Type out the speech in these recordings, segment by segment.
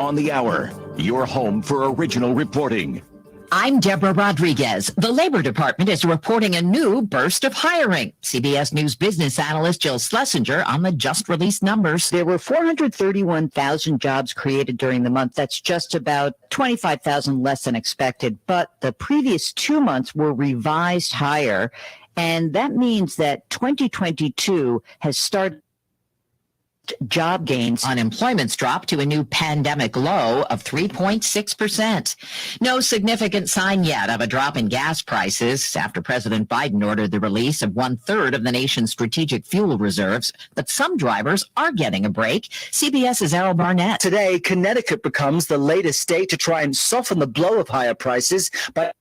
on the hour, your home for original reporting. I'm Deborah Rodriguez. The Labor Department is reporting a new burst of hiring. CBS News business analyst Jill Schlesinger on the just-released numbers. There were 431,000 jobs created during the month. That's just about 25,000 less than expected. But the previous 2 months were revised higher. And that means that 2022 has started job gains. Unemployment's dropped to a new pandemic low of 3.6%. No significant sign yet of a drop in gas prices after President Biden ordered the release of 1/3 of the nation's strategic fuel reserves. But some drivers are getting a break. CBS's Errol Barnett. Today, Connecticut becomes the latest state to try and soften the blow of higher prices by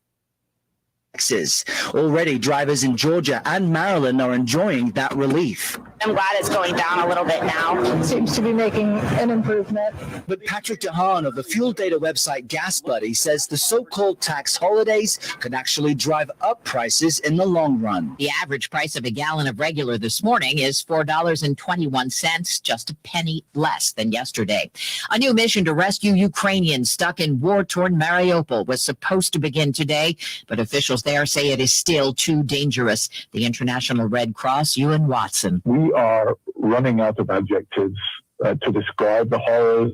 taxes. Already, drivers in Georgia and Maryland are enjoying that relief. I'm glad it's going down a little bit now. It seems to be making an improvement. But Patrick DeHaan of the fuel data website Gas Buddy says the so-called tax holidays could actually drive up prices in the long run. The average price of a gallon of regular this morning is $4.21, just a penny less than yesterday. A new mission to rescue Ukrainians stuck in war-torn Mariupol was supposed to begin today, but officials there say it is still too dangerous. The International Red Cross, Ewan Watson. We are running out of adjectives to describe the horrors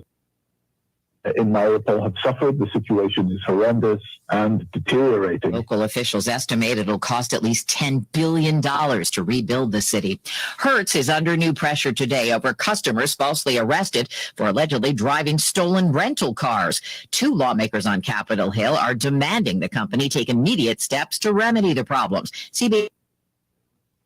in Mariupol have suffered. The situation is horrendous and deteriorating. Local officials estimate it'll cost at least $10 billion to rebuild the city. Hertz is under new pressure today over customers falsely arrested for allegedly driving stolen rental cars. 2 lawmakers on Capitol Hill are demanding the company take immediate steps to remedy the problems. CBS.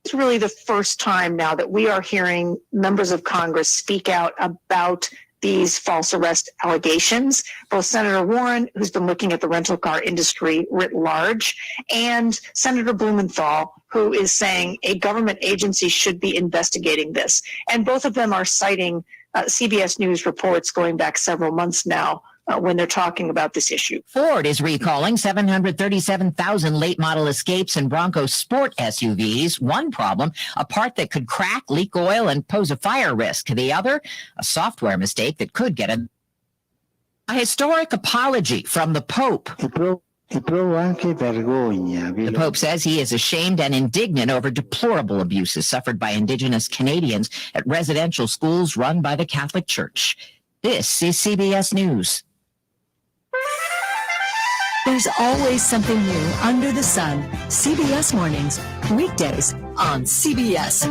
It's really the first time now that we are hearing members of Congress speak out about these false arrest allegations. Both Senator Warren, who's been looking at the rental car industry writ large, and Senator Blumenthal, who is saying a government agency should be investigating this. And both of them are citing CBS News reports going back several months now when they're talking about this issue. Ford is recalling 737,000 late model Escapes and Broncos sport SUVs. One problem, a part that could crack, leak oil, and pose a fire risk. The other, a software mistake that could get a historic apology from the Pope. The Pope says he is ashamed and indignant over deplorable abuses suffered by Indigenous Canadians at residential schools run by the Catholic Church. This is CBS News. There's always something new under the sun. CBS Mornings, weekdays on CBS.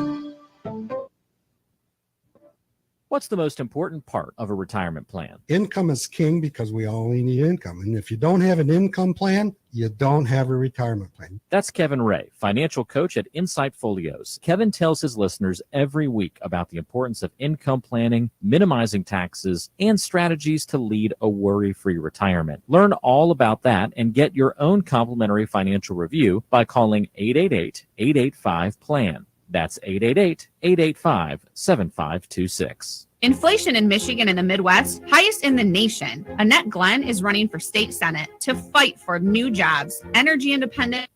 What's the most important part of a retirement plan? Income is king because we only need income. And if you don't have an income plan, you don't have a retirement plan. That's Kevin Ray, financial coach at Insight Folios. Kevin tells his listeners every week about the importance of income planning, minimizing taxes, and strategies to lead a worry-free retirement. Learn all about that and get your own complimentary financial review by calling 888-885-PLAN. That's 888-885-7526. Inflation in Michigan and the Midwest, highest in the nation. Annette Glenn is running for state senate to fight for new jobs, energy independence,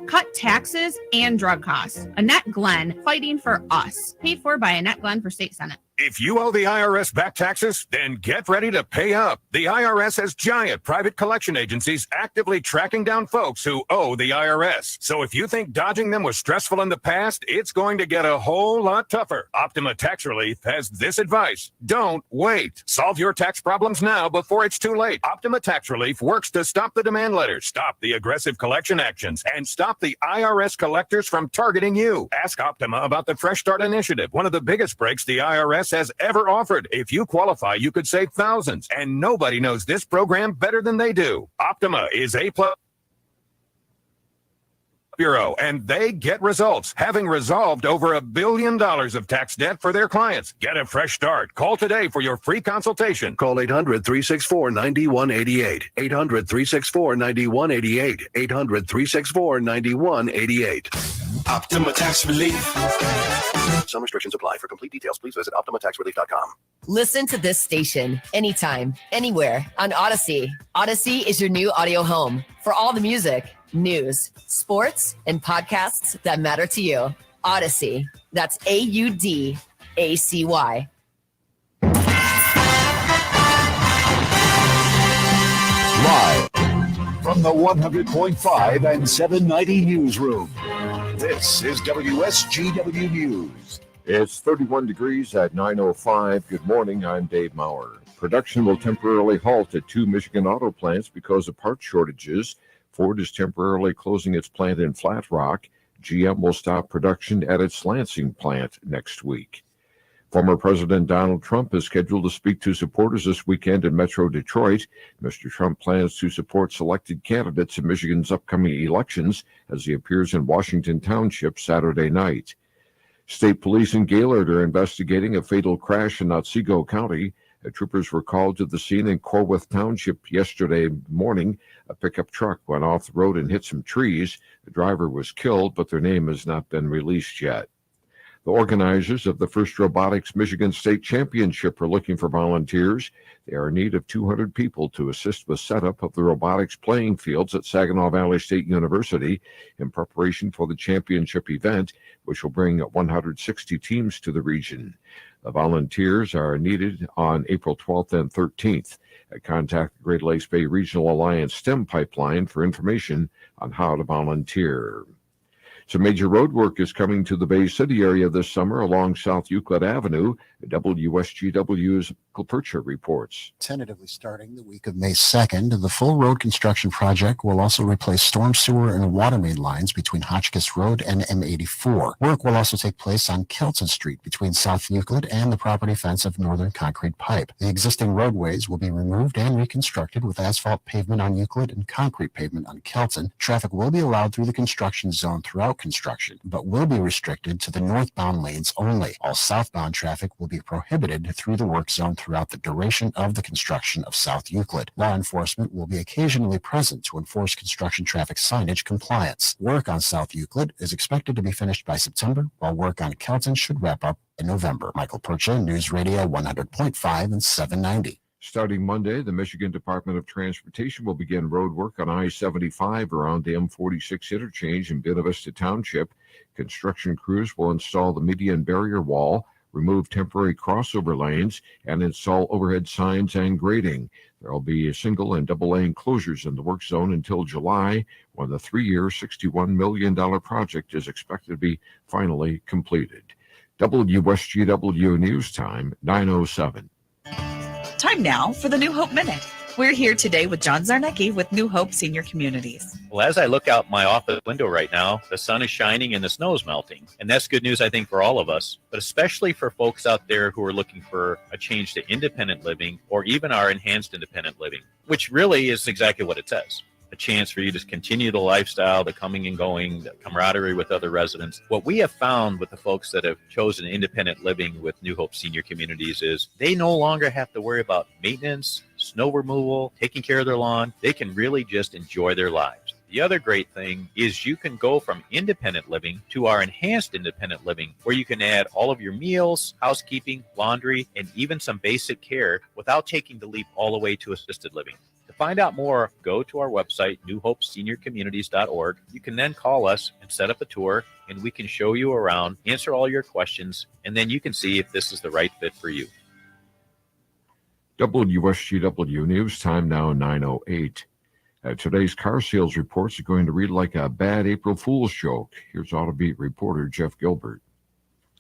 cut taxes, and drug costs. Annette Glenn, fighting for us. Paid for by Annette Glenn for state senate. If you owe the IRS back taxes, then get ready to pay up. The IRS has giant private collection agencies actively tracking down folks who owe the IRS. So if you think dodging them was stressful in the past, it's going to get a whole lot tougher. Optima Tax Relief has this advice. Don't wait. Solve your tax problems now before it's too late. Optima Tax Relief works to stop the demand letters, stop the aggressive collection actions, and stop the IRS collectors from targeting you. Ask Optima about the Fresh Start Initiative, one of the biggest breaks the IRS has ever offered. If you qualify, you could save thousands, and nobody knows this program better than they do. Optima is A+ Bureau, and they get results, having resolved over $1 billion of tax debt for their clients. Get a fresh start. Call today for your free consultation. Call 800-364-9188. 800-364-9188. 800-364-9188. Optima Tax Relief. Some restrictions apply. For complete details, please visit OptimaTaxRelief.com. Listen to this station anytime, anywhere on Odyssey. Odyssey is your new audio home for all the music, news, sports, and podcasts that matter to you. Odyssey. That's AUDACY. Live from the 100.5 and 790 newsroom, this is WSGW News. It's 31 degrees at 9:05. Good morning, I'm Dave Maurer. Production will temporarily halt at 2 Michigan auto plants because of part shortages. Ford is temporarily closing its plant in Flat Rock. GM will stop production at its Lansing plant next week. Former President Donald Trump is scheduled to speak to supporters this weekend in Metro Detroit. Mr. Trump plans to support selected candidates in Michigan's upcoming elections as he appears in Washington Township Saturday night. State police in Gaylord are investigating a fatal crash in Wsgw County. Troopers were called to the scene in Corwith Township yesterday morning. A pickup truck went off the road and hit some trees. The driver was killed, but their name has not been released yet. The organizers of the first Robotics Michigan State Championship are looking for volunteers. They are in need of 200 people to assist with setup of the robotics playing fields at Saginaw Valley State University in preparation for the championship event, which will bring 160 teams to the region. The volunteers are needed on April 12th and 13th. Contact the Great Lakes Bay Regional Alliance STEM pipeline for information on how to volunteer. Some major road work is coming to the Bay City area this summer along South Euclid Avenue. WSGW's Percha reports. Tentatively starting the week of May 2nd, the full road construction project will also replace storm sewer and water main lines between Hotchkiss Road and M84. Work will also take place on Kelton Street between South Euclid and the property fence of Northern Concrete Pipe. The existing roadways will be removed and reconstructed with asphalt pavement on Euclid and concrete pavement on Kelton. Traffic will be allowed through the construction zone throughout construction, but will be restricted to the northbound lanes only. All southbound traffic will be prohibited through the work zone throughout the duration of the construction of South Euclid. Law enforcement will be occasionally present to enforce construction traffic signage compliance. Work on South Euclid is expected to be finished by September, while work on Kelton should wrap up in November. Michael Percha, News Radio 100.5 and 790. Starting Monday, the Michigan Department of Transportation will begin road work on I-75 around the M46 interchange in Buena Vista Township. Construction crews will install the median barrier wall, remove temporary crossover lanes, and install overhead signs and grading. There will be single and double lane closures in the work zone until July, when the 3-year, $61 million project is expected to be finally completed. WSGW News Time, 9:07. Time now for the New Hope Minute. We're here today with John Zarnecki with New Hope Senior Communities. Well, as I look out my office window right now, the sun is shining and the snow is melting. And that's good news, I think, for all of us, but especially for folks out there who are looking for a change to independent living or even our enhanced independent living, which really is exactly what it says. A chance for you to continue the lifestyle, the coming and going, the camaraderie with other residents. What we have found with the folks that have chosen independent living with New Hope Senior Communities is they no longer have to worry about maintenance, snow removal, taking care of their lawn. They can really just enjoy their lives. The other great thing is you can go from independent living to our enhanced independent living, where you can add all of your meals, housekeeping, laundry, and even some basic care without taking the leap all the way to assisted living. To find out more, go to our website, newhopeseniorcommunities.org. You can then call us and set up a tour, and we can show you around, answer all your questions, and then you can see if this is the right fit for you. WSGW News Time now, 9:08. Today's car sales reports are going to read like a bad April Fool's joke. Here's Autobeat reporter Jeff Gilbert.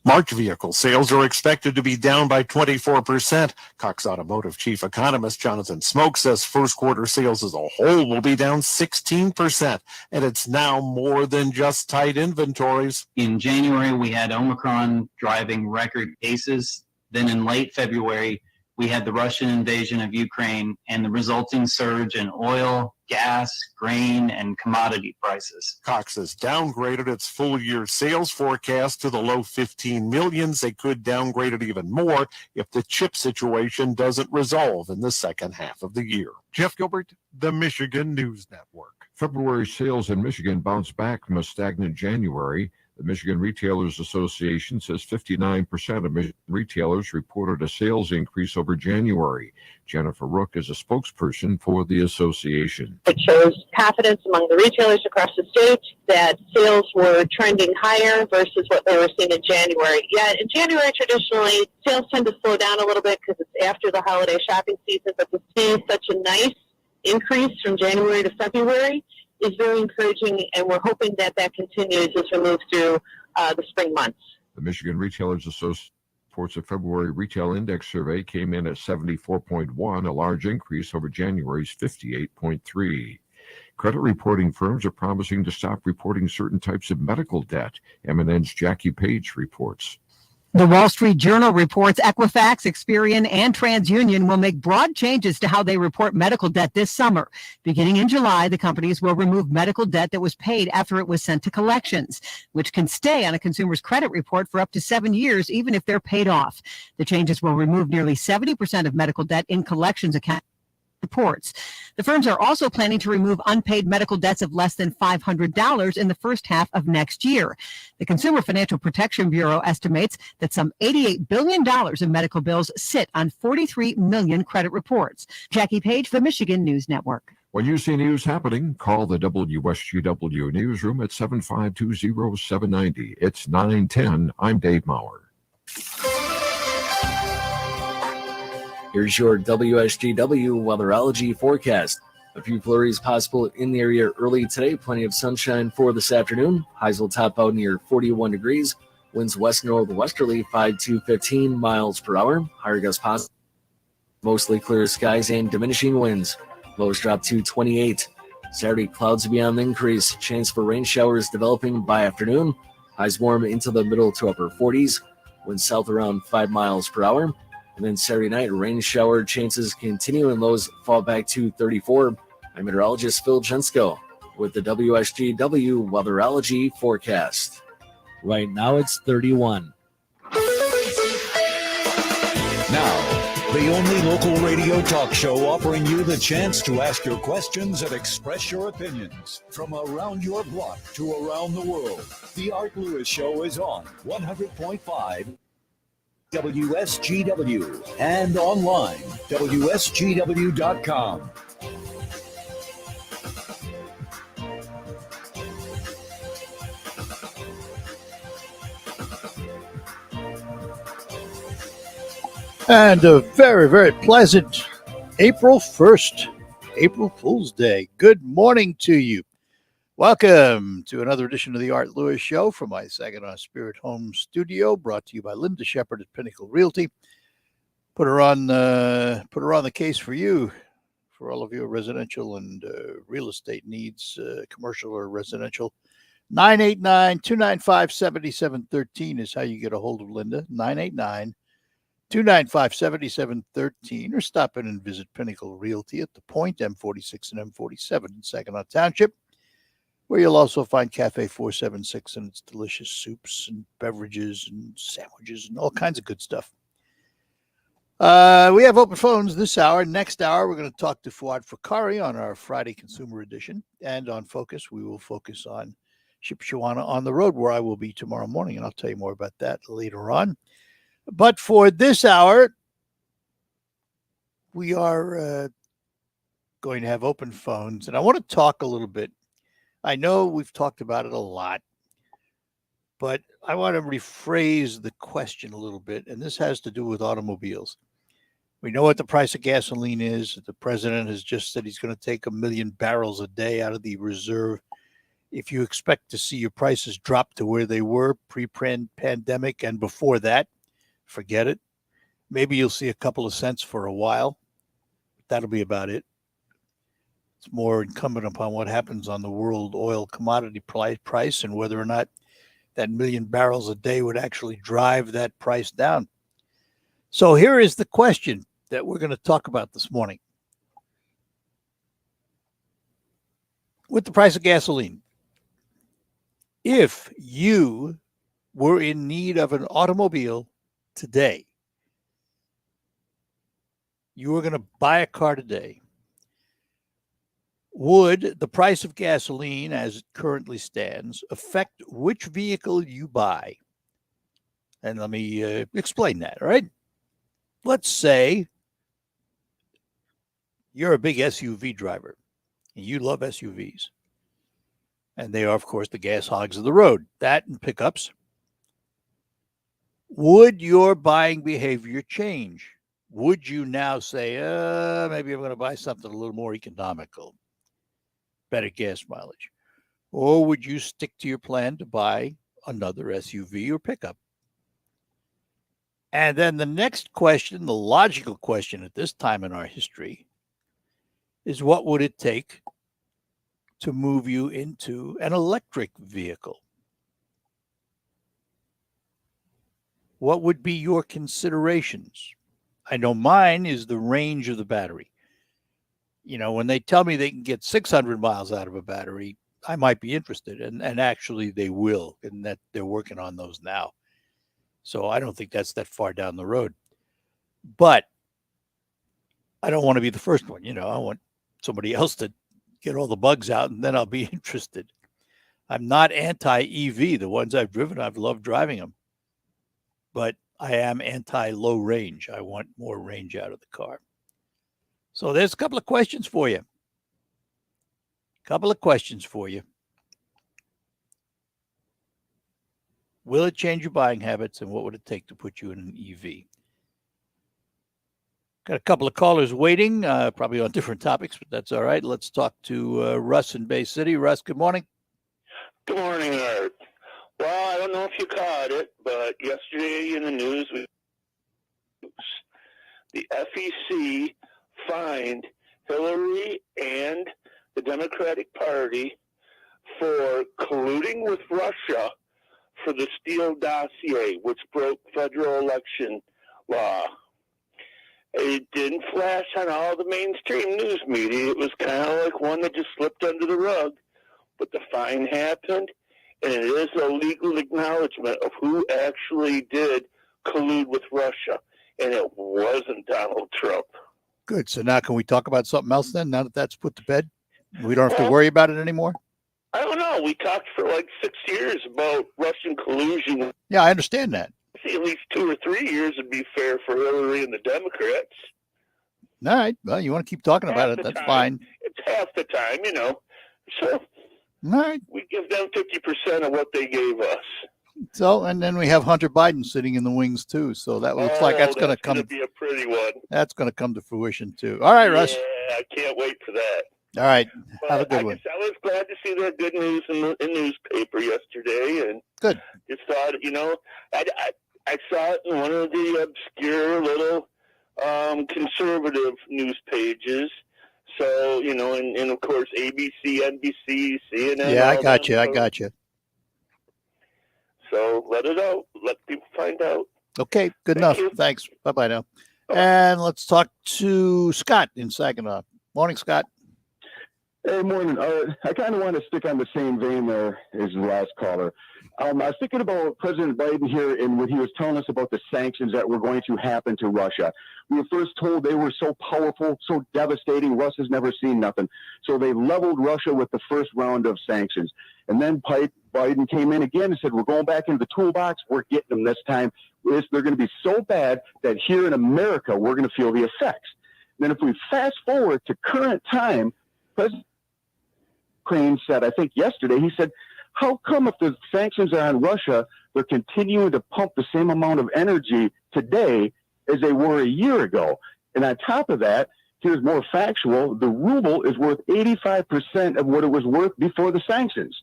March vehicle sales are expected to be down by 24%. Cox Automotive Chief Economist Jonathan Smoke says first quarter sales as a whole will be down 16%, and it's now more than just tight inventories. In January, we had Omicron driving record cases. Then in late February, we had the Russian invasion of Ukraine and the resulting surge in oil, gas, grain, and commodity prices. Cox has downgraded its full-year sales forecast to the low 15 millions. They could downgrade it even more if the chip situation doesn't resolve in the second half of the year. Jeff Gilbert, the Michigan News Network. February sales in Michigan bounced back from a stagnant January. The Michigan Retailers Association says 59% of Michigan retailers reported a sales increase over January. Jennifer Rook is a spokesperson for the association. It shows confidence among the retailers across the state that sales were trending higher versus what they were seeing in January. Yeah, in January, traditionally, sales tend to slow down a little bit because it's after the holiday shopping season, but to see such a nice increase from January to February is very encouraging, and we're hoping that that continues as we move through the spring months. The Michigan Retailers Association reports a February retail index survey came in at 74.1, a large increase over January's 58.3. Credit reporting firms are promising to stop reporting certain types of medical debt. MNN's Jackie Page reports. The Wall Street Journal reports Equifax, Experian, and TransUnion will make broad changes to how they report medical debt this summer. Beginning in July, the companies will remove medical debt that was paid after it was sent to collections, which can stay on a consumer's credit report for up to 7 years, even if they're paid off. The changes will remove nearly 70% of medical debt in collections accounts. Reports. The firms are also planning to remove unpaid medical debts of less than $500 in the first half of next year. The Consumer Financial Protection Bureau estimates that some $88 billion in medical bills sit on 43 million credit reports. Jackie Page, the Michigan News Network. When you see news happening, call the WSGW newsroom at 752-0790. It's 9:10. I'm Dave Maurer. Here's your WSGW Weatherology forecast. A few flurries possible in the area early today. Plenty of sunshine for this afternoon. Highs will top out near 41 degrees. Winds west-northwesterly 5 to 15 miles per hour. Higher gusts possible. Mostly clear skies and diminishing winds. Lows drop to 28. Saturday, clouds will be on the increase. Chance for rain showers developing by afternoon. Highs warm into the middle to upper 40s. Winds south around 5 miles per hour. And then Saturday night, rain shower chances continue and lows fall back to 34. I'm meteorologist Phil Jensko with the WSGW Weatherology forecast. Right now it's 31. Now, the only local radio talk show offering you the chance to ask your questions and express your opinions. From around your block to around the world, The Art Lewis Show is on 100.5 WSGW and online, WSGW.com. And a very, very pleasant April 1st, April Fool's Day. Good morning to you. Welcome to another edition of the Art Lewis Show from my Saginaw Spirit Home studio, brought to you by Linda Shepard at Pinnacle Realty. Put her on the case for you, for all of your residential and real estate needs, commercial or residential. 989-295-7713 is how you get a hold of Linda. 989-295-7713, or stop in and visit Pinnacle Realty at the Point, M46 and M47 in Saginaw Township, where you'll also find Cafe 476 and its delicious soups and beverages and sandwiches and all kinds of good stuff. We have open phones this hour. Next hour, we're going to talk to Fuad Fakari on our Friday Consumer Edition. And on Focus, we will focus on Shipshewana on the road, where I will be tomorrow morning. And I'll tell you more about that later on. But for this hour, we are going to have open phones. And I want to talk a little bit. I know we've talked about it a lot, but I want to rephrase the question a little bit, and this has to do with automobiles. We know what the price of gasoline is. The president has just said he's going to take 1 million barrels a day out of the reserve. If you expect to see your prices drop to where they were pre-pandemic and before that, forget it. Maybe you'll see a couple of cents for a while. That'll be about it. It's more incumbent upon what happens on the world oil commodity price and whether or not that 1 million barrels a day would actually drive that price down. So here is the question that we're going to talk about this morning. With the price of gasoline, if you were in need of an automobile today, you were going to buy a car today, would the price of gasoline as it currently stands affect which vehicle you buy? And let me explain that, all right? Let's say you're a big SUV driver and you love SUVs. And they are, of course, the gas hogs of the road. That and pickups. Would your buying behavior change? would you now say, maybe I'm going to buy something a little more economical, better gas mileage? Or would you stick to your plan to buy another SUV or pickup? And then the next question, the logical question at this time in our history, is what would it take to move you into an electric vehicle? What would be your considerations? I know mine is the range of the battery. You know, when they tell me they can get 600 miles out of a battery, I might be interested. And actually they will, and that they're working on those now. So I don't think that's that far down the road. But I don't want to be the first one. You know, I want somebody else to get all the bugs out, and then I'll be interested. I'm not anti-EV. The ones I've driven, I've loved driving them. But I am anti-low range. I want more range out of the car. So there's a couple of questions for you. Will it change your buying habits, and what would it take to put you in an EV? Got a couple of callers waiting, probably on different topics, but that's all right. Let's talk to Russ in Bay City. Russ, good morning. Good morning, Art. Well, I don't know if you caught it, but yesterday in the news, the FEC fined Hillary and the Democratic Party for colluding with Russia for the Steele dossier, which broke federal election law. It didn't flash on all the mainstream news media. It was kind of like one that just slipped under the rug. But the fine happened, and it is a legal acknowledgement of who actually did collude with Russia, and it wasn't Donald Trump. Good. So now can we talk about something else then, now that that's put to bed? We don't have to worry about it anymore? I don't know. We talked for like 6 years about Russian collusion. Yeah, I understand that. I see at least 2 or 3 years would be fair for Hillary and the Democrats. All right. Well, you want to keep talking about it. That's fine. It's half the time, you know. So all right. We give them 50% of what they gave us. So, and then we have Hunter Biden sitting in the wings too. So that looks like that's going to come. Be a pretty one. That's going to come to fruition too. All right, Russ. Yeah, I can't wait for that. All right. But have a good one. I was glad to see that good news in the newspaper yesterday, and good. Just thought, you know, I saw it in one of the obscure little conservative news pages. So, you know, and of course, ABC, NBC, CNN. Yeah, I got you. So let it out. Let people find out. Okay, good enough. Thanks. Bye-bye now. And let's talk to Scott in Saginaw. Morning, Scott. Hey, morning. I kind of want to stick on the same vein there as the last caller. I was thinking about President Biden here and what he was telling us about the sanctions that were going to happen to Russia. We were first told they were so powerful, so devastating, Russia's never seen nothing. So they leveled Russia with the first round of sanctions. And then Biden came in again and said, we're going back into the toolbox. We're getting them this time. They're going to be so bad that here in America, we're going to feel the effects. Then if we fast forward to current time, President Ukraine said, I think yesterday, he said, how come if the sanctions are on Russia, they're continuing to pump the same amount of energy today as they were a year ago? And on top of that, here's more factual, the ruble is worth 85% of what it was worth before the sanctions.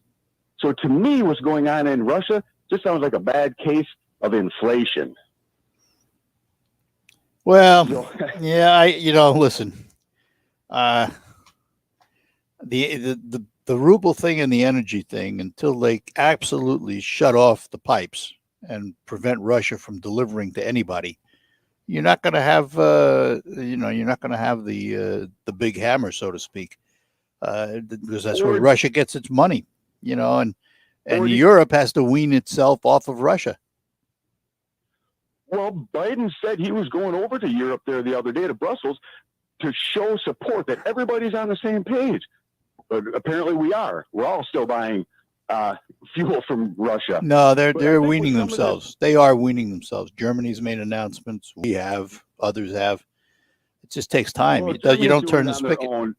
So to me, what's going on in Russia just sounds like a bad case of inflation. Well, yeah, listen, the ruble thing and the energy thing, until they absolutely shut off the pipes and prevent Russia from delivering to anybody, you're not going to have, you're not going to have the big hammer, so to speak, because that's where Russia gets its money, and Europe has to wean itself off of Russia. Well, Biden said he was going over to Europe there the other day to Brussels to show support that everybody's on the same page. But apparently we are. We're all still buying fuel from Russia. No, they're weaning themselves. They are weaning themselves. Germany's made announcements. We have. Others have. It just takes time. Well, you don't turn the spigot.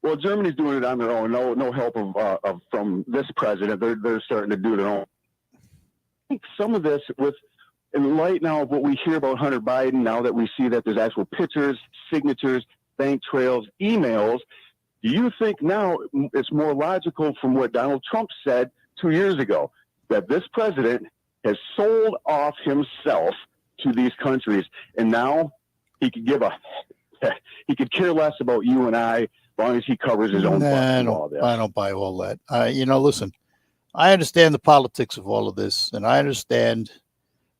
Well, Germany's doing it on their own. No help of from this president. They're starting to do their own. I think some of this with in light now of what we hear about Hunter Biden, now that we see that there's actual pictures, signatures, bank trails, emails, do you think now it's more logical from what Donald Trump said 2 years ago, that this president has sold off himself to these countries, and now he could he could care less about you and I, as long as he covers his own butt with all this. I don't buy all that. Listen, I understand the politics of all of this, and I understand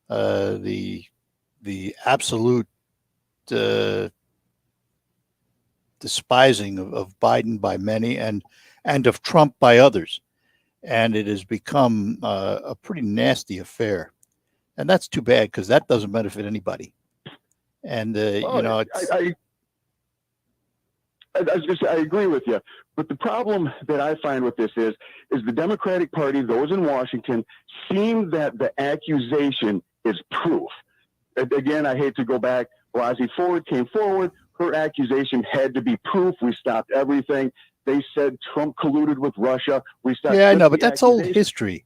the absolute despising of Biden by many and of Trump by others. And it has become a pretty nasty affair. And that's too bad, because that doesn't benefit anybody. And, I agree with you. But the problem that I find with this is the Democratic Party, those in Washington, seem that the accusation is proof. Again, I hate to go back. Blasey Ford came forward. Her accusation had to be proof. We stopped everything. They said Trump colluded with Russia. We stopped. Yeah, I know, but that's old history.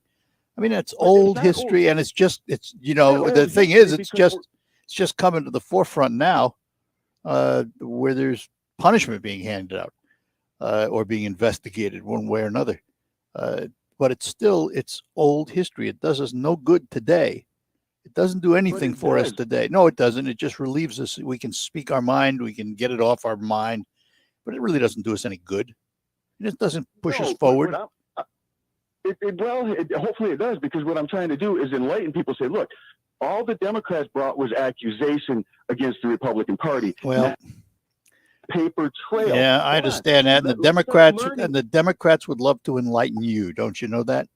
I mean, that's old history, and it's the thing is, it's just coming to the forefront now, where there's punishment being handed out or being investigated one way or another. But it's old history. It does us no good today. It doesn't do anything for us today. No, it doesn't. It just relieves us. We can speak our mind. We can get it off our mind, but it really doesn't do us any good. It just doesn't push us forward. Hopefully it does, because what I'm trying to do is enlighten people. Say, look, all the Democrats brought was accusation against the Republican Party. Well, paper trail. Yeah, I understand that. And the Democrats would love to enlighten you. Don't you know that?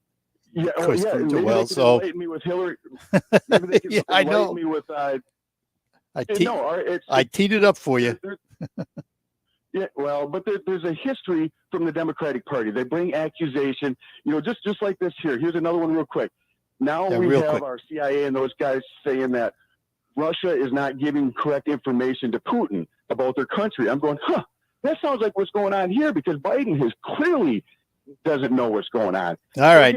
Yeah, maybe they can enlighten me with Hillary. Yeah, I know. Me with, I teed it up for you. Yeah, well, but there's a history from the Democratic Party. They bring accusation, just like this here. Here's another one real quick. Now we have our CIA and those guys saying that Russia is not giving correct information to Putin about their country. I'm going, that sounds like what's going on here, because Biden clearly doesn't know what's going on. All right.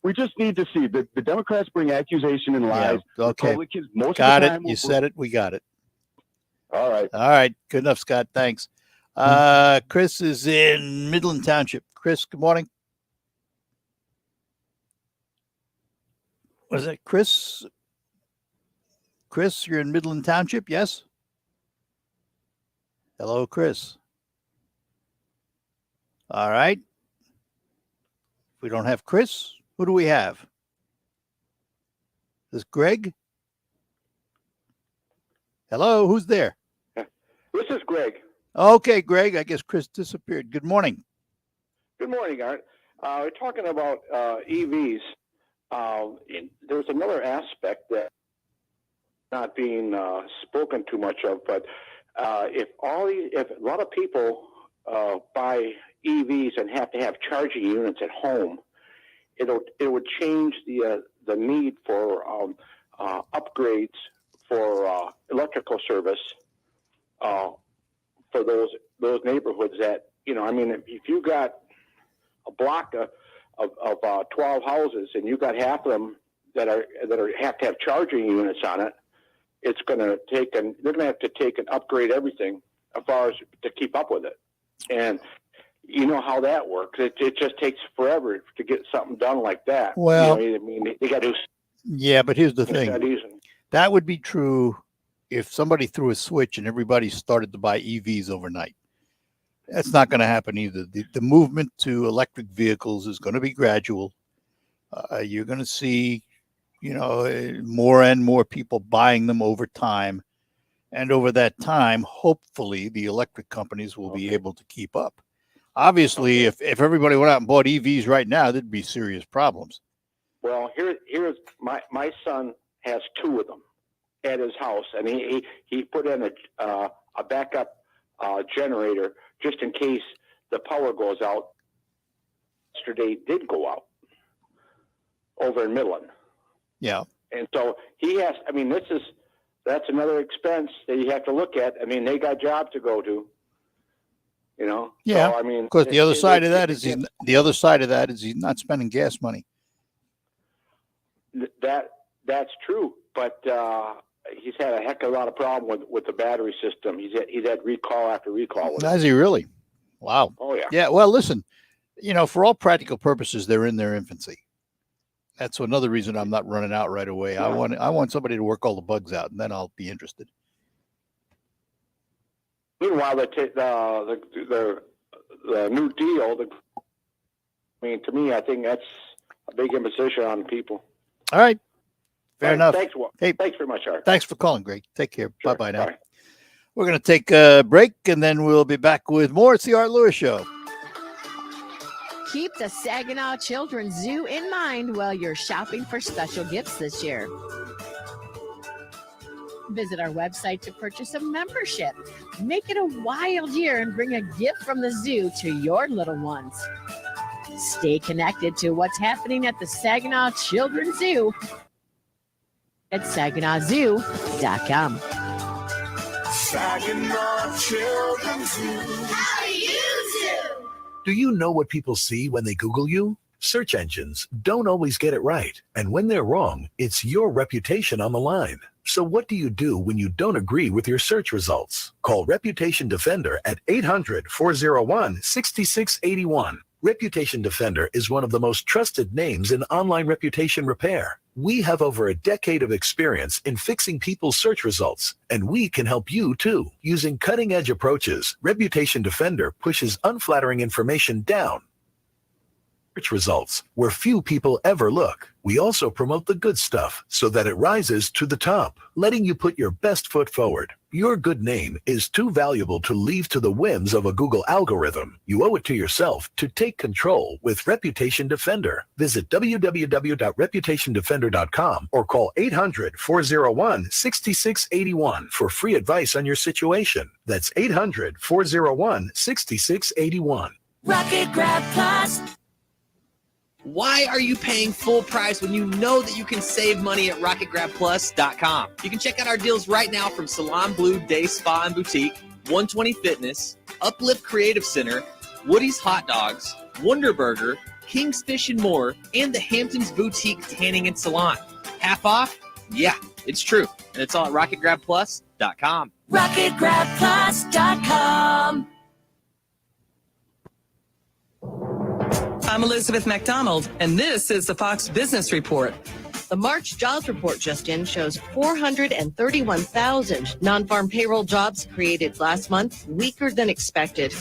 We just need to see that the Democrats bring accusation and lies. Yeah, okay. Most got of the it. time You said it. We got it. All right. All right. Good enough, Scott. Thanks. Chris is in Midland Township. Chris, good morning. Was it Chris? Chris, you're in Midland Township, yes? Hello, Chris. All right. If we don't have Chris, who do we have? Is this Greg? Hello, who's there? This is Greg. Okay, Greg. I guess Chris disappeared. Good morning. Good morning, Art. We're talking about EVs. There's another aspect that not being spoken too much of, but if a lot of people buy EVs and have to have charging units at home, it would change the need for upgrades for electrical service for those neighborhoods that, if you got a block of 12 houses and you got half of them that have to have charging units on it, it's going to take they're going to have to take and upgrade everything as far as to keep up with it. And you know how that works. It just takes forever to get something done like that. Well, they got to. Yeah, but here's the thing. That would be true if somebody threw a switch and everybody started to buy EVs overnight. That's not going to happen either. The movement to electric vehicles is going to be gradual. You're going to see, more and more people buying them over time. And over that time, hopefully, the electric companies will be able to keep up. Obviously, if everybody went out and bought EVs right now, there'd be serious problems. Well, here's my son has two of them at his house, and he put in a backup generator just in case the power goes out. Yesterday did go out over in Midland. Yeah. And so he has, that's another expense that you have to look at. They got jobs to go to, Yeah. So, of course, the other side of that is he's not spending gas money. That That's true, but he's had a heck of a lot of problem with the battery system. He's had recall after recall. With Has he really? Wow. Oh, yeah. Yeah, well, listen, for all practical purposes, they're in their infancy. That's another reason I'm not running out right away. I want somebody to work all the bugs out, and then I'll be interested. Meanwhile, the new deal, to me, I think that's a big imposition on people. All right. Fair enough. Thanks, hey, thanks very much, Art. Thanks for calling, Greg. Take care. Sure. Bye-bye now. Bye. We're going to take a break, and then we'll be back with more. It's the Art Lewis Show. Keep the Saginaw Children's Zoo in mind while you're shopping for special gifts this year. Visit our website to purchase a membership. Make it a wild year and bring a gift from the zoo to your little ones. Stay connected to what's happening at the Saginaw Children's Zoo at SaginawZoo.com. Saginaw Children's Zoo. How do you do? Do you know what people see when they Google you? Search engines don't always get it right. And when they're wrong, it's your reputation on the line. So what do you do when you don't agree with your search results? Call Reputation Defender at 800-401-6681. Reputation Defender is one of the most trusted names in online reputation repair. We have over a decade of experience in fixing people's search results, and we can help you too. Using cutting-edge approaches, Reputation Defender pushes unflattering information down search results where few people ever look. We also promote the good stuff so that it rises to the top, letting you put your best foot forward. Your good name is too valuable to leave to the whims of a Google algorithm. You owe it to yourself to take control with Reputation Defender. Visit www.reputationdefender.com or call 800-401-6681 for free advice on your situation. That's 800-401-6681. Rocket Grab Plus. Why are you paying full price when you know that you can save money at RocketGrabPlus.com? You can check out our deals right now from Salon Blue Day Spa and Boutique, 120 Fitness, Uplift Creative Center, Woody's Hot Dogs, Wonder Burger, King's Fish and More, and the Hamptons Boutique Tanning and Salon. Half off? Yeah, it's true. And it's all at RocketGrabPlus.com. RocketGrabPlus.com. I'm Elizabeth McDonald, and this is the Fox Business Report. The March jobs report just in shows 431,000 non-farm payroll jobs created last month, weaker than expected.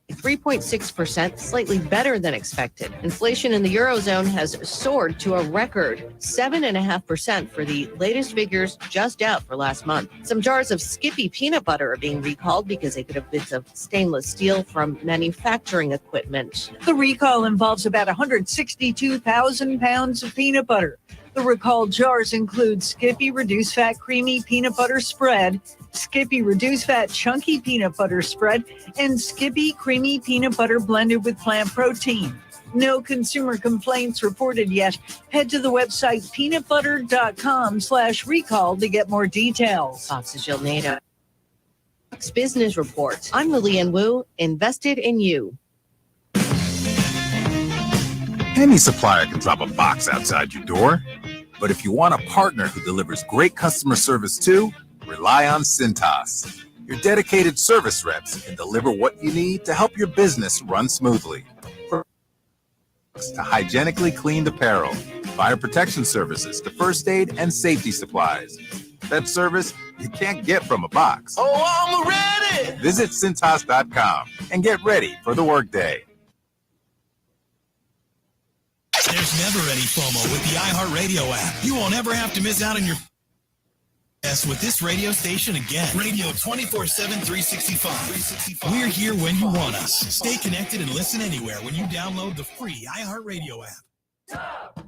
3.6%, slightly better than expected. Inflation in the Eurozone has soared to a record 7.5% for the latest figures just out for last month. Some jars of Skippy peanut butter are being recalled because they could have bits of stainless steel from manufacturing equipment. The recall involves about 162,000 pounds of peanut butter. The recalled jars include Skippy Reduced Fat Creamy Peanut Butter Spread, Skippy Reduced Fat Chunky Peanut Butter Spread, and Skippy Creamy Peanut Butter blended with plant protein. No consumer complaints reported yet. Head to the website peanutbutter.com/recall to get more details. Fox's Jill Nato. Fox Business Report. I'm Lillian Wu, invested in you. Any supplier can drop a box outside your door. But if you want a partner who delivers great customer service too, rely on Cintas. Your dedicated service reps can deliver what you need to help your business run smoothly. From to hygienically cleaned apparel, fire protection services to first aid and safety supplies. That service you can't get from a box. Oh, I'm ready! Visit Cintas.com and get ready for the workday. There's never any FOMO with the iHeartRadio app. You won't ever have to miss out on your with this radio station again. Radio 24/7, 365. We're here when you want us. Stay connected and listen anywhere when you download the free iHeartRadio app.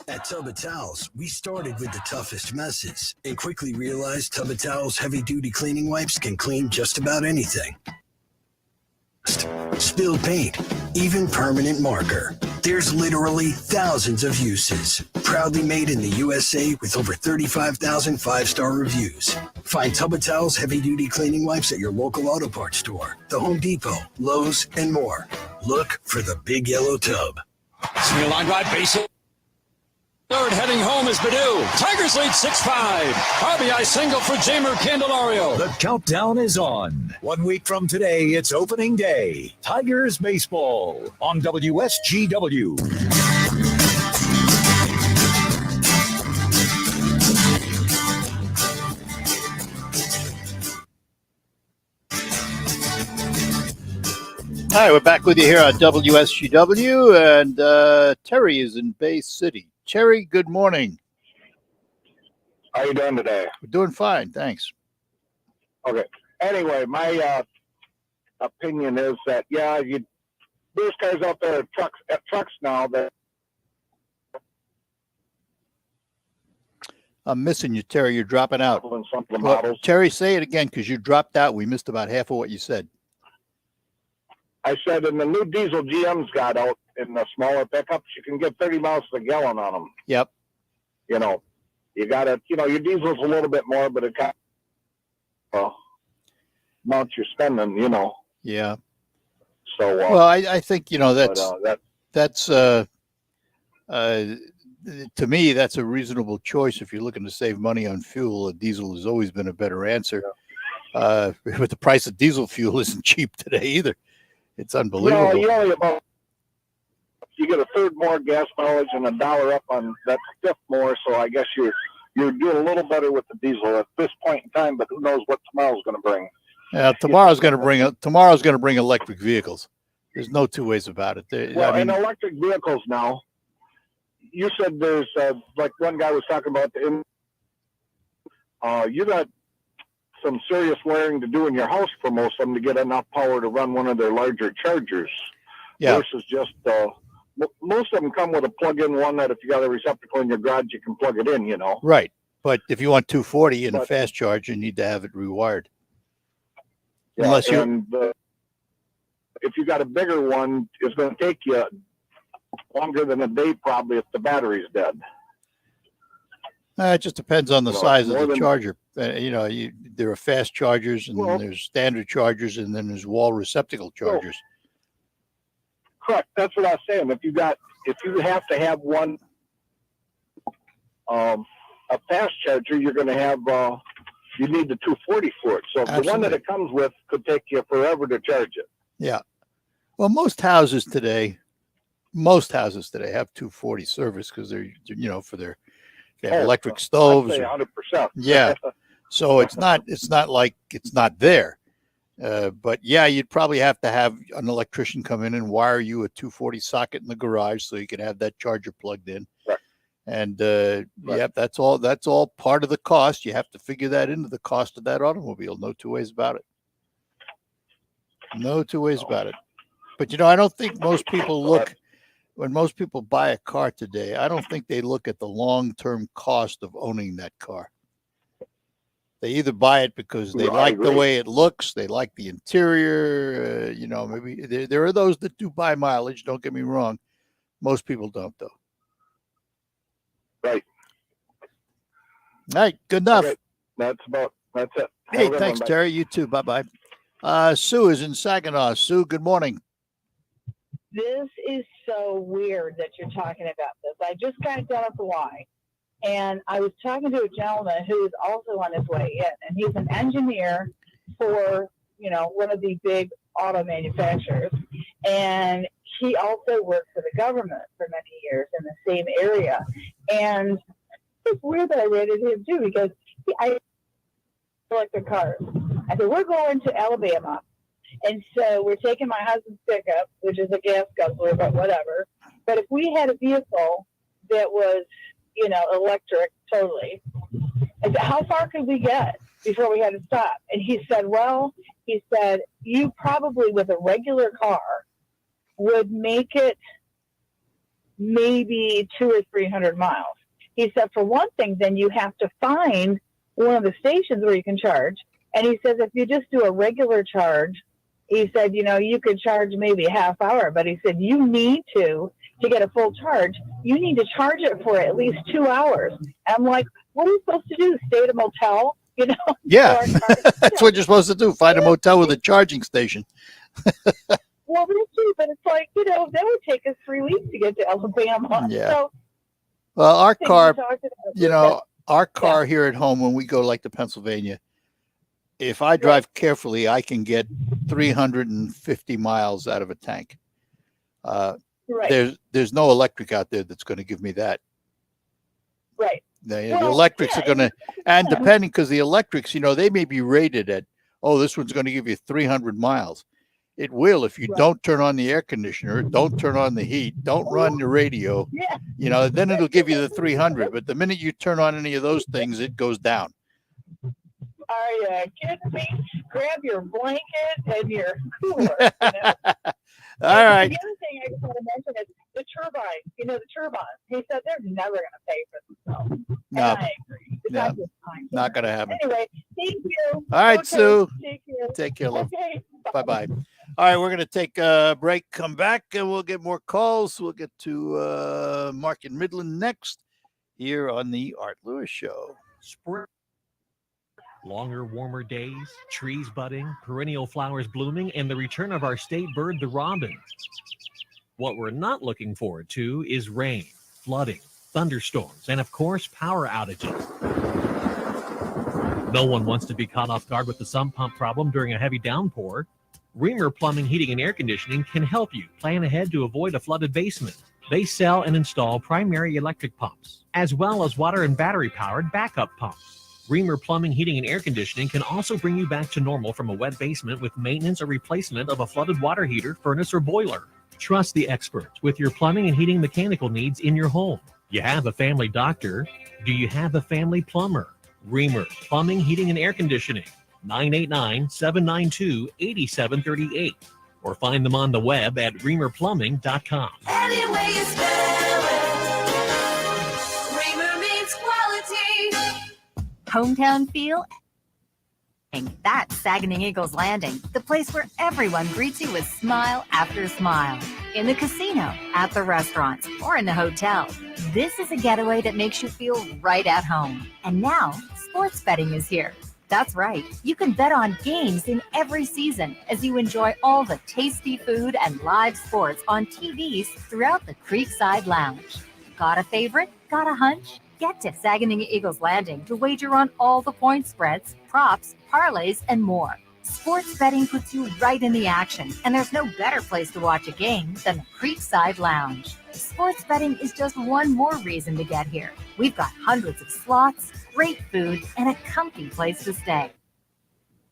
At Tub of Towels, we started with the toughest messes and quickly realized Tub of Towels heavy-duty cleaning wipes can clean just about anything. Spilled paint, even permanent marker. There's literally thousands of uses. Proudly made in the USA with over 35,000 five-star reviews. Find Tub of Towels heavy-duty cleaning wipes at your local auto parts store, the Home Depot, Lowe's, and more. Look for the big yellow tub. Smear line drive, base hit. Third, heading home is Badu. Tigers lead 6-5. RBI single for Jamer Candelario. The countdown is on. 1 week from today, it's opening day. Tigers baseball on WSGW. Hi, we're back with you here on WSGW, and Terry is in Bay City. Terry, good morning. How you doing today? We're doing fine, thanks. Okay. Anyway, my opinion is that there's cars out there at trucks now that. I'm missing you, Terry. You're dropping out. Some of the Well, models. Terry, say it again because you dropped out. We missed about half of what you said. I said, in the new diesel GMs got out in the smaller pickups, you can get 30 miles per gallon on them. Yep. You got to, your diesel's a little bit more, but it got amount you're spending, Yeah. So, well, I think, that's to me, that's a reasonable choice. If you're looking to save money on fuel, a diesel has always been a better answer. But the price of diesel fuel isn't cheap today either. It's unbelievable. You get a third more gas mileage and $1 up on that fifth more. So I guess you're doing a little better with the diesel at this point in time. But who knows what tomorrow's going to bring? Yeah, tomorrow's going to bring electric vehicles. There's no two ways about it. And electric vehicles now. You said there's like one guy was talking about you got some serious wiring to do in your house for most of them to get enough power to run one of their larger chargers. Yeah. Versus just most of them come with a plug-in one that if you got a receptacle in your garage, you can plug it in. Right. But if you want 240 and a fast charge, you need to have it rewired. Yeah, Unless you. And if you got a bigger one, it's going to take you longer than a day probably if the battery's dead. It just depends on the size of the charger. There are fast chargers, and then there's standard chargers, and then there's wall receptacle chargers. Correct. That's what I was saying. If you have to have one, a fast charger, you're going to have, you need the 240 for it. So the one that it comes with could take you forever to charge it. Yeah. Well, most houses today have 240 service because they're, they have electric stoves. I'd say 100%. Yeah. So it's not like it's not there. But yeah, you'd probably have to have an electrician come in and wire you a 240 socket in the garage so you can have that charger plugged in. Right. And that's all part of the cost. You have to figure that into the cost of that automobile. No two ways about it. No two ways about it. But I don't think most people when most people buy a car today, I don't think they look at the long-term cost of owning that car. They either buy it because they like the way it looks, they like the interior, maybe there are those that do buy mileage, don't get me wrong. Most people don't, though. Right. All right, good enough. Okay. That's it. Hey, thanks, Terry. You too. Bye-bye. Sue is in Saginaw. Sue, good morning. This is so weird that you're talking about this. I just got done with the why. And I was talking to a gentleman who is also on his way in, and he's an engineer for, one of the big auto manufacturers. And he also worked for the government for many years in the same area. And it's weird that I ran into him too, because I electric cars. I said, we're going to Alabama. And so we're taking my husband's pickup, which is a gas guzzler, but whatever. But if we had a vehicle that was, electric totally, I said, how far could we get before we had to stop? And he said, you probably with a regular car would make it maybe 200 or 300 miles. He said, for one thing, then you have to find one of the stations where you can charge. And he says, if you just do a regular charge, he said, you could charge maybe a half hour, but he said, you need to get a full charge, you need to charge it for at least 2 hours. And I'm like, what are we supposed to do? Stay at a motel? Yeah, that's what you're supposed to do. Find a motel with a charging station. Well, that's true, but it's like, that would take us 3 weeks to get to Alabama. Yeah. So, Well, our thing car, we talked about you was know, our car here at home, when we go like to Pennsylvania, if I drive carefully, I can get 350 miles out of a tank. Right. There's no electric out there that's going to give me that. Right. The Well, electrics yeah, are going to, and depending, because the electrics, you know, they may be rated at, oh, this one's going to give you 300 miles. It will if you don't turn on the air conditioner, don't turn on the heat, don't run the radio. Yeah. You know, then it'll give you the 300. But the minute you turn on any of those things, it goes down. Are you kidding me? Grab your blanket and your cooler. You know? All right. The other thing I just want to mention is the turbines. You know, the turbines. He said they're never going to pay for themselves. No. And I agree. It's No. not this time. Not going to happen. Anyway, thank you. All right, Okay, Sue. Take care. Take care, love. Okay. Bye-bye. All right, we're going to take a break, come back, and we'll get more calls. We'll get to Mark in Midland next here on the Art Lewis Show. Spring. Longer, warmer days, trees budding, perennial flowers blooming, and the return of our state bird, the robin. What we're not looking forward to is rain, flooding, thunderstorms, and of course, power outages. No one wants to be caught off guard with the sump pump problem during a heavy downpour. Reamer Plumbing, Heating, and Air Conditioning can help you plan ahead to avoid a flooded basement. They sell and install primary electric pumps, as well as water and battery-powered backup pumps. Reamer Plumbing, Heating, and Air Conditioning can also bring you back to normal from a wet basement with maintenance or replacement of a flooded water heater, furnace, or boiler. Trust the experts with your plumbing and heating mechanical needs in your home. You have a family doctor. Do you have a family plumber? Reamer Plumbing, Heating, and Air Conditioning, 989-792-8738. Or find them on the web at reamerplumbing.com. Any way you spell it, Reamer means quality. Hometown feel? And that's Saginaw Eagles Landing, the place where everyone greets you with smile after smile. In the casino, at the restaurants, or in the hotel. This is a getaway that makes you feel right at home. And now, sports betting is here. That's right. You can bet on games in every season as you enjoy all the tasty food and live sports on TVs throughout the Creekside Lounge. Got a favorite? Got a hunch? Get to Saginaw Eagles Landing to wager on all the point spreads, props, parlays, and more. Sports betting puts you right in the action, and there's no better place to watch a game than the Creekside Lounge. Sports betting is just one more reason to get here. We've got hundreds of slots, great food, and a comfy place to stay.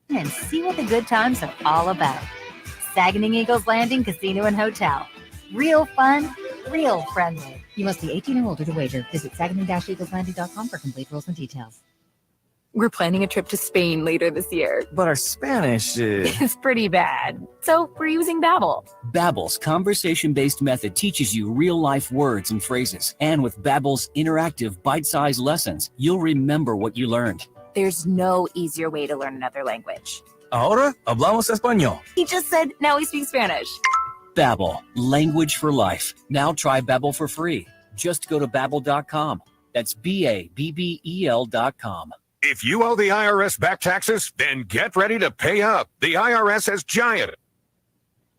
And see what the good times are all about. Saginaw Eagles Landing Casino and Hotel. Real fun, real friendly. You must be 18 or older to wager. Visit saginaw-eagleslanding.com for complete rules and details. We're planning a trip to Spain later this year. But our Spanish is... It's pretty bad. So we're using Babbel. Babbel's conversation-based method teaches you real-life words and phrases. And with Babbel's interactive, bite-sized lessons, you'll remember what you learned. There's no easier way to learn another language. Ahora hablamos español. He just said, now we speak Spanish. Babbel, language for life. Now try Babbel for free. Just go to Babbel.com. That's Babbel.com. If you owe the IRS back taxes, then get ready to pay up. The IRS has giant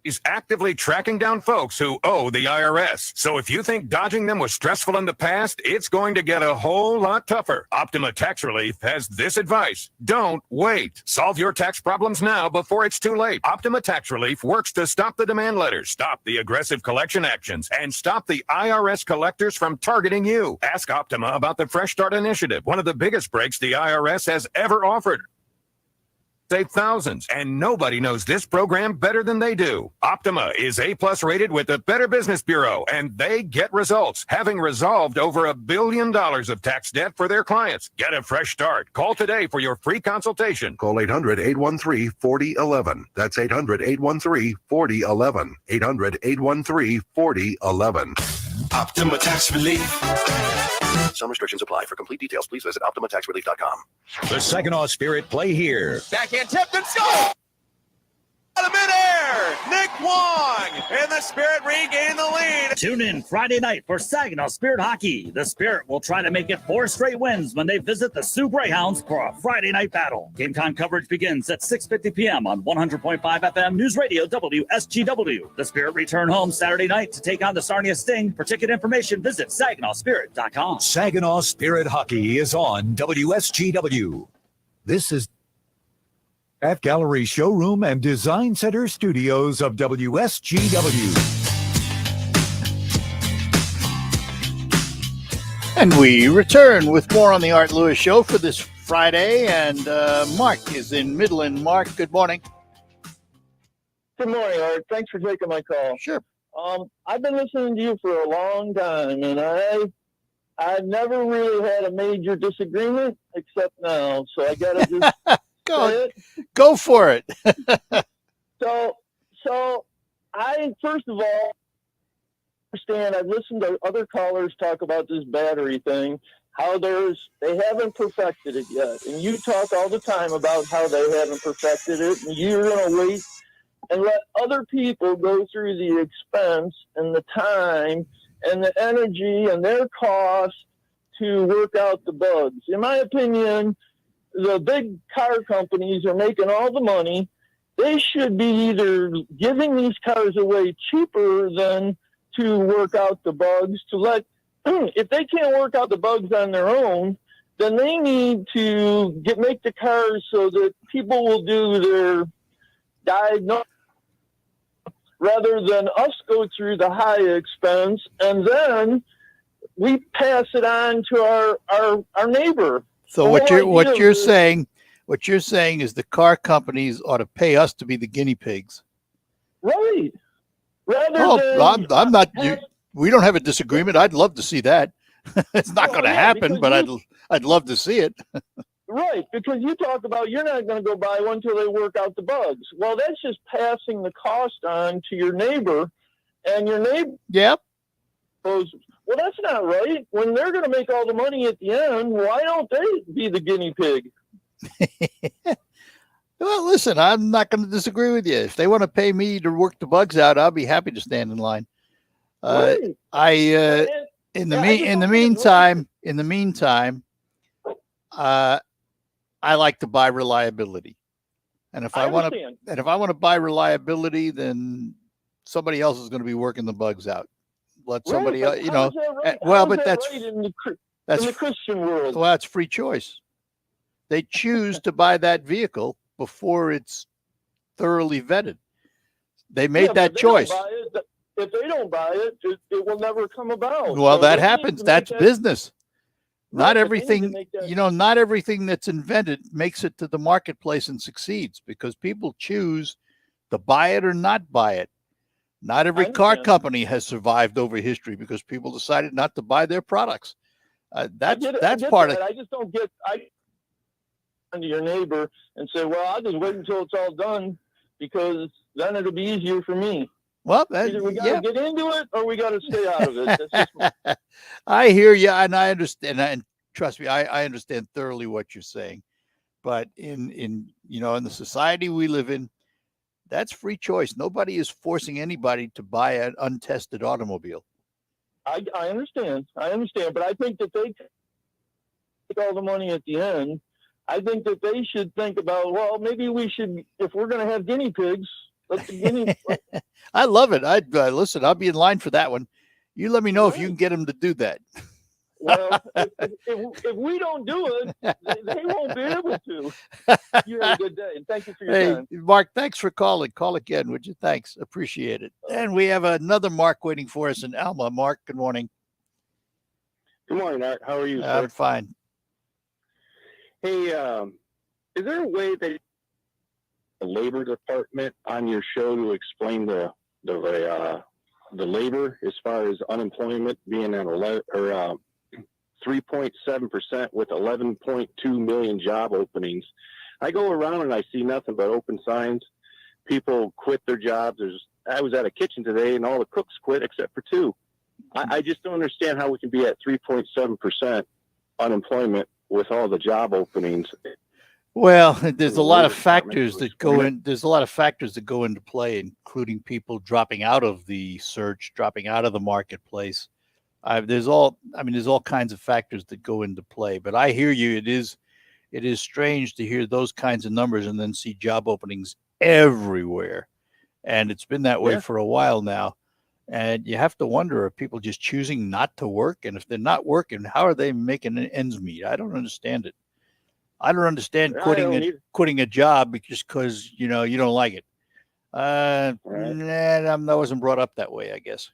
is actively tracking down folks who owe the IRS. So if you think dodging them was stressful in the past, it's going to get a whole lot tougher. Optima Tax Relief has this advice. Don't wait. Solve your tax problems now before it's too late. Optima Tax Relief works to stop the demand letters, stop the aggressive collection actions, and stop the IRS collectors from targeting you. Ask Optima about the Fresh Start Initiative, one of the biggest breaks the IRS has ever offered. Save thousands, and nobody knows this program better than they do. Optima is A+ rated with the Better Business Bureau, and they get results, having resolved over $1 billion of tax debt for their clients. Get a fresh start. Call today for your free consultation. Call 800-813-4011. That's 800-813-4011. 800-813-4011. Optima Tax Relief. Some restrictions apply. For complete details, please visit OptimaTaxRelief.com. The Saginaw Spirit play here. Backhand tip and go! Out of midair, Nick Wong and the Spirit regain the lead. Tune in Friday night for Saginaw Spirit Hockey. The Spirit will try to make it 4 straight wins when they visit the Sioux Greyhounds for a Friday night battle. Game time coverage begins at 6:50 p.m. on 100.5 FM News Radio WSGW. The Spirit return home Saturday night to take on the Sarnia Sting. For ticket information, visit SaginawSpirit.com. Saginaw Spirit Hockey is on WSGW. This is at Gallery Showroom and Design Center Studios of WSGW. And we return with more on the Art Lewis Show for this Friday. And Mark is in Midland. Mark, good morning. Good morning, Art. Thanks for taking my call. Sure. I've been listening to you for a long time, and I've never really had a major disagreement except now. So I got to just Go for it. So I, first of all, understand, I've listened to other callers talk about this battery thing, how they haven't perfected it yet. And you talk all the time about how they haven't perfected it, and you're going to wait and let other people go through the expense and the time and the energy and their cost to work out the bugs. In my opinion, the big car companies are making all the money. They should be either giving these cars away cheaper than to work out the bugs, to let, if they can't work out the bugs on their own, then they need to make the cars so that people will do their diagnosis rather than us go through the high expense and then we pass it on to our neighbor. So what you're saying is the car companies ought to pay us to be the guinea pigs. Right. I'm not. We don't have a disagreement. I'd love to see that. It's not going to happen, but I'd love to see it. Right, because you talk about you're not going to go buy one until they work out the bugs. Well, that's just passing the cost on to your neighbor, and your neighbor. Yep. Goes, well, that's not right. When they're going to make all the money at the end, why don't they be the guinea pig? Well, listen, I'm not going to disagree with you. If they want to pay me to work the bugs out, I'll be happy to stand in line. In the meantime, I like to buy reliability, and if I want to buy reliability, then somebody else is going to be working the bugs out. Let somebody else, Right? Well, but that's right in the Christian world. Well, that's free choice. They choose to buy that vehicle before it's thoroughly vetted. They made that choice. If they don't buy it, it will never come about. Well, so that happens. That's business. Not Right, everything, not everything that's invented makes it to the marketplace and succeeds, because people choose to buy it or not buy it. Not every car company has survived over history because people decided not to buy their products. That's part of it. I just don't get. I to your neighbor and say, "Well, I'll just wait until it's all done because then it'll be easier for me." Well, either we got to get into it or we got to stay out of it. That's just I hear you, and I understand, and trust me, I understand thoroughly what you're saying. But in the society we live in, that's free choice. Nobody is forcing anybody to buy an untested automobile. I understand, but I think that they take all the money at the end. I think that they should think about, well, maybe we should, if we're going to have guinea pigs, let the guinea. I love it. Listen, I'll be in line for that one. You let me know if you can get them to do that. Well, if we don't do it, they won't be able to. You have a good day, and thank you for your time. Mark, thanks for calling. Call again, would you? Thanks. Appreciate it. And we have another Mark waiting for us in Alma. Mark, good morning. Good morning, Art. How are you, sir? I'm fine. Hey, is there a way that the labor department on your show to explain the labor as far as unemployment being at 3.7% with 11.2 million job openings? I go around and I see nothing but open signs. People quit their jobs. I was at a kitchen today and all the cooks quit except for 2. I just don't understand how we can be at 3.7% unemployment with all the job openings. Well, there's a lot of factors that go in. There's a lot of factors that go into play, including people dropping out of the search, dropping out of the marketplace. There's all kinds of factors that go into play. But I hear you. It is strange to hear those kinds of numbers and then see job openings everywhere, and it's been that way for a while now. And you have to wonder, are people just choosing not to work? And if they're not working, how are they making ends meet? I don't understand it. I don't understand quitting a job just because you don't like it. Nah, I wasn't brought up that way, I guess.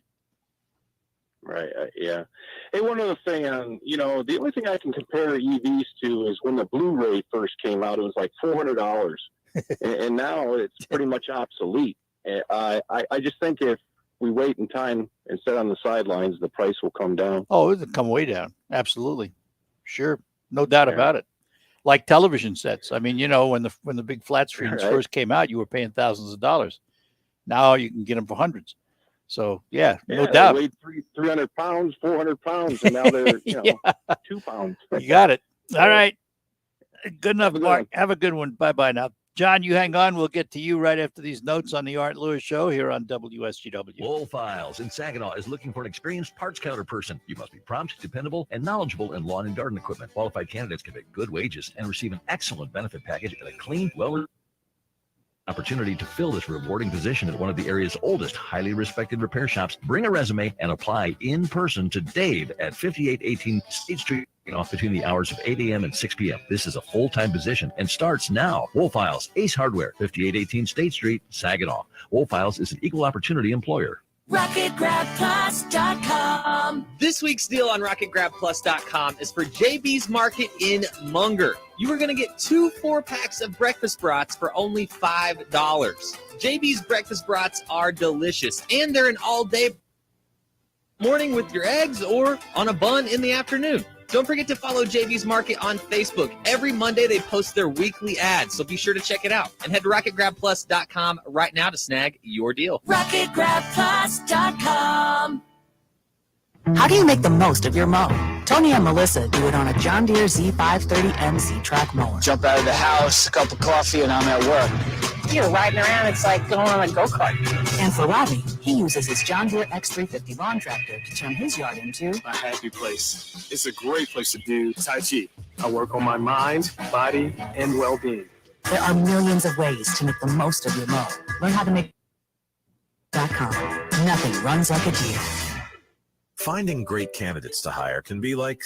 Right. Yeah. Hey, one other thing on, the only thing I can compare EVs to is when the Blu-ray first came out, it was like $400, and now it's pretty much obsolete. I just think if we wait in time and sit on the sidelines, the price will come down. Oh, it'll come way down. Absolutely. Sure. No doubt about it. Like television sets. I mean, when the big flat screens first came out, you were paying thousands of dollars. Now you can get them for hundreds. So no doubt. They weighed 300 pounds, 400 pounds, and now they're 2 pounds. You got it. All right. Good enough, Mark. Have a good one. Bye-bye now. John, you hang on. We'll get to you right after these notes on the Art Lewis Show here on WSGW. Wool Files in Saginaw is looking for an experienced parts counter person. You must be prompt, dependable, and knowledgeable in lawn and garden equipment. Qualified candidates can make good wages and receive an excellent benefit package and a clean, opportunity to fill this rewarding position at one of the area's oldest, highly respected repair shops. Bring a resume and apply in person to Dave at 5818 State Street. Off between the hours of 8 a.m. and 6 p.m. This is a full-time position and starts now. Wool Files, Ace Hardware, 5818 State Street, Saginaw. Wool Files is an equal opportunity employer. RocketGrabPlus.com. This week's deal on RocketGrabPlus.com is for JB's Market in Munger. You are going to get 2 4-packs of breakfast brats for only $5. JB's breakfast brats are delicious, and they're an all-day morning with your eggs or on a bun in the afternoon. Don't forget to follow JB's Market on Facebook. Every Monday, they post their weekly ads, so be sure to check it out. And head to RocketGrabPlus.com right now to snag your deal. RocketGrabPlus.com. How do you make the most of your mow? Tony and Melissa do it on a John Deere Z530M Z-Track mower. Jump out of the house, a cup of coffee, and I'm at work. You're riding around, it's like going on a go-kart. And for Robbie, he uses his John Deere X350 lawn tractor to turn his yard into a happy place. It's a great place to do Tai Chi. I work on my mind, body, and well-being. There are millions of ways to make the most of your mow. Learn how to make .com. Nothing runs like a Deere. Finding great candidates to hire can be like,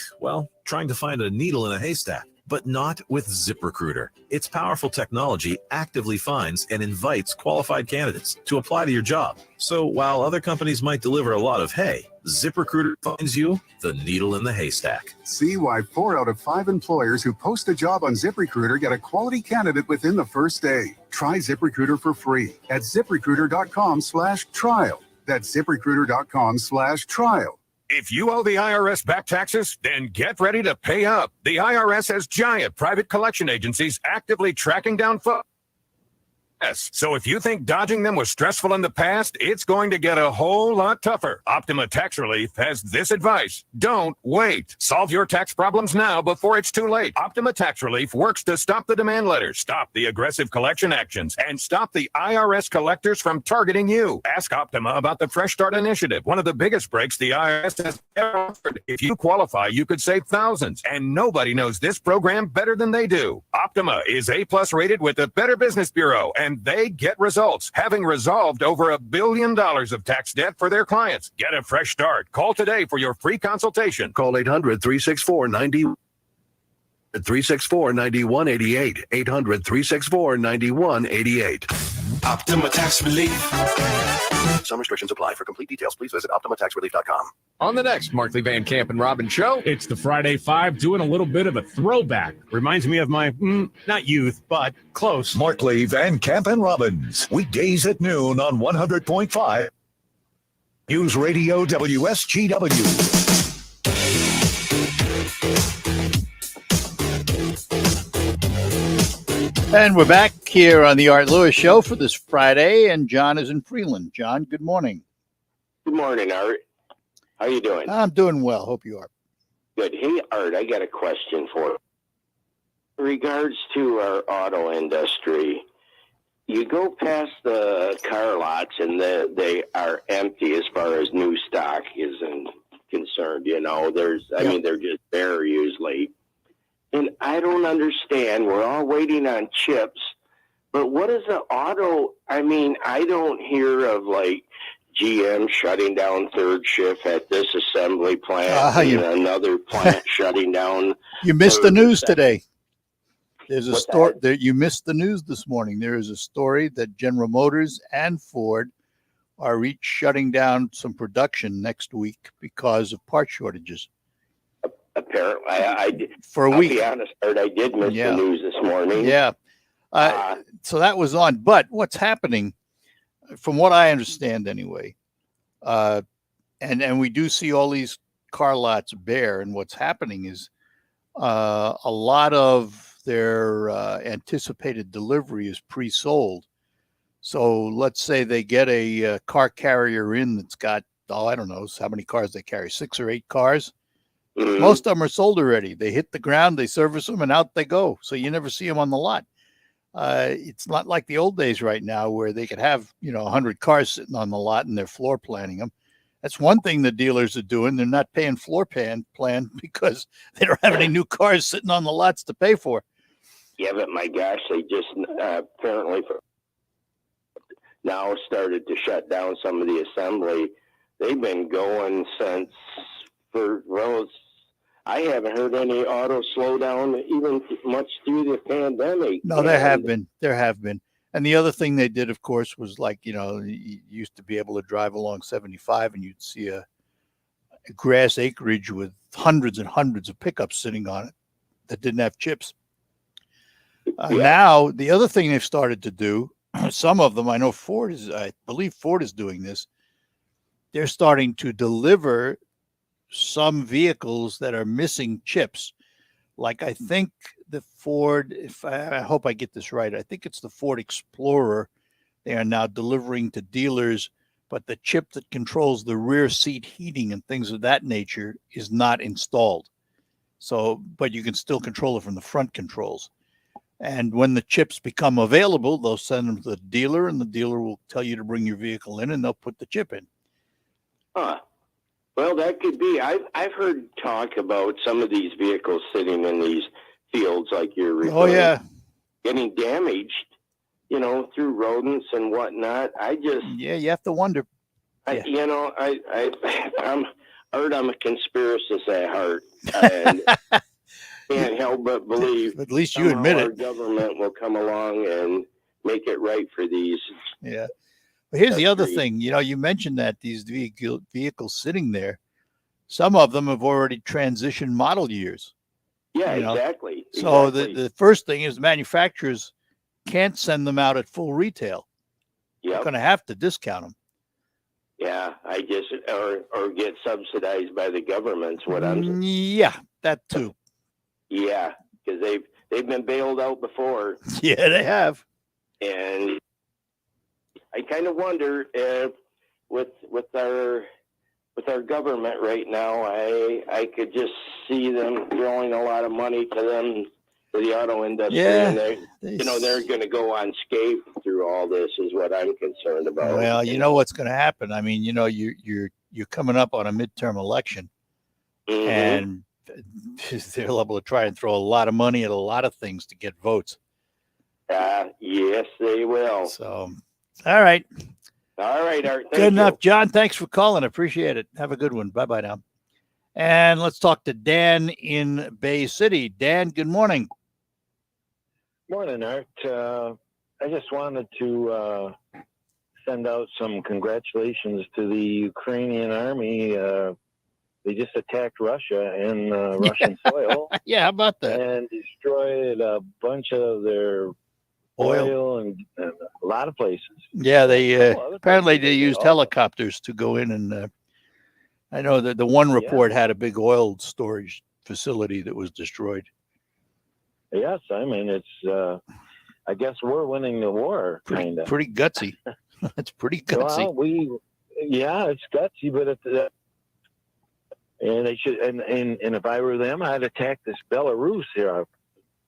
trying to find a needle in a haystack, but not with ZipRecruiter. Its powerful technology actively finds and invites qualified candidates to apply to your job. So while other companies might deliver a lot of hay, ZipRecruiter finds you the needle in the haystack. See why 4 out of 5 employers who post a job on ZipRecruiter get a quality candidate within the first day. Try ZipRecruiter for free at ZipRecruiter.com/trial. That's ZipRecruiter.com/trial. If you owe the IRS back taxes, then get ready to pay up. The IRS has giant private collection agencies actively tracking down folks. So if you think dodging them was stressful in the past, it's going to get a whole lot tougher. Optima Tax Relief has this advice. Don't wait. Solve your tax problems now before it's too late. Optima Tax Relief works to stop the demand letters, stop the aggressive collection actions, and stop the IRS collectors from targeting you. Ask Optima about the Fresh Start Initiative, one of the biggest breaks the IRS has ever offered. If you qualify, you could save thousands, and nobody knows this program better than they do. Optima is A+ rated with the Better Business Bureau, and they get results, having resolved over $1 billion of tax debt for their clients. Get a fresh start. Call today for your free consultation. Call 800-364-90. 364-9188. 800-364-9188. Optima Tax Relief. Some restrictions apply. For complete details, please visit OptimaTaxRelief.com. On the next Markley Van Camp and Robin show, it's the Friday Five doing a little bit of a throwback. Reminds me of my, not youth, but close. Markley Van Camp and Robbins, weekdays at noon on 100.5 News Radio WSGW. And we're back here on the Art Lewis Show for this Friday, and John is in Freeland. John, good morning. Good morning, Art. How you doing? I'm doing well. Hope you are. Good. Hey, Art, I got a question for you. regards to our auto industry, you go past the car lots and they are empty as far as new stock is concerned. You know, I mean, they're just bare usually. And I don't understand. We're all waiting on chips. But what is the auto? I mean, I don't hear of like GM shutting down third shift at this assembly plant and another plant shutting down. You missed the news today. There's a story that you missed the news this morning. There is a story that General Motors and Ford are each shutting down some production next week because of part shortages. Apparently, I did. For a week. I'll be honest, Art, I did miss the news this morning. Yeah. So that was on. But what's happening, from what I understand anyway, and we do see all these car lots bare, and what's happening is a lot of their anticipated delivery is pre-sold. So let's say they get a car carrier in that's got, I don't know how many cars they carry, 6 or 8 cars. Mm-hmm. Most of them are sold already. They hit the ground, they service them, and out they go. So you never see them on the lot. It's not like the old days right now where they could have, 100 cars sitting on the lot and they're floor planning them. That's one thing the dealers are doing. They're not paying floor plan because they don't have any new cars sitting on the lots to pay for. Yeah, but my gosh, they just apparently now started to shut down some of the assembly. They've been going since I haven't heard any auto slowdown even much through the pandemic. No, there have been. And the other thing they did, of course, was like, you used to be able to drive along 75 and you'd see a grass acreage with hundreds and hundreds of pickups sitting on it that didn't have chips. Now, the other thing they've started to do, some of them, I believe Ford is doing this. They're starting to deliver some vehicles that are missing chips. Like I think the Ford, I hope I get this right, I think it's the Ford Explorer. They are now delivering to dealers, but the chip that controls the rear seat heating and things of that nature is not installed. So, but you can still control it from the front controls. And when the chips become available, they'll send them to the dealer, and the dealer will tell you to bring your vehicle in, and they'll put the chip in. Huh. Well, that could be. I've heard talk about some of these vehicles sitting in these fields, like you're referring, getting damaged, through rodents and whatnot. You have to wonder. I'm a conspiracist at heart, and can't help but believe. At least you admit it. Our government will come along and make it right for these. Yeah. But here's the other thing. You mentioned that these vehicles sitting there, some of them have already transitioned model years. Yeah, exactly. So the first thing is manufacturers can't send them out at full retail. Yep. They're going to have to discount them. Yeah, I guess, or get subsidized by the government's what I'm saying. Yeah, that too. Yeah, because they've been bailed out before. Yeah, they have. And I kind of wonder if with our government right now, I could just see them throwing a lot of money to the auto industry, and they're going to go unscathed through all this is what I'm concerned about. Well, you know what's going to happen. I mean, you're coming up on a midterm election, and they're able to try and throw a lot of money at a lot of things to get votes. Yes, they will. So, all right. All right, Art. Good enough, John. Thanks for calling. Appreciate it. Have a good one. Bye-bye now. And let's talk to Dan in Bay City. Dan, good morning. Morning, Art. I just wanted to send out some congratulations to the Ukrainian army. They just attacked Russia in Russian soil. Yeah, how about that? And destroyed a bunch of their oil and a lot of places. Yeah, they apparently they used helicopters to go in, and I know that the one report had a big oil storage facility that was destroyed. Yes, I mean it's. I guess we're winning the war, kind of. Pretty gutsy. It's pretty gutsy. Well, it's gutsy, but it's. And they should, and if I were them, I'd attack this Belarus here.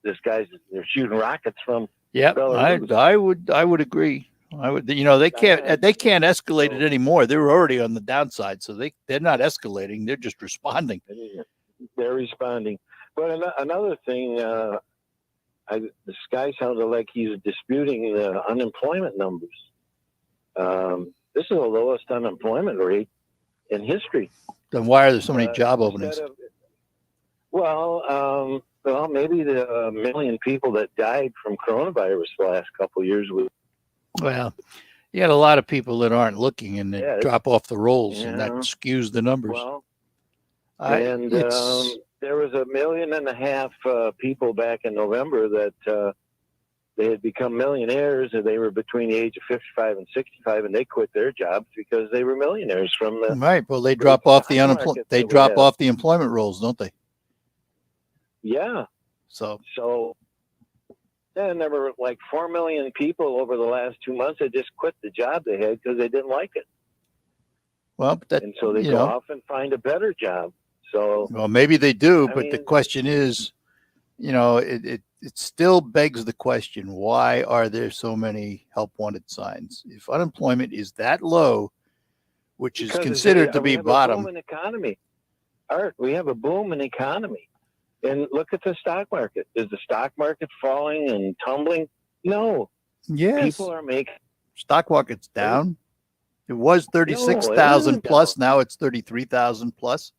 they're shooting rockets from. Yep, Belarus. I would agree. They can't escalate it anymore. They're already on the downside, so they're not escalating. They're just responding. They're responding. But another thing, this guy sounded like he's disputing the unemployment numbers. This is the lowest unemployment rate in history. Then why are there so many job openings? Well, maybe the million people that died from coronavirus the last couple of years. Well, you got a lot of people that aren't looking and they drop off the rolls, and that skews the numbers. Well, there was 1.5 million people back in November that they had become millionaires, and they were between the age of 55 and 65, and they quit their jobs because they were millionaires from the right. Well, they drop off the unemployment. They drop off the employment rolls, don't they? Yeah. So and there were like 4 million people over the last 2 months that just quit the job they had because they didn't like it. Well, and so they go off and find a better job. So well, maybe they do, but the question is, it still begs the question: why are there so many help wanted signs? If unemployment is that low, which is considered to be bottom, boom in economy. Art, we have a boom in economy. And look at the stock market. Is the stock market falling and tumbling? No. Yes. People are making. Stock market's down. It was 36,000 plus. Now it's 33,000 plus.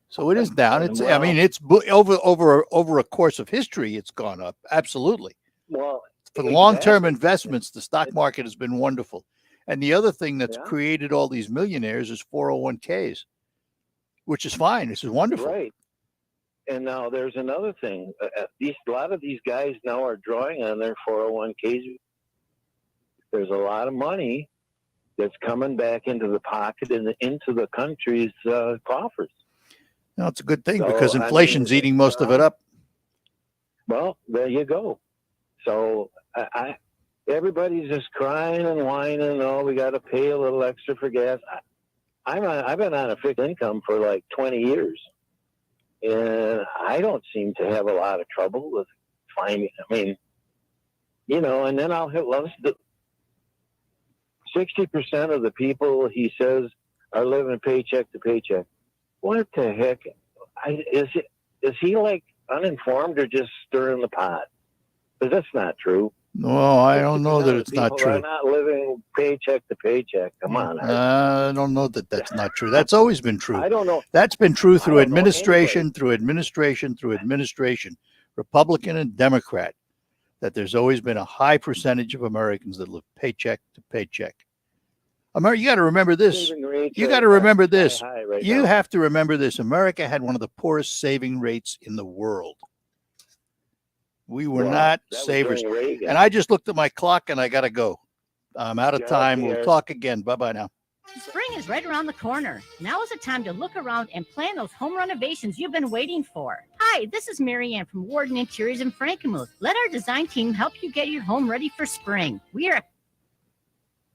So it is down. It's. I mean, it's over a course of history. It's gone up. Absolutely. Well, for long-term investments, the stock market has been wonderful. And the other thing that's created all these millionaires is 401ks, which is fine. This is wonderful. Right. And now there's another thing. A lot of these guys now are drawing on their 401ks. There's a lot of money that's coming back into the pocket and into the country's coffers. No, it's a good thing because inflation's eating most of it up. Well, there you go. So everybody's just crying and whining. Oh, we got to pay a little extra for gas. I've been on a fixed income for like 20 years. And I don't seem to have a lot of trouble with finding. I mean, and then I'll hit 60% of the people he says are living paycheck to paycheck. What the heck? Is he like uninformed or just stirring the pot? Because that's not true. No, I don't know that it's not true. People are not living paycheck to paycheck. Come on. I don't know that that's not true. That's always been true. I don't know. That's been true through administration, Republican and Democrat, that there's always been a high percentage of Americans that live paycheck to paycheck. You got to remember this. You got to remember this. You have to remember this. America had one of the poorest saving rates in the world. We were not savers. And I just looked at my clock and I got to go. I'm out of time. We'll talk again. Bye-bye now. Spring is right around the corner. Now is the time to look around and plan those home renovations you've been waiting for. Hi, this is Mary Ann from Warden Interiors in Frankenmuth. Let our design team help you get your home ready for spring. We are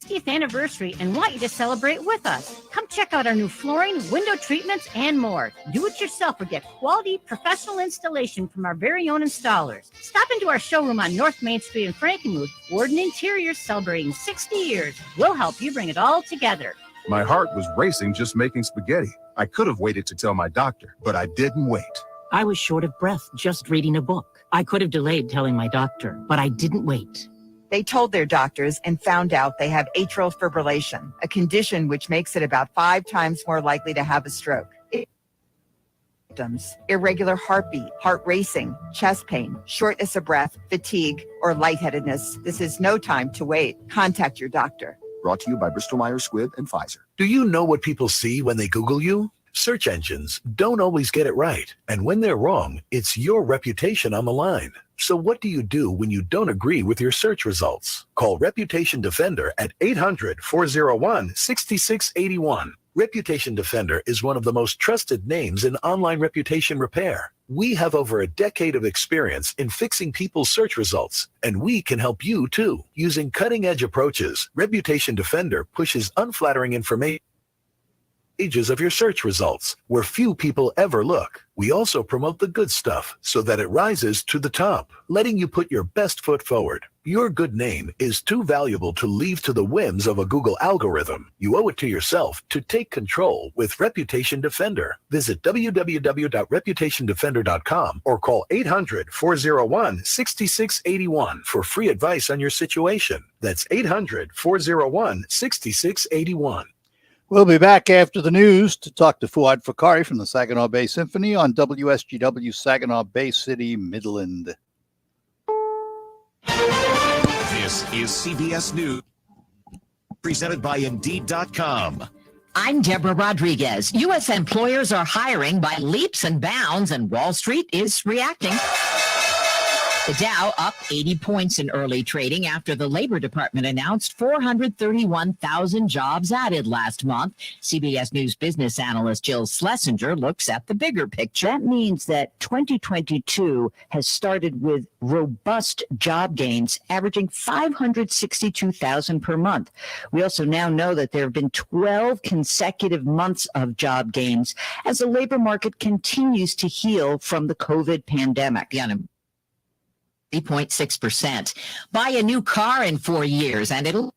60th anniversary and want you to celebrate with us. Come check out our new flooring, window treatments, and more. Do it yourself or get quality professional installation from our very own installers. Stop into our showroom on North Main Street in Frankenmuth. Warden Interiors celebrating 60 years. We'll help you bring it all together. My heart was racing just making spaghetti. I could have waited to tell my doctor, but I didn't wait. I was short of breath just reading a book. I could have delayed telling my doctor, but I didn't wait. They told their doctors and found out they have atrial fibrillation, a condition which makes it about 5 times more likely to have a stroke. Symptoms: irregular heartbeat, heart racing, chest pain, shortness of breath, fatigue, or lightheadedness. This is no time to wait. Contact your doctor. Brought to you by Bristol-Myers Squibb and Pfizer. Do you know what people see when they Google you? Search engines don't always get it right. And when they're wrong, it's your reputation on the line. So what do you do when you don't agree with your search results? Call Reputation Defender at 800-401-6681. Reputation Defender is one of the most trusted names in online reputation repair. We have over a decade of experience in fixing people's search results, and we can help you too. Using cutting-edge approaches, Reputation Defender pushes unflattering information pages of your search results, where few people ever look. We also promote the good stuff so that it rises to the top, letting you put your best foot forward. Your good name is too valuable to leave to the whims of a Google algorithm. You owe it to yourself to take control with Reputation Defender. Visit www.reputationdefender.com or call 800-401-6681 for free advice on your situation. That's 800-401-6681. We'll be back after the news to talk to Fuad Fakari from the Saginaw Bay Symphony on WSGW Saginaw Bay City, Midland. This is CBS News, presented by Indeed.com. I'm Deborah Rodriguez. U.S. employers are hiring by leaps and bounds, and Wall Street is reacting. The Dow up 80 points in early trading after the Labor Department announced 431,000 jobs added last month. CBS News business analyst Jill Schlesinger looks at the bigger picture. That means that 2022 has started with robust job gains, averaging 562,000 per month. We also now know that there have been 12 consecutive months of job gains as the labor market continues to heal from the COVID pandemic. 3.6%. Buy a new car in 4 years and it'll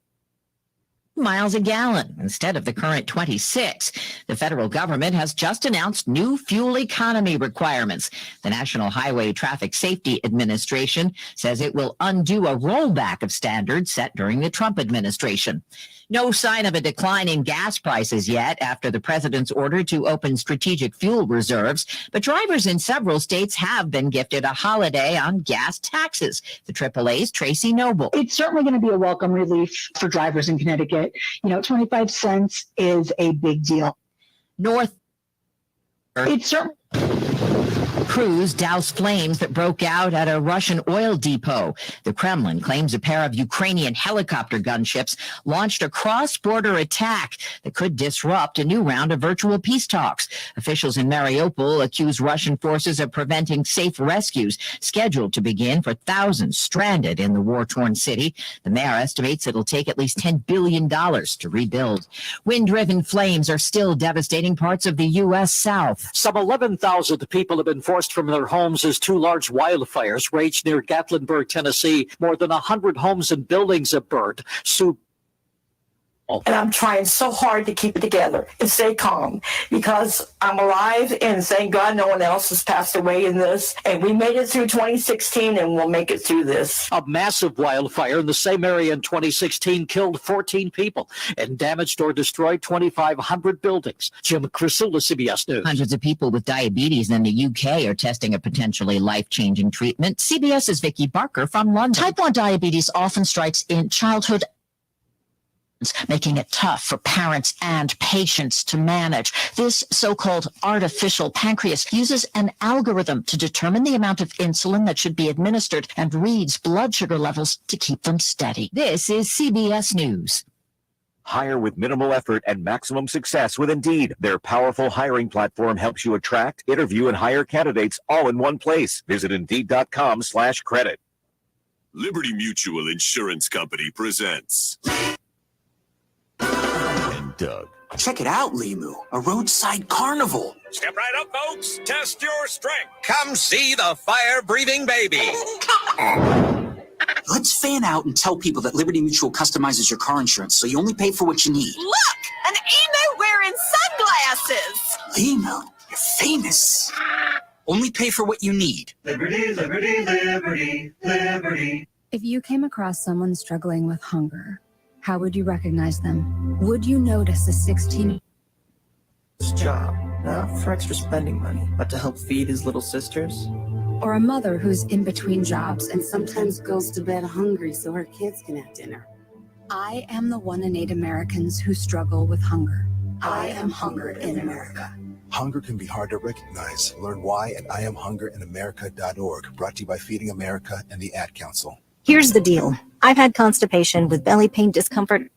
miles a gallon instead of the current 26. The federal government has just announced new fuel economy requirements. The National Highway Traffic Safety Administration says it will undo a rollback of standards set during the Trump administration. No sign of a decline in gas prices yet after the president's order to open strategic fuel reserves, but drivers in several states have been gifted a holiday on gas taxes. The AAA's Tracy Noble. It's certainly going to be a welcome relief for drivers in Connecticut. 25 cents is a big deal. It's certainly Crews douse flames that broke out at a Russian oil depot. The Kremlin claims a pair of Ukrainian helicopter gunships launched a cross-border attack that could disrupt a new round of virtual peace talks. Officials in Mariupol accuse Russian forces of preventing safe rescues scheduled to begin for thousands stranded in the war-torn city. The mayor estimates it'll take at least $10 billion to rebuild. Wind-driven flames are still devastating parts of the U.S. South. Some 11,000 people have been forced from their homes as two large wildfires raged near Gatlinburg, Tennessee. More than 100 homes and buildings have burned. And I'm trying so hard to keep it together and stay calm because I'm alive and thank God no one else has passed away in this. And we made it through 2016 and we'll make it through this. A massive wildfire in the same area in 2016 killed 14 people and damaged or destroyed 2,500 buildings. Jim Crisilla, CBS News. Hundreds of people with diabetes in the UK are testing a potentially life-changing treatment. CBS's Vicky Barker from London. Type 1 diabetes often strikes in childhood, making it tough for parents and patients to manage. This so-called artificial pancreas uses an algorithm to determine the amount of insulin that should be administered and reads blood sugar levels to keep them steady. This is CBS News. Hire with minimal effort and maximum success with Indeed. Their powerful hiring platform helps you attract, interview, and hire candidates all in one place. Visit Indeed.com/credit. Liberty Mutual Insurance Company presents... Doug. Check it out, Limu, a roadside carnival. Step right up, folks. Test your strength. Come see the fire-breathing baby. Let's fan out and tell people that Liberty Mutual customizes your car insurance so you only pay for what you need. Look, an emu wearing sunglasses. Limu, you're famous. Only pay for what you need. Liberty, liberty, liberty, liberty. If you came across someone struggling with hunger, how would you recognize them? Would you notice a 16 job, not for extra spending money, but to help feed his little sisters? Or a mother who's in between jobs and sometimes goes to bed hungry so her kids can have dinner? I am the 1 in 8 Americans who struggle with hunger. I am hunger in America. Hunger can be hard to recognize. Learn why at IamHungerInAmerica.org. Brought to you by Feeding America and the Ad Council. Here's the deal. I've had constipation with belly pain, discomfort.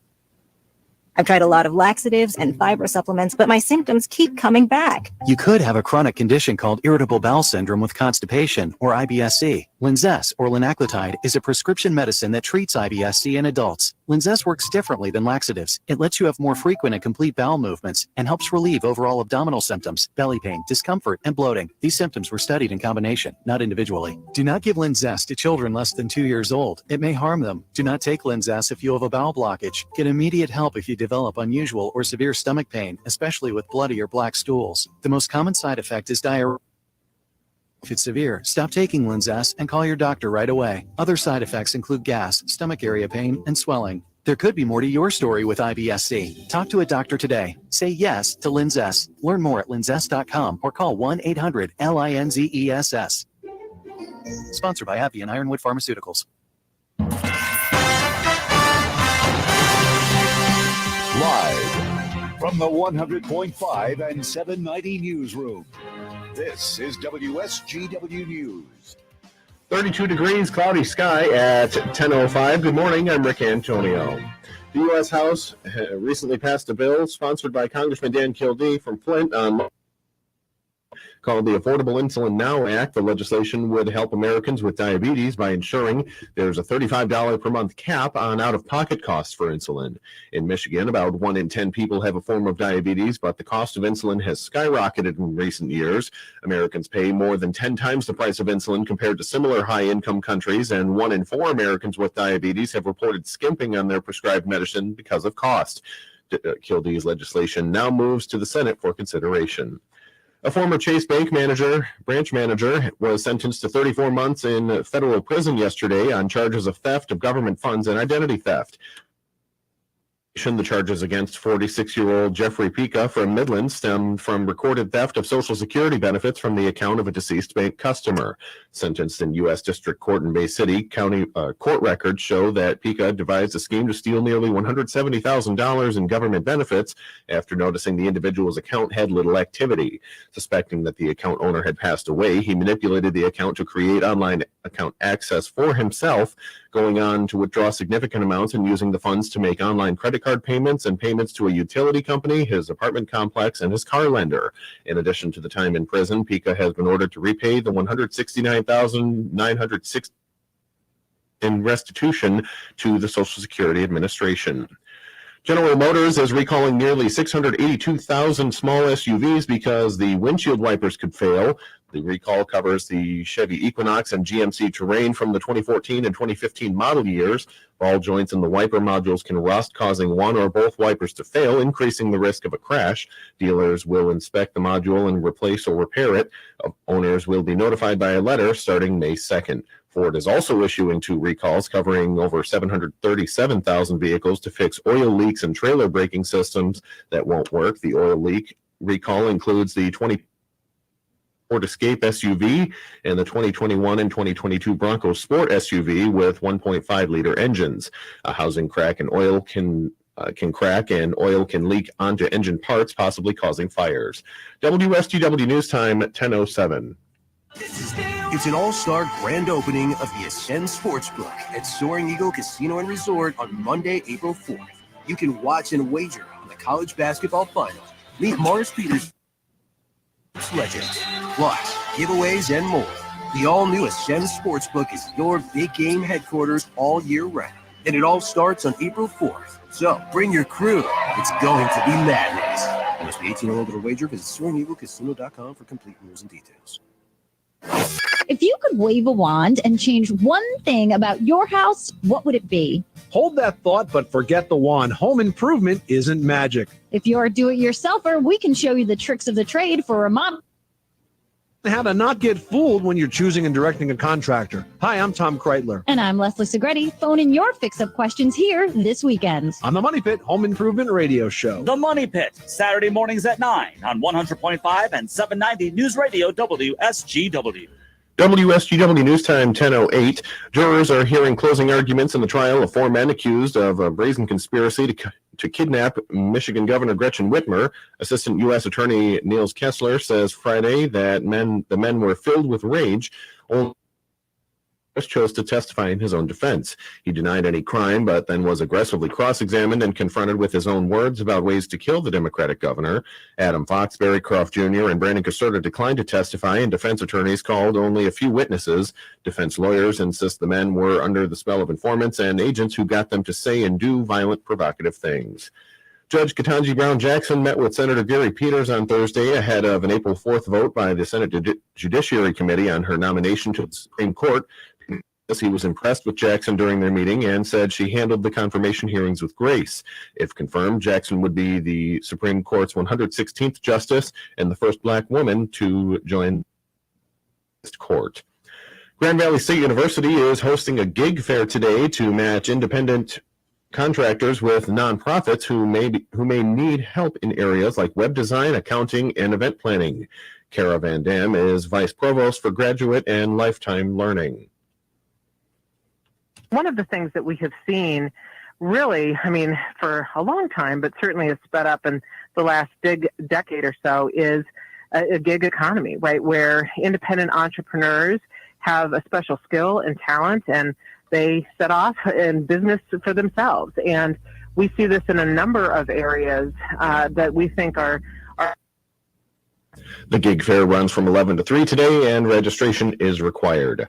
I've tried a lot of laxatives and fiber supplements, but my symptoms keep coming back. You could have a chronic condition called irritable bowel syndrome with constipation, or IBS-C. Linzess, or linaclotide, is a prescription medicine that treats IBS-C in adults. Linzess works differently than laxatives. It lets you have more frequent and complete bowel movements and helps relieve overall abdominal symptoms, belly pain, discomfort, and bloating. These symptoms were studied in combination, not individually. Do not give Linzess to children less than 2 years old. It may harm them. Do not take Linzess if you have a bowel blockage. Get immediate help if you develop unusual or severe stomach pain, especially with bloody or black stools. The most common side effect is diarrhea. If it's severe, stop taking Linzess and call your doctor right away. Other side effects include gas, stomach area pain, and swelling. There could be more to your story with IBS-C. Talk to a doctor today. Say yes to Linzess. Learn more at linzess.com or call 1-800-LINZESS. Sponsored by AbbVie and Ironwood Pharmaceuticals. Live from the 100.5 and 790 newsroom. This is WSGW News. 32 degrees, cloudy sky at 10:05. Good morning, I'm Rick Antonio. The U.S. House recently passed a bill sponsored by Congressman Dan Kildee from Flint called the Affordable Insulin Now Act. The legislation would help Americans with diabetes by ensuring there's a $35 per month cap on out-of-pocket costs for insulin. In Michigan, about 1 in 10 people have a form of diabetes, but the cost of insulin has skyrocketed in recent years. Americans pay more than 10 times the price of insulin compared to similar high-income countries, and 1 in 4 Americans with diabetes have reported skimping on their prescribed medicine because of cost. Kildee's legislation now moves to the Senate for consideration. A former Chase Bank branch manager, was sentenced to 34 months in federal prison yesterday on charges of theft of government funds and identity theft. The charges against 46-year-old Jeffrey Pica from Midland stemmed from recorded theft of Social Security benefits from the account of a deceased bank customer. Sentenced in U.S. District Court in Bay City, county court records show that Pica devised a scheme to steal nearly $170,000 in government benefits after noticing the individual's account had little activity. Suspecting that the account owner had passed away, he manipulated the account to create online account access for himself, going on to withdraw significant amounts and using the funds to make online credit card payments and payments to a utility company, his apartment complex, and his car lender. In addition to the time in prison, Pica has been ordered to repay the $169,960 in restitution to the Social Security Administration. General Motors is recalling nearly 682,000 small SUVs because the windshield wipers could fail. The recall covers the Chevy Equinox and GMC Terrain from the 2014 and 2015 model years. Ball joints in the wiper modules can rust, causing one or both wipers to fail, increasing the risk of a crash. Dealers will inspect the module and replace or repair it. Owners will be notified by a letter starting May 2nd. Ford is also issuing 2 recalls covering over 737,000 vehicles to fix oil leaks and trailer braking systems that won't work. The oil leak recall includes the Ford Escape SUV and the 2021 and 2022 Broncos Sport SUV with 1.5-liter engines. A housing crack and oil can crack and oil can leak onto engine parts, possibly causing fires. WSGW News Time at 10:07. It's an all-star grand opening of the Ascend Sportsbook at Soaring Eagle Casino and Resort on Monday, April 4th. You can watch and wager on the college basketball final, meet Morris Peters legends, plus giveaways and more. The all-new Ascend Sportsbook is your big game headquarters all year round, and it all starts on April 4th. So bring your crew. It's going to be madness. You must be 18 or older to wager. Visit SoaringEagleCasino.com for complete rules and details. If you could wave a wand and change one thing about your house, what would it be? Hold that thought, but forget the wand. Home improvement isn't magic. If you're a do-it-yourselfer, we can show you the tricks of the trade for remodel. How to not get fooled when you're choosing and directing a contractor. Hi, I'm Tom Kreitler. And I'm Leslie Segretti. Phone in your fix-up questions here this weekend. On the Money Pit Home Improvement Radio Show. The Money Pit, Saturday mornings at 9 on 100.5 and 790 News Radio WSGW. WSGW News Time 10:08. Jurors are hearing closing arguments in the trial of 4 men accused of a brazen conspiracy to kidnap Michigan Governor Gretchen Whitmer. Assistant U.S. Attorney Niels Kessler says Friday that the men were filled with rage. Only chose to testify in his own defense. He denied any crime, but then was aggressively cross-examined and confronted with his own words about ways to kill the Democratic governor. Adam Fox, Barry Croft Jr., and Brandon Caserta declined to testify, and defense attorneys called only a few witnesses. Defense lawyers insist the men were under the spell of informants and agents who got them to say and do violent, provocative things. Judge Ketanji Brown Jackson met with Senator Gary Peters on Thursday ahead of an April 4th vote by the Senate Judiciary Committee on her nomination to the Supreme Court. He was impressed with Jackson during their meeting and said she handled the confirmation hearings with grace. If confirmed, Jackson would be the Supreme Court's 116th justice and the first black woman to join the court. Grand Valley State University is hosting a gig fair today to match independent contractors with nonprofits who may need help in areas like web design, accounting, and event planning. Kara Van Dam is Vice Provost for Graduate and Lifetime Learning. One of the things that we have seen really, for a long time, but certainly has sped up in the last decade or so, is a gig economy, right, where independent entrepreneurs have a special skill and talent, and they set off in business for themselves. And we see this in a number of areas that we think are. The gig fair runs from 11 to 3 today, and registration is required.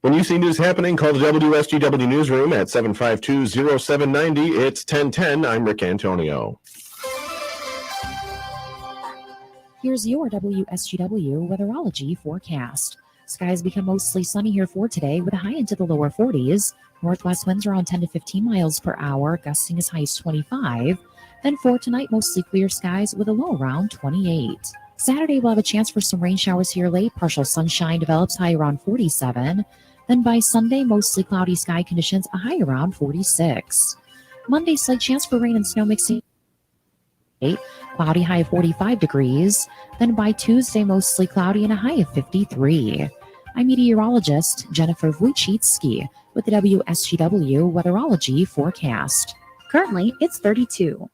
When you see news happening, call the WSGW Newsroom at 752-0790. It's 1010. I'm Rick Antonio. Here's your WSGW Weatherology forecast. Skies become mostly sunny here for today with a high into the lower 40s. Northwest winds around 10 to 15 miles per hour, gusting as high as 25. Then for tonight, mostly clear skies with a low around 28. Saturday, we'll have a chance for some rain showers here late. Partial sunshine develops, high around 47. Then by Sunday, mostly cloudy sky conditions, a high around 46. Monday, slight chance for rain and snow mixing. Cloudy, high of 45 degrees. Then by Tuesday, mostly cloudy and a high of 53. I'm meteorologist Jennifer Wojcicki with the WSGW Weatherology forecast. Currently, it's 32.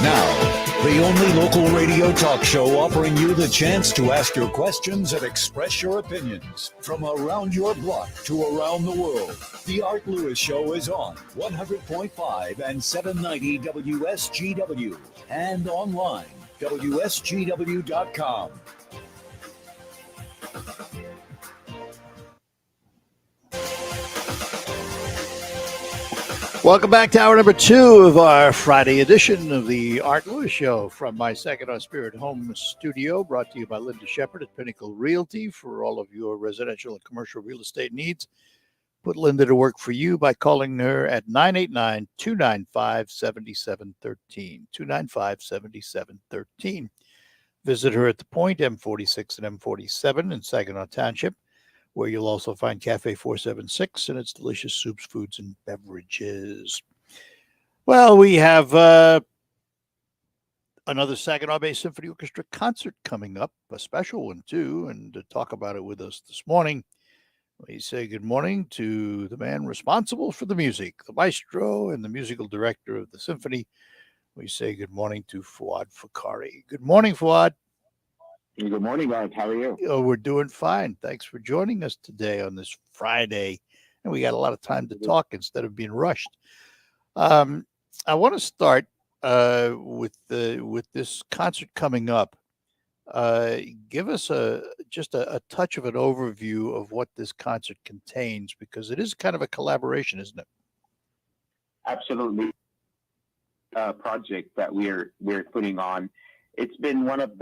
Now, the only local radio talk show offering you the chance to ask your questions and express your opinions. From around your block to around the world, The Art Lewis Show is on 100.5 and 790 WSGW and online, WSGW.com. Welcome back to hour number 2 of our Friday edition of the Art Lewis Show from my Second on Spirit home studio, brought to you by Linda Shepard at Pinnacle Realty for all of your residential and commercial real estate needs. Put Linda to work for you by calling her at 989-295-7713, 295-7713. Visit her at the Point, M46 and M47 in Saginaw Township, where you'll also find Cafe 476 and its delicious soups, foods, and beverages. Well, we have another Saginaw Bay Symphony Orchestra concert coming up, a special one too, and to talk about it with us this morning, we say good morning to the man responsible for the music, the maestro and the musical director of the symphony. We say good morning to Fuad Fakari. Good morning, Fuad. Good morning, Art. How are you? Oh, we're doing fine. Thanks for joining us today on this Friday. And we got a lot of time to talk instead of being rushed. I want to start with this concert coming up. Give us just a touch of an overview of what this concert contains, because it is kind of a collaboration, isn't it? Absolutely. Project that we're putting on. It's been one of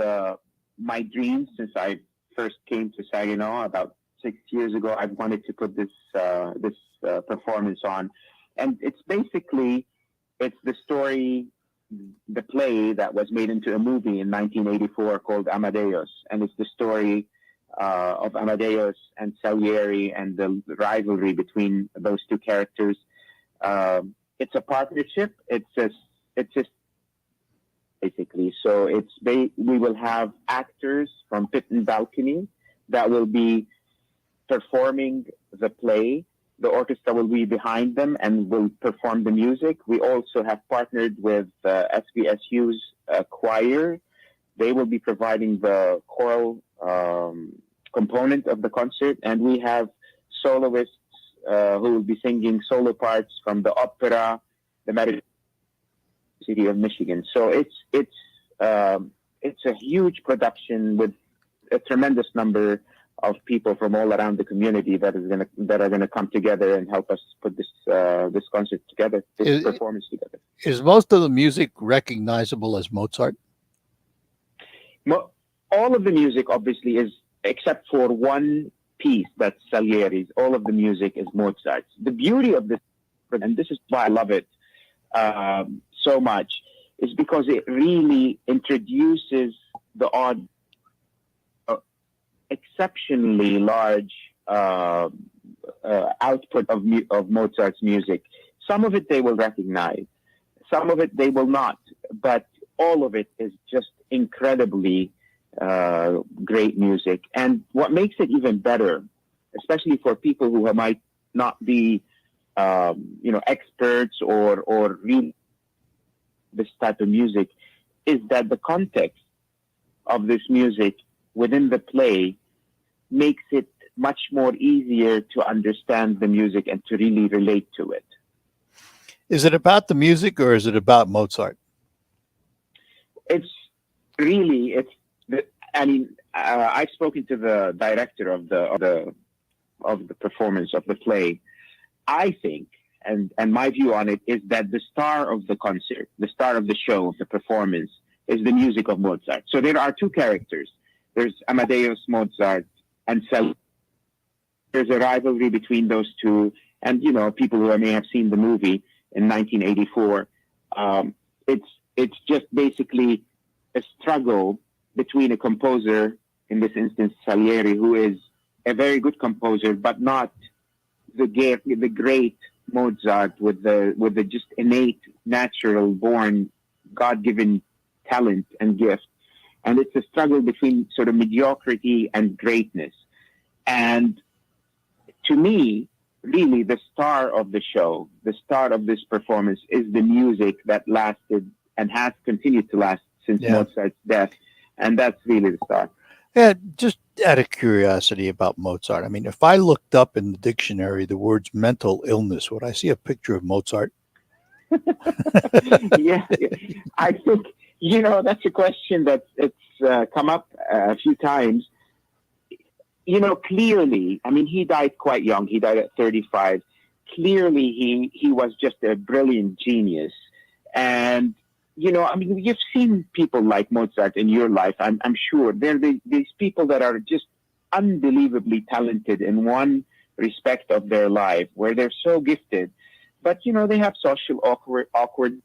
my dreams since I first came to Saginaw about 6 years ago. I've wanted to put this performance on, and it's the story, the play that was made into a movie in 1984 called Amadeus, and it's the story of Amadeus and Salieri and the rivalry between those two characters. It's a partnership. It's just basically. So we will have actors from Pit and Balcony that will be performing the play. The orchestra will be behind them and will perform the music. We also have partnered with SVSU's choir. They will be providing the choral component of the concert, and we have soloists who will be singing solo parts from the opera, the American City of Michigan. So it's a huge production with a tremendous number of people from all around the community that are gonna come together and help us put this concert together, this performance together. Is most of the music recognizable as Mozart? All of the music, obviously, is, except for one piece that's Salieri's. All of the music is Mozart's. The beauty of this, and this is why I love it so much, is because it really introduces the exceptionally large output of Mozart's music. Some of it they will recognize, some of it they will not, but all of it is just incredibly great music. And what makes it even better, especially for people who might not be experts or read this type of music, is that the context of this music within the play makes it much more easier to understand the music and to really relate to it. Is it about the music or is it about Mozart? I've spoken to the director of the performance of the play. I think, and my view on it is that the star of the concert, the star of the show, of the performance, is the music of Mozart. So there are two characters. There's Amadeus Mozart and Salieri. There's a rivalry between those two, and people who may have seen the movie in 1984. It's just basically a struggle between a composer, in this instance Salieri, who is a very good composer, but not the great Mozart with the just innate, natural born, God-given talent and gift. And it's a struggle between sort of mediocrity and greatness. And to me, really, the star of the show, the star of this performance, is the music that lasted and has continued to last since Mozart's death. And that's really the star. Yeah, just out of curiosity about Mozart. I mean, if I looked up in the dictionary the words mental illness, would I see a picture of Mozart? Yeah, I think, that's a question that it's come up a few times. Clearly, I mean, he died quite young. He died at 35. Clearly, he was just a brilliant genius. And, you've seen people like Mozart in your life, I'm sure. They're these people that are just unbelievably talented in one respect of their life, where they're so gifted. But, they have social awkward.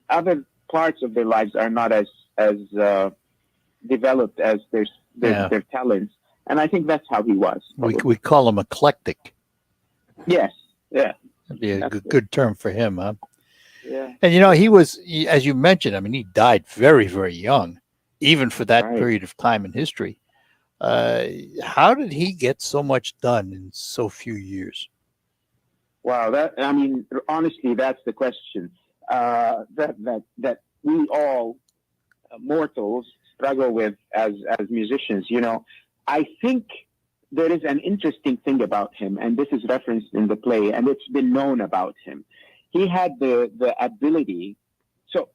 Other parts of their lives are not as developed as their talents. And I think that's how he was. We call him eclectic. Yes. Yeah. That'd be a good term for him, huh? Yeah. And he was, as you mentioned, I mean, he died very, very young, even for that period of time in history. How did he get so much done in so few years? Wow, honestly, that's the question that we all mortals struggle with as musicians. I think there is an interesting thing about him, and this is referenced in the play, and it's been known about him. He had the ability. So,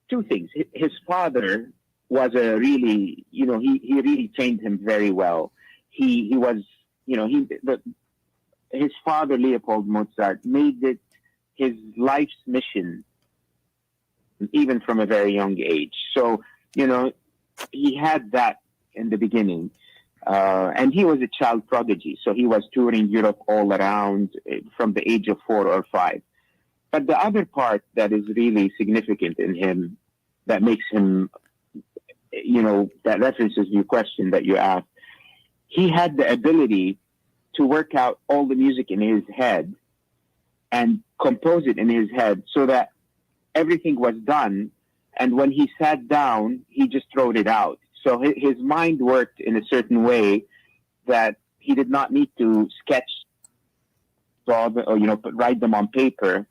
two things. His father was a really, he really trained him very well. He was, his father, Leopold Mozart, made it his life's mission, even from a very young age. So, he had that in the beginning. And he was a child prodigy. So he was touring Europe all around from the age of 4 or 5. But the other part that is really significant in him, that makes him, that references your question that you asked, he had the ability to work out all the music in his head and compose it in his head so that everything was done. And when he sat down, he just wrote it out. So his mind worked in a certain way that he did not need to sketch or write them on paper,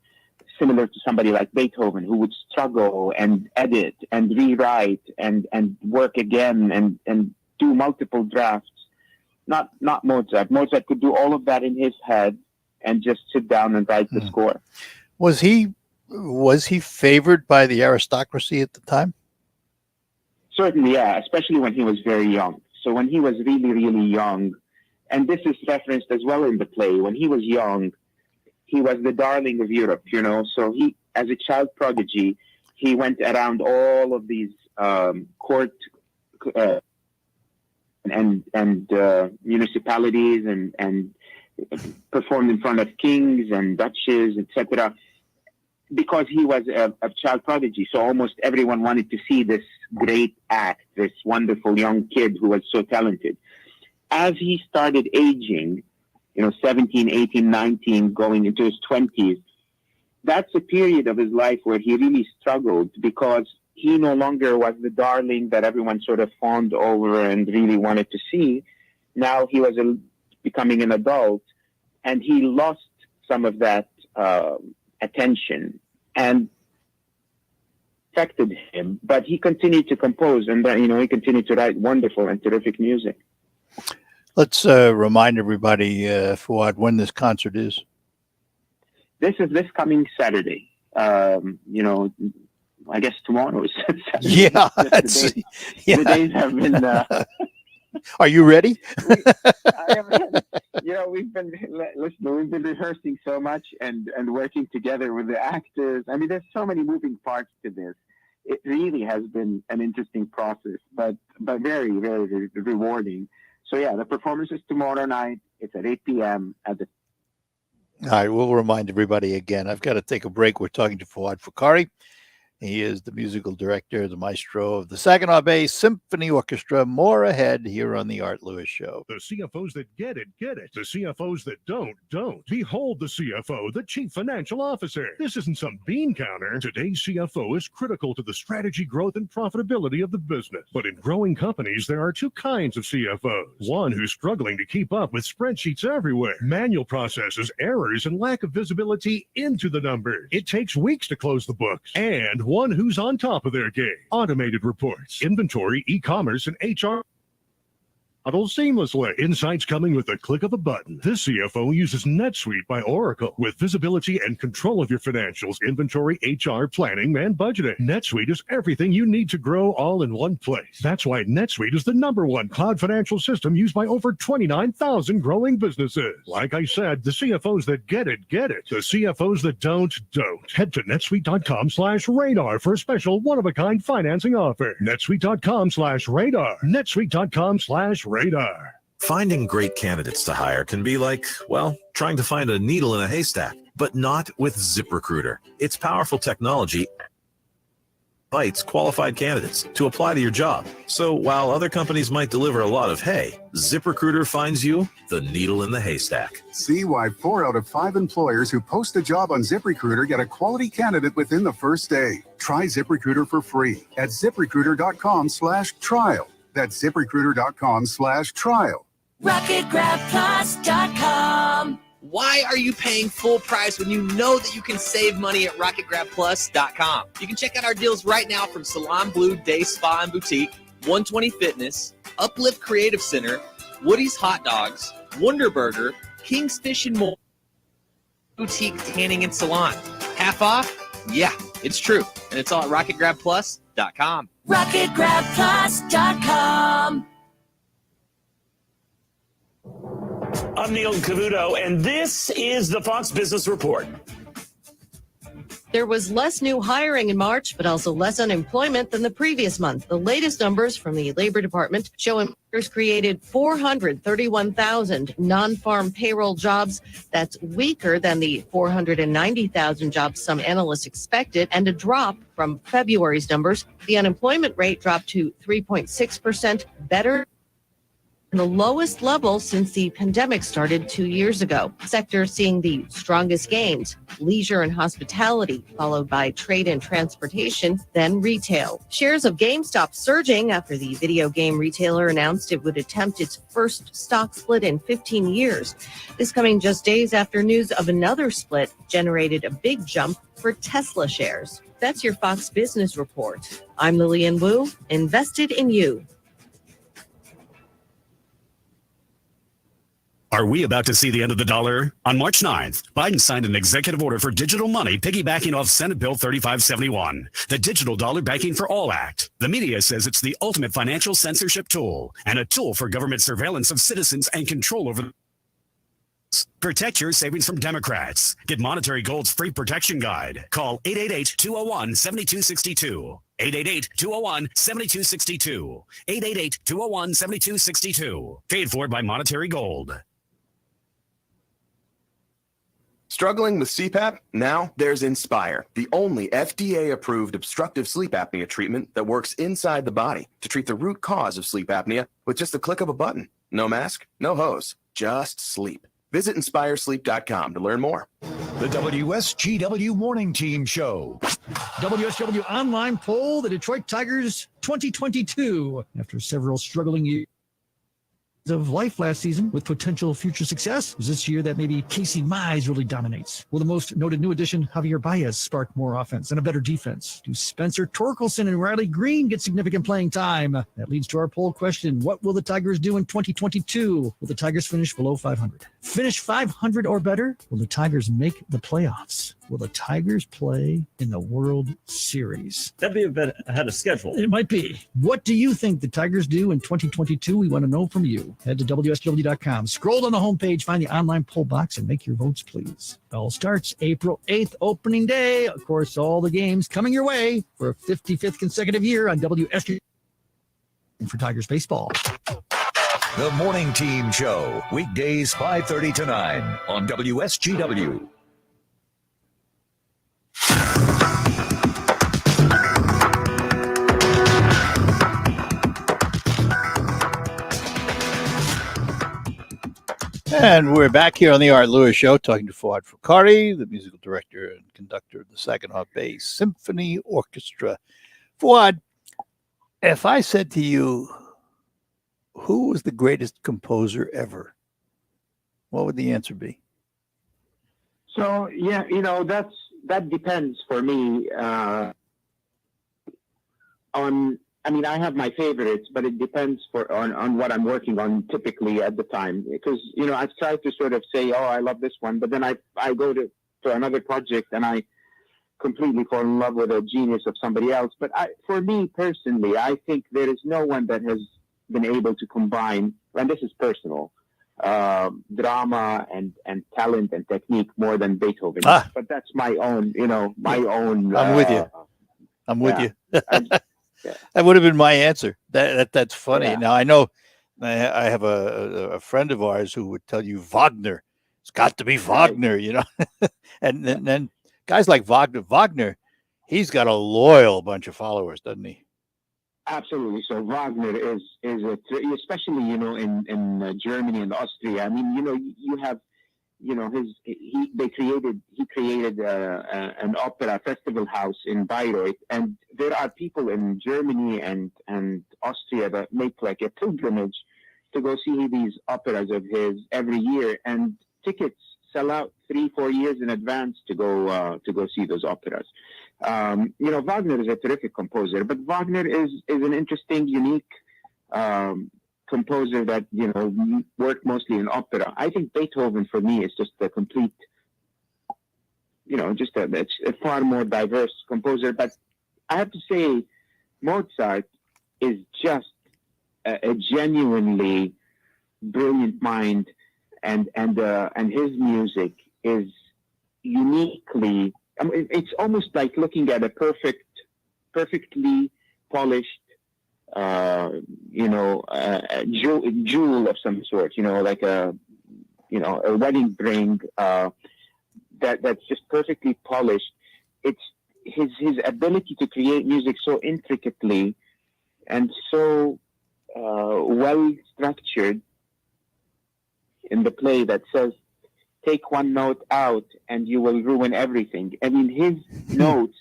similar to somebody like Beethoven, who would struggle and edit and rewrite and work again and do multiple drafts. not Mozart. Mozart could do all of that in his head and just sit down and write the score. Was he favored by the aristocracy at the time? Certainly, yeah, especially when he was very young. So when he was really, really young, and this is referenced as well in the play, when he was young, he was the darling of Europe, you know. So he, as a child prodigy, he went around all of these court and municipalities and performed in front of kings and duchesses, etc. Because he was a child prodigy, so almost everyone wanted to see this great act, this wonderful young kid who was so talented. As he started aging, 17, 18, 19, going into his 20s, that's a period of his life where he really struggled because he no longer was the darling that everyone sort of fawned over and really wanted to see. Now he was becoming an adult, and he lost some of that attention and affected him. But he continued to compose, and he continued to write wonderful and terrific music. Let's remind everybody, Fuad, when this concert is. This is this coming Saturday. I guess tomorrow is Saturday. Yeah, the days have been. Are you ready? We've been rehearsing so much and working together with the actors. I mean, there's so many moving parts to this. It really has been an interesting process, but very, very rewarding. So yeah, the performance is tomorrow night. It's at 8 p.m. at the. All right, we'll remind everybody again. I've got to take a break. We're talking to Fuad Fakhari. He is the musical director, the maestro of the Saginaw Bay Symphony Orchestra. More ahead here on the Art Lewis Show. The CFOs that get it, get it. The CFOs that don't. Behold the CFO, the Chief Financial Officer. This isn't some bean counter. Today's CFO is critical to the strategy, growth, and profitability of the business. But in growing companies, there are two kinds of CFOs. One who's struggling to keep up with spreadsheets everywhere, manual processes, errors, and lack of visibility into the numbers. It takes weeks to close the books. And one who's on top of their game. Automated reports, inventory, e-commerce, and HR model seamlessly. Insights coming with the click of a button. This CFO uses NetSuite by Oracle with visibility and control of your financials, inventory, HR, planning, and budgeting. NetSuite is everything you need to grow all in one place. That's why NetSuite is the #1 cloud financial system used by over 29,000 growing businesses. Like I said, the CFOs that get it, get it. The CFOs that don't. Head to netsuite.com/radar for a special one-of-a-kind financing offer. netsuite.com/radar. netsuite.com/radar. Finding great candidates to hire can be like, well, trying to find a needle in a haystack, but not with ZipRecruiter. Its powerful technology invites qualified candidates to apply to your job. So while other companies might deliver a lot of hay, ZipRecruiter finds you the needle in the haystack. See why 4 out of 5 employers who post a job on ZipRecruiter get a quality candidate within the first day. Try ZipRecruiter for free at ZipRecruiter.com/trial. That's ZipRecruiter.com/trial. RocketGrabPlus.com. Why are you paying full price when you know that you can save money at RocketGrabPlus.com? You can check out our deals right now from Salon Blue Day Spa and Boutique, 120 Fitness, Uplift Creative Center, Woody's Hot Dogs, Wonder Burger, King's Fish and more. Boutique Tanning and Salon. Half off? Yeah, it's true. And it's all at RocketGrabPlus.com. RocketGrabPlus.com. I'm Neil Cavuto, and this is the Fox Business Report. There was less new hiring in March, but also less unemployment than the previous month. The latest numbers from the Labor Department show employers created 431,000 non-farm payroll jobs. That's weaker than the 490,000 jobs some analysts expected, and a drop from February's numbers. The unemployment rate dropped to 3.6%, better than the lowest level since the pandemic started 2 years ago. Sectors seeing the strongest gains: leisure and hospitality, followed by trade and transportation, then retail. Shares of GameStop surging after the video game retailer announced it would attempt its first stock split in 15 years. This coming just days after news of another split generated a big jump for Tesla shares. That's your Fox Business Report. I'm Lillian Wu, invested in you. Are we about to see the end of the dollar? On March 9th, Biden signed an executive order for digital money piggybacking off Senate Bill 3571, the Digital Dollar Banking for All Act. The media says it's the ultimate financial censorship tool and a tool for government surveillance of citizens and control over. Protect your savings from Democrats. Get Monetary Gold's free protection guide. Call 888-201-7262. 888-201-7262. 888-201-7262. Paid for by Monetary Gold. Struggling with CPAP? Now there's Inspire, the only FDA-approved obstructive sleep apnea treatment that works inside the body to treat the root cause of sleep apnea with just the click of a button. No mask, no hose, just sleep. Visit InspireSleep.com to learn more. The WSGW Morning Team Show. WSW online poll, the Detroit Tigers 2022. After several struggling years of life last season with potential future success, is this year that maybe Casey Mize really dominates? Will the most noted new addition, Javier Baez, spark more offense and a better defense? Do Spencer Torkelson and Riley Green get significant playing time? That leads to our poll question. What will the Tigers do in 2022? Will the Tigers finish below 500? Finish 500 or better? Will the Tigers make the playoffs? Will the Tigers play in the World Series? That'd be a bit ahead of schedule. It might be. What do you think the Tigers do in 2022? We want to know from you. Head to WSW.com. Scroll down the homepage, find the online poll box, and make your votes, please. It all starts April 8th, opening day. Of course, all the games coming your way for a 55th consecutive year on WSW for Tigers baseball. The Morning Team Show, weekdays 5:30 to 9 on WSGW. And we're back here on the Art Lewis Show talking to Fuad Fukari, the musical director and conductor of the Saginaw Bay Symphony Orchestra. Fuad, if I said to you, who was the greatest composer ever, what would the answer be? So, yeah, that depends for me I have my favorites, but it depends on what I'm working on typically at the time. Because, I've tried to sort of say, oh, I love this one, but then I go to another project and I completely fall in love with a genius of somebody else. But for me personally, I think there is no one that has been able to combine, and this is personal, drama and talent and technique more than Beethoven. But that's my own, own. I'm with you. I'm with you. That would have been my answer. That's funny. Yeah. Now I know I have a friend of ours who would tell you Wagner. It's got to be Wagner, and then guys like Wagner, he's got a loyal bunch of followers, doesn't he? Absolutely. So Wagner is especially in Germany and Austria. I mean, you have he created an opera festival house in Bayreuth, and there are people in Germany and Austria that make like a pilgrimage to go see these operas of his every year, and tickets sell out 3-4 years in advance to go see those operas. Wagner is a terrific composer, but Wagner is an interesting, unique composer that worked mostly in opera. I think Beethoven for me is just a complete, just a far more diverse composer. But I have to say, Mozart is just a genuinely brilliant mind, and his music is uniquely. I mean, it's almost like looking at a perfectly polished. A jewel of some sort, like a wedding ring that's just perfectly polished. It's his ability to create music so intricately and so well structured in the play that says, take one note out and you will ruin everything. I mean, his notes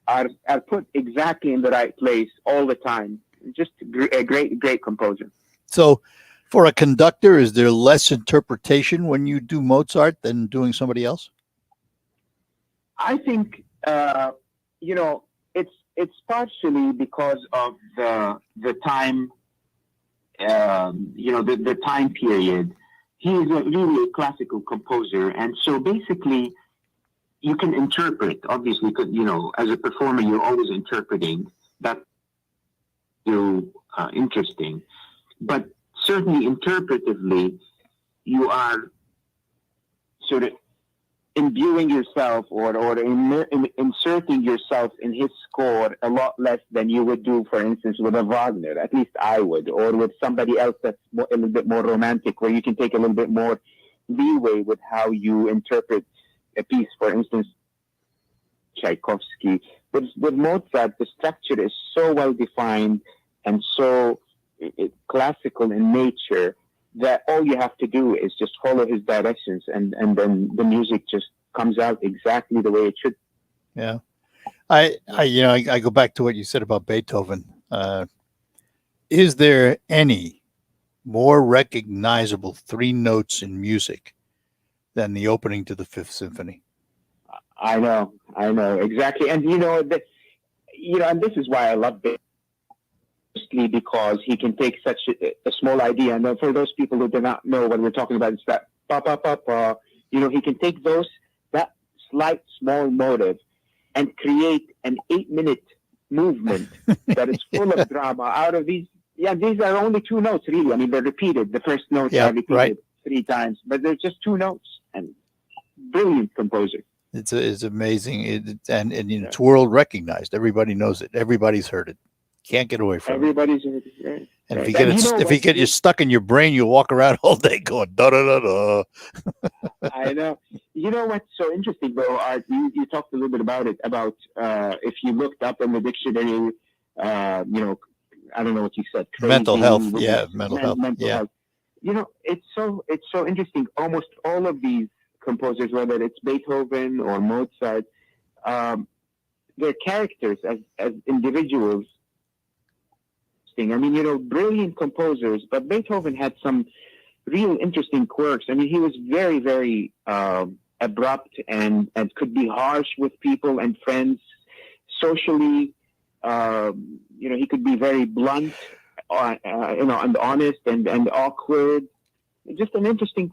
are put exactly in the right place all the time. Just a great composer. So for a conductor, is there less interpretation when you do Mozart than doing somebody else? I think, it's partially because of the time, the time period. he is really a classical composer, and so basically, you can interpret. Obviously, as a performer, you're always interpreting. That's interesting, but certainly interpretively, you are sort of imbuing yourself or inserting yourself in his score a lot less than you would do, for instance, with a Wagner. At least I would, or with somebody else that's a little bit more romantic, where you can take a little bit more leeway with how you interpret a piece. For instance, Tchaikovsky. With Mozart, the structure is so well defined and so classical in nature that all you have to do is just follow his directions, and then the music just comes out exactly the way it should. Yeah. I go back to what you said about Beethoven. Is there any more recognizable three notes in music than the opening to the Fifth Symphony? I know, exactly. And and this is why I love Beethoven. Mostly because he can take such a small idea, and for those people who do not know what we're talking about, it's that pa pa pa pa. He can take that slight small motive and create an 8-minute movement that is full of drama out of these. Yeah, these are only two notes, really. I mean, they're repeated. The first notes are repeated 3 times, but they're just 2 notes. And brilliant composer. It's amazing, and it's world recognized. Everybody knows it. Everybody's heard it. Can't get away from Everybody's it. Right. And if you get you stuck in your brain, you'll walk around all day going da da da da. I know. You know what's so interesting, though, Art? You talked a little bit about it. About if you looked up in the dictionary, I don't know what you said. Crazy, mental health, mental health. It's so interesting. Almost all of these composers, whether it's Beethoven or Mozart, their characters as individuals. I mean, brilliant composers, but Beethoven had some real interesting quirks. I mean, he was very, very abrupt and could be harsh with people and friends. Socially, he could be very blunt, and honest and awkward. Just an interesting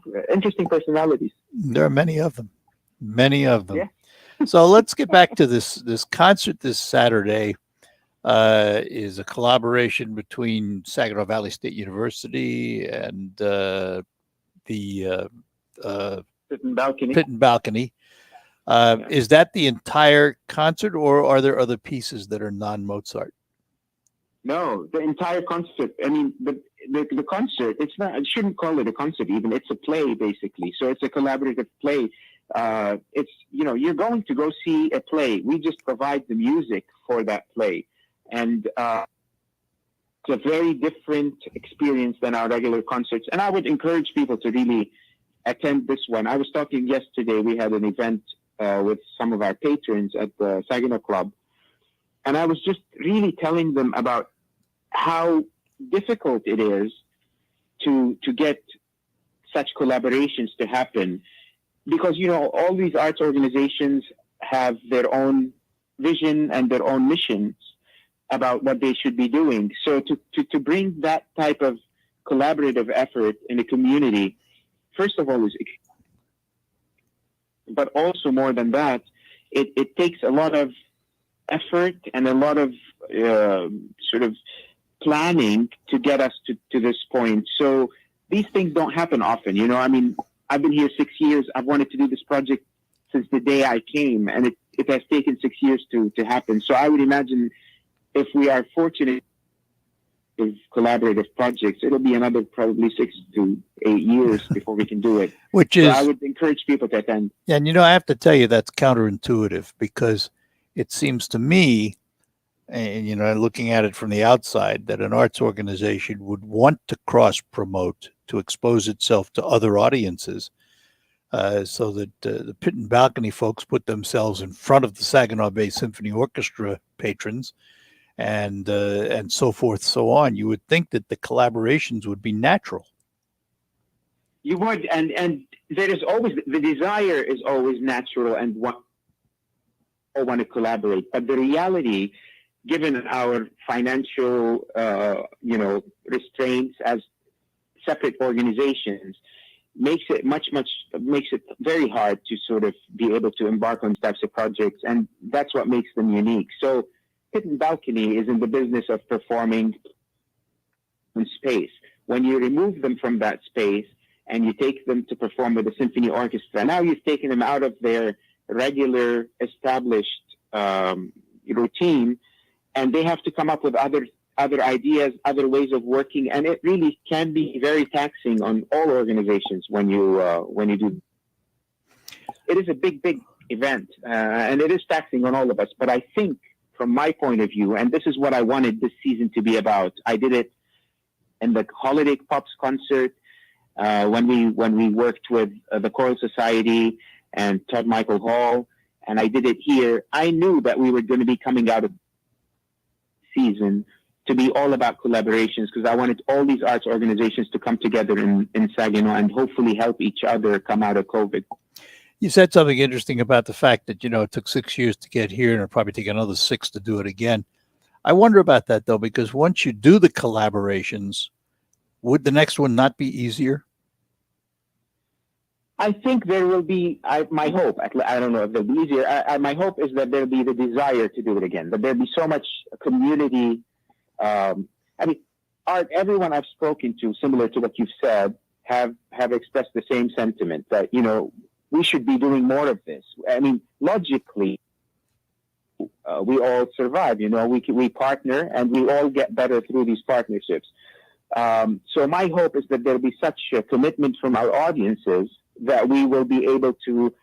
personalities. There are many of them. Yeah. So let's get back to this concert this Saturday. Is a collaboration between Saginaw Valley State University and the Pit and Balcony. Is that the entire concert, or are there other pieces that are non-Mozart? No, the entire concert. I mean, the concert. It's not. I shouldn't call it a concert even. It's a play basically. So it's a collaborative play. It's you're going to go see a play. We just provide the music for that play. And it's a very different experience than our regular concerts. And I would encourage people to really attend this one. I was talking yesterday. We had an event with some of our patrons at the Saginaw Club. And I was just really telling them about how difficult it is to get such collaborations to happen. Because, all these arts organizations have their own vision and their own missions about what they should be doing. So to bring that type of collaborative effort in a community, first of all, but also more than that, it takes a lot of effort and a lot of sort of planning to get us to this point. So these things don't happen often. I mean, I've been here 6 years. I've wanted to do this project since the day I came, and it has taken 6 years to happen. So I would imagine if we are fortunate with collaborative projects, it'll be another probably 6 to 8 years before we can do it. So I would encourage people to attend. Yeah, and I have to tell you that's counterintuitive, because it seems to me, and looking at it from the outside, that an arts organization would want to cross promote, to expose itself to other audiences, so that the Pit and Balcony folks put themselves in front of the Saginaw Bay Symphony Orchestra patrons, and so forth, so on. You would think that the collaborations would be natural. You would, and there is always the desire is always natural, and want to collaborate. But the reality, given our financial, restraints as separate organizations, makes it makes it very hard to sort of be able to embark on types of projects, and that's what makes them unique. So Hidden Balcony is in the business of performing in space. When you remove them from that space and you take them to perform with the symphony orchestra, now you've taken them out of their regular established routine, and they have to come up with other ideas, other ways of working, and it really can be very taxing on all organizations when you do. It is a big event, and it is taxing on all of us. But I think, from my point of view, and this is what I wanted this season to be about. I did it in the Holiday Pops concert when we worked with the Choral Society and Todd Michael Hall, and I did it here. I knew that we were going to be coming out of season to be all about collaborations, because I wanted all these arts organizations to come together in Saginaw and hopefully help each other come out of COVID. You said something interesting about the fact that, it took 6 years to get here, and it'll probably take another 6 to do it again. I wonder about that, though, because once you do the collaborations, would the next one not be easier? I think there will be, my hope, I don't know if they'll be easier. My hope is that there'll be the desire to do it again, that there'll be so much community. Art, everyone I've spoken to, similar to what you've said, have expressed the same sentiment that, we should be doing more of this. Logically, we all survive, we partner and we all get better through these partnerships. So my hope is that there'll be such a commitment from our audiences that we will be able to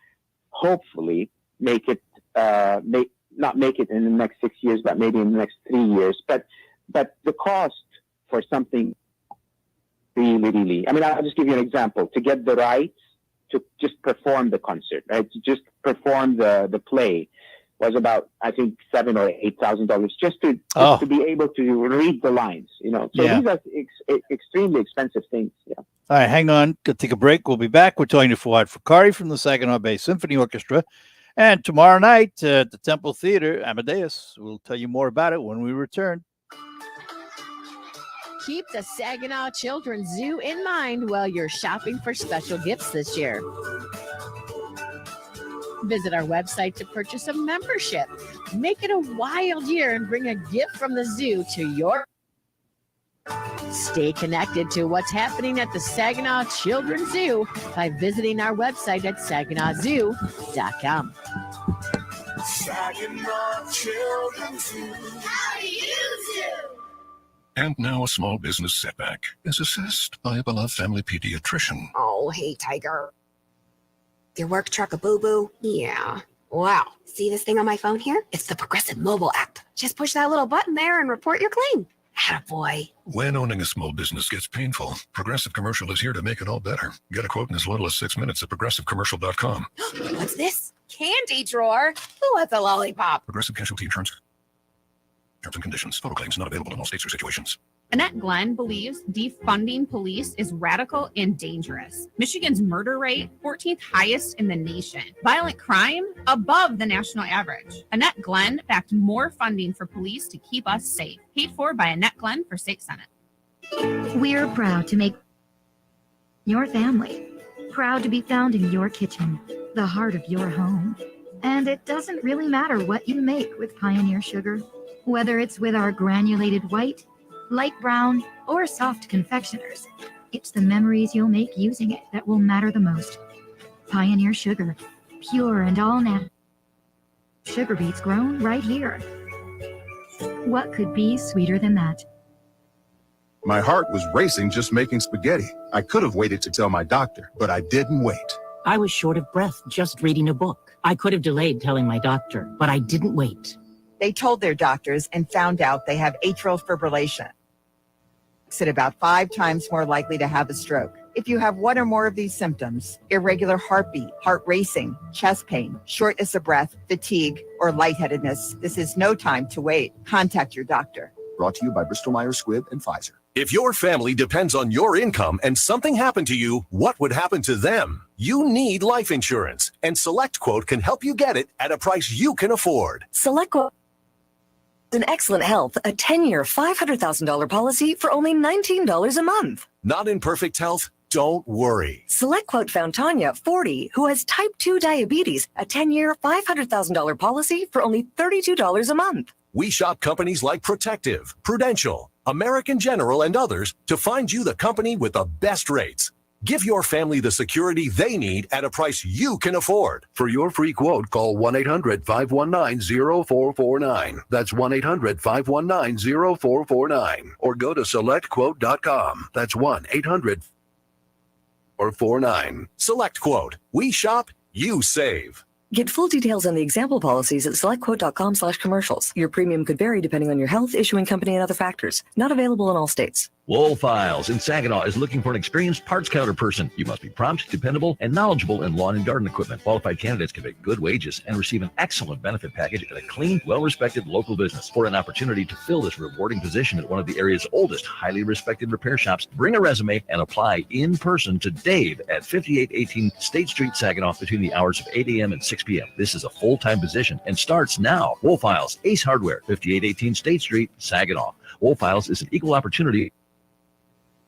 hopefully make it, not make it in the next 6 years, but maybe in the next 3 years. But the cost for something really, I'll just give you an example. To get the rights to just perform the concert, right? To just perform the play was about, I think, $7,000 or $8,000 just to be able to read the lines, So these are extremely expensive things. Yeah. All right, hang on. Go take a break. We'll be back. We're talking to Fuad Fakari from the Saginaw Bay Symphony Orchestra. And tomorrow night at the Temple Theater, Amadeus. We'll tell you more about it when we return. Keep the Saginaw Children's Zoo in mind while you're shopping for special gifts this year. Visit our website to purchase a membership. Make it a wild year and bring a gift from the zoo to your... Stay connected to what's happening at the Saginaw Children's Zoo by visiting our website at SaginawZoo.com. Saginaw Children's Zoo. How do you do? And now a small business setback is assessed by a beloved family pediatrician. Oh, hey, Tiger. Your work truck a boo-boo? Yeah. Wow. See this thing on my phone here? It's the Progressive mobile app. Just push that little button there and report your claim. Attaboy. When owning a small business gets painful, Progressive Commercial is here to make it all better. Get a quote in as little as 6 minutes at progressivecommercial.com. What's this? Candy drawer? Who wants a lollipop? Progressive Casualty Insurance. Terms and conditions. Photo claims not available in all states or situations. Annette Glenn believes defunding police is radical and dangerous. Michigan's murder rate, 14th highest in the nation. Violent crime, above the national average. Annette Glenn backed more funding for police to keep us safe. Paid for by Annette Glenn for State Senate. We're proud to make your family. Proud to be found in your kitchen, the heart of your home. And it doesn't really matter what you make with Pioneer Sugar. Whether it's with our granulated white, light brown, or soft confectioners, it's the memories you'll make using it that will matter the most. Pioneer Sugar, pure and all natural. Sugar beets grown right here. What could be sweeter than that? My heart was racing just making spaghetti. I could have waited to tell my doctor, but I didn't wait. I was short of breath just reading a book. I could have delayed telling my doctor, but I didn't wait. They told their doctors and found out they have atrial fibrillation. Makes it about 5 times more likely to have a stroke. If you have one or more of these symptoms, irregular heartbeat, heart racing, chest pain, shortness of breath, fatigue, or lightheadedness, this is no time to wait. Contact your doctor. Brought to you by Bristol-Myers Squibb and Pfizer. If your family depends on your income and something happened to you, what would happen to them? You need life insurance, and SelectQuote can help you get it at a price you can afford. SelectQuote. In excellent health, a 10-year, $500,000 policy for only $19 a month. Not in perfect health? Don't worry. SelectQuote found Tanya, 40, who has type 2 diabetes, a 10-year, $500,000 policy for only $32 a month. We shop companies like Protective, Prudential, American General, and others to find you the company with the best rates. Give your family the security they need at a price you can afford. For your free quote, call 1-800-519-0449. That's 1-800-519-0449. Or go to selectquote.com. That's 1-800-449. SelectQuote. We shop, you save. Get full details on the example policies at selectquote.com/commercials. Your premium could vary depending on your health, issuing company, and other factors. Not available in all states. Wool Files in Saginaw is looking for an experienced parts counter person. You must be prompt, dependable, and knowledgeable in lawn and garden equipment. Qualified candidates can make good wages and receive an excellent benefit package at a clean, well-respected local business. For an opportunity to fill this rewarding position at one of the area's oldest, highly respected repair shops, bring a resume and apply in person to Dave at 5818 State Street, Saginaw, between the hours of 8 a.m. and 6 p.m. This is a full-time position and starts now. Wool Files, Ace Hardware, 5818 State Street, Saginaw. Wool Files is an equal opportunity.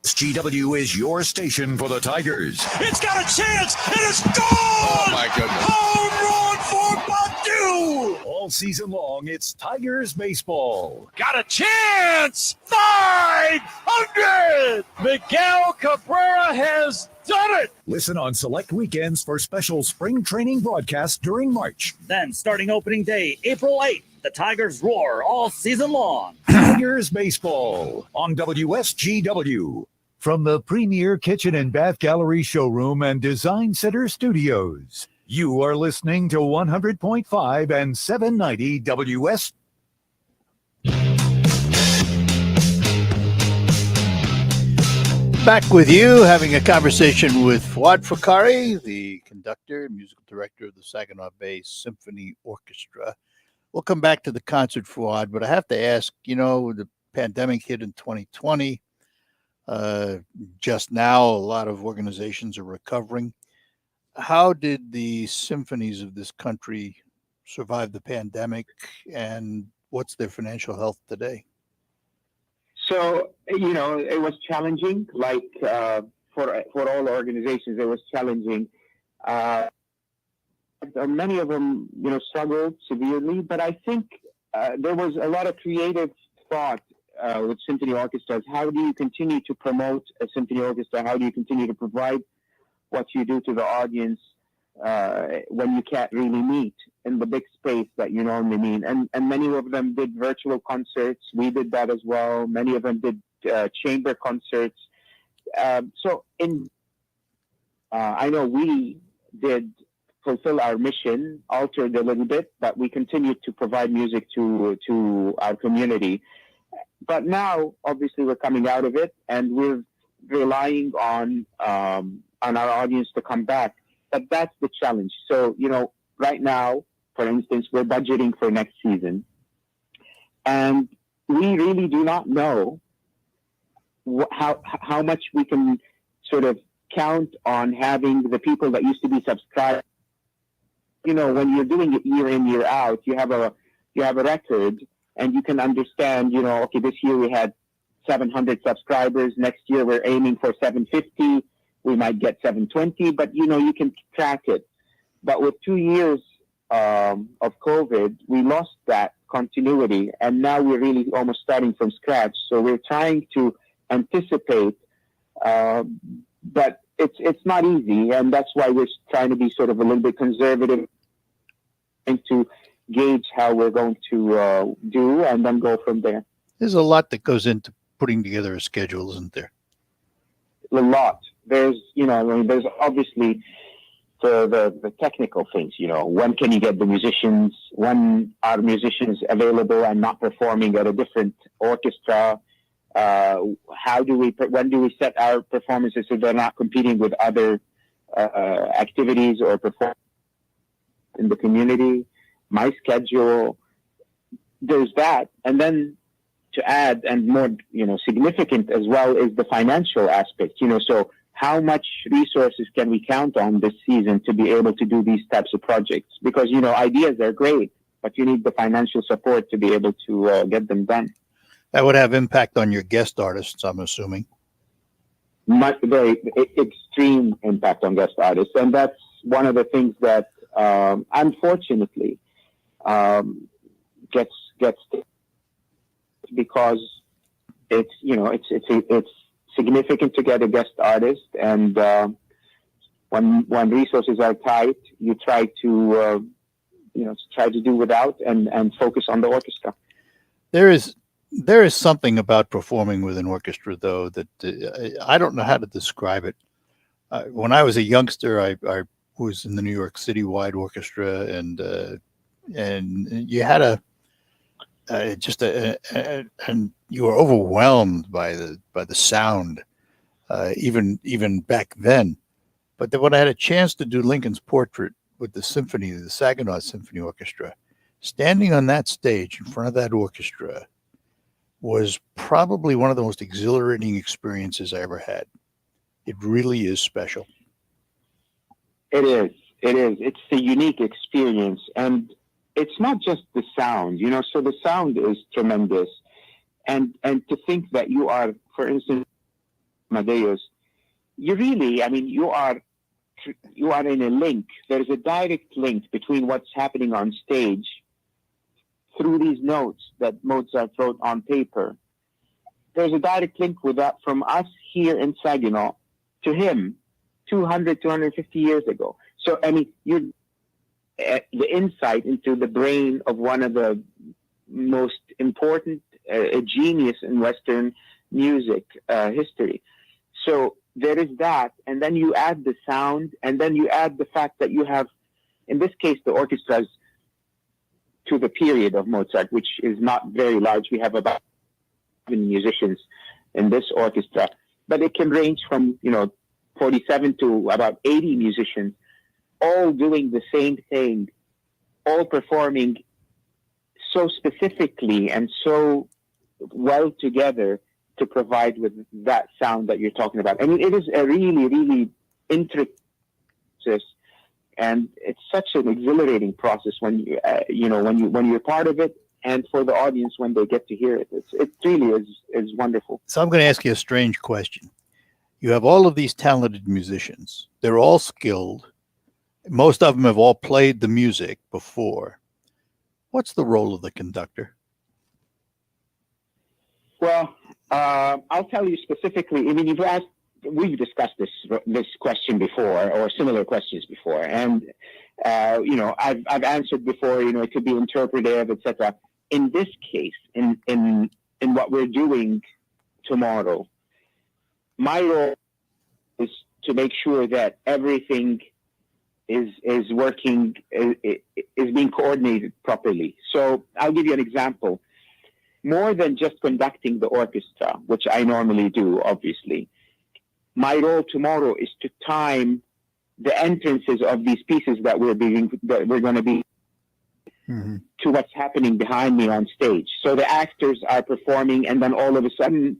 Wsgw is your station for the Tigers. It's got a chance, and it's gone! Oh, my goodness. Home run for Badu! All season long, it's Tigers baseball. Got a chance! 500! Miguel Cabrera has done it! Listen on select weekends for special spring training broadcasts during March. Then, starting opening day, April 8th, the Tigers roar all season long. Tigers baseball on WSGW. From the premier kitchen and bath gallery showroom and design center studios, you are listening to 100.5 and 790 WS. Back with you, having a conversation with Fuad Fakari, the conductor and musical director of the Saginaw Bay Symphony Orchestra. We'll come back to the concert, Fuad, but I have to ask, the pandemic hit in 2020. Just now, a lot of organizations are recovering. How did the symphonies of this country survive the pandemic, and what's their financial health today? So, it was challenging, like for all organizations, it was challenging. Many of them, struggled severely, but I think there was a lot of creative thought with symphony orchestras. How do you continue to promote a symphony orchestra? How do you continue to provide what you do to the audience when you can't really meet in the big space that you normally meet? And many of them did virtual concerts. We did that as well. Many of them did chamber concerts. I know we did fulfill our mission, altered a little bit, but we continued to provide music to our community. But now, obviously, we're coming out of it, and we're relying on our audience to come back. But that's the challenge. So, right now, for instance, we're budgeting for next season, and we really do not know how much we can sort of count on having the people that used to be subscribed. When you're doing it year in, year out, you have a record, and you can understand, okay, this year we had 700 subscribers. Next year we're aiming for 750. We might get 720, but you can track it. But with 2 years of COVID, we lost that continuity, and now we're really almost starting from scratch. So we're trying to anticipate, but it's not easy, and that's why we're trying to be sort of a little bit conservative and to gauge how we're going to do, and then go from there. There's a lot that goes into putting together a schedule, isn't there? A lot. There's, there's obviously the technical things, when can you get the musicians, when are musicians available and not performing at a different orchestra? When do we set our performances so they're not competing with other activities or perform in the community? My schedule, there's that. And then to add, and more, significant as well, is the financial aspect, so how much resources can we count on this season to be able to do these types of projects? Because, ideas are great, but you need the financial support to be able to get them done. That would have impact on your guest artists, I'm assuming. very extreme impact on guest artists, and that's one of the things that unfortunately gets because it's significant to get a guest artist, and when resources are tight, you try to do without and focus on the orchestra. There is something about performing with an orchestra, though, that I don't know how to describe it. When I was a youngster, I was in the New York City Wide Orchestra, and you had and you were overwhelmed by the sound, even back then. But then when I had a chance to do Lincoln's Portrait with the Symphony, the Saginaw Symphony Orchestra, standing on that stage in front of that orchestra was probably one of the most exhilarating experiences I ever had. It really is special. It is. It's a unique experience. And it's not just the sound, so the sound is tremendous. And to think that you are, for instance, Amadeus, you are in a link. There's a direct link between what's happening on stage through these notes that Mozart wrote on paper. There's a direct link with that from us here in Saginaw to him 250 years ago. So, you're the insight into the brain of one of the most important genius in Western music history. So there is that, and then you add the sound, and then you add the fact that you have, in this case, the orchestras to the period of Mozart, which is not very large. We have about 7 musicians in this orchestra, but it can range from 47 to about 80 musicians, all doing the same thing, all performing so specifically and so well together to provide with that sound that you're talking about. It is a really, really intricate process, and it's such an exhilarating process when you're part of it, and for the audience when they get to hear it. It really is wonderful. So I'm going to ask you a strange question. You have all of these talented musicians. They're all skilled. Most of them have all played the music before. What's the role of the conductor? Well, I'll tell you specifically. We've discussed this question before, or similar questions before, and I've answered before. It could be interpretive, etc. In this case, in what we're doing tomorrow, my role is to make sure that everything is working, is being coordinated properly. So I'll give you an example. More than just conducting the orchestra, which I normally do, obviously, my role tomorrow is to time the entrances of these pieces that we're going to be to what's happening behind me on stage. So the actors are performing, and then all of a sudden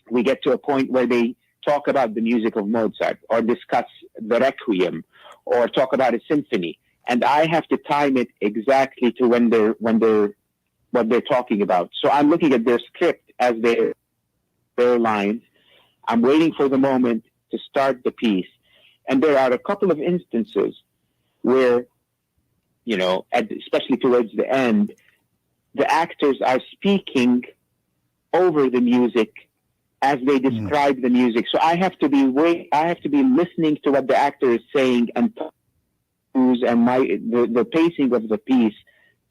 we get to a point where they talk about the music of Mozart, or discuss the Requiem, or talk about a symphony, and I have to time it exactly to what they're talking about. So I'm looking at their script as their lines. I'm waiting for the moment to start the piece. And there are a couple of instances where, especially towards the end, the actors are speaking over the music as they describe the music. So I have to be listening to what the actor is saying and the pacing of the piece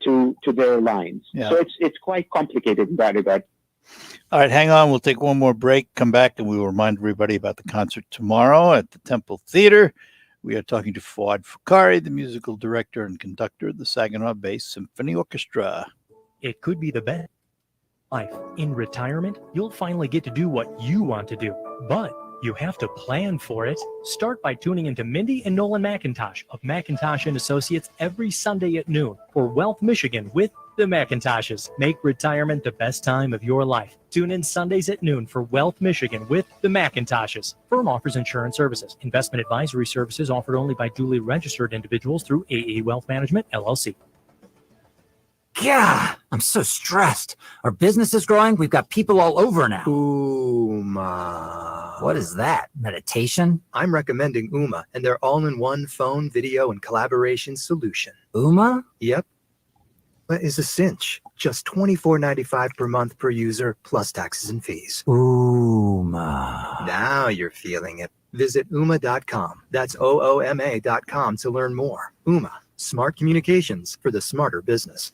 to their lines. Yeah. So it's quite complicated in that regard. All right, hang on. We'll take one more break, come back, and we will remind everybody about the concert tomorrow at the Temple Theater. We are talking to Fuad Fukari, the musical director and conductor of the Saginaw-based Symphony Orchestra. It could be the best life. In retirement, you'll finally get to do what you want to do, but you have to plan for it. Start by tuning into Mindy and Nolan McIntosh of McIntosh & Associates every Sunday at noon for Wealth Michigan with the McIntoshes. Make retirement the best time of your life. Tune in Sundays at noon for Wealth Michigan with the McIntoshes. Firm offers insurance services. Investment advisory services offered only by duly registered individuals through AE Wealth Management, LLC. Yeah, I'm so stressed. Our business is growing. We've got people all over now. Ooh, ma. What is that? Meditation? I'm recommending Uma and their all-in-one phone, video, and collaboration solution. Uma? Yep. That is a cinch. Just $24.95 per month per user, plus taxes and fees. Uma. Now you're feeling it. Visit Uma.com. That's OOMA.com to learn more. Uma, smart communications for the smarter business.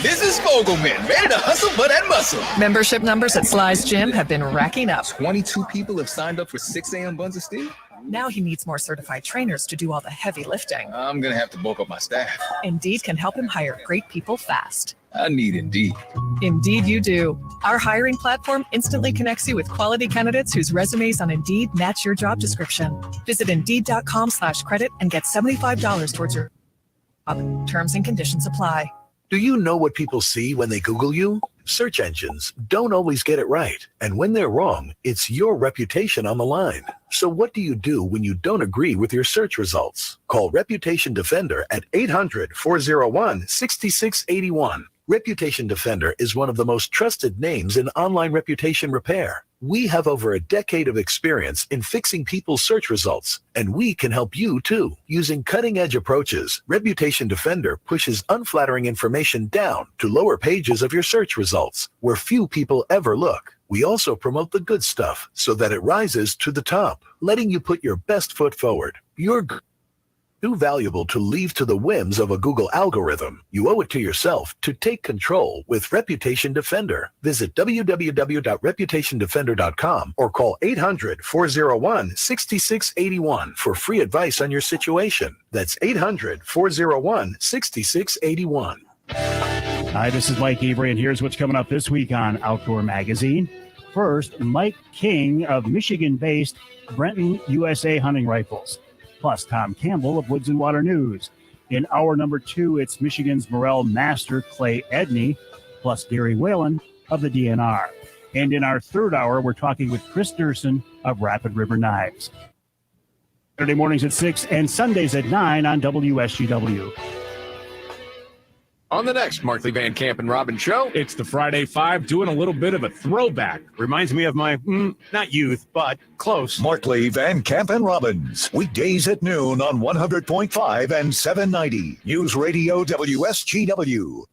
This is Fogelman, ready to hustle but at muscle. Membership numbers at Sly's Gym have been racking up. 22 people have signed up for 6 a.m. buns of steel. Now he needs more certified trainers to do all the heavy lifting. I'm going to have to bulk up my staff. Indeed can help him hire great people fast. I need Indeed. Indeed you do. Our hiring platform instantly connects you with quality candidates whose resumes on Indeed match your job description. Visit Indeed.com/credit and get $75 towards your job. Terms and conditions apply. Do you know what people see when they Google you? Search engines don't always get it right. And when they're wrong, it's your reputation on the line. So what do you do when you don't agree with your search results? Call Reputation Defender at 800-401-6681. Reputation Defender is one of the most trusted names in online reputation repair. We have over a decade of experience in fixing people's search results, and we can help you too. Using cutting-edge approaches, Reputation Defender pushes unflattering information down to lower pages of your search results, where few people ever look. We also promote the good stuff so that it rises to the top, letting you put your best foot forward. You're too valuable to leave to the whims of a Google algorithm. You owe it to yourself to take control with Reputation Defender. Visit www.reputationdefender.com or call 800-401-6681 for free advice on your situation. That's 800-401-6681. Hi, this is Mike Avery, and here's what's coming up this week on Outdoor Magazine. First, Mike King of Michigan-based Brenton USA Hunting Rifles, plus Tom Campbell of Woods and Water News. In hour number 2, it's Michigan's Morel Master Clay Edney, plus Gary Whalen of the DNR. And in our third hour, we're talking with Chris Durson of Rapid River Knives. Saturday mornings at 6 and Sundays at 9 on WSGW. On the next Markley Van Camp and Robin show, it's the Friday Five doing a little bit of a throwback. Reminds me of my, not youth, but close. Markley Van Camp and Robbins, weekdays at noon on 100.5 and 790. News Radio WSGW.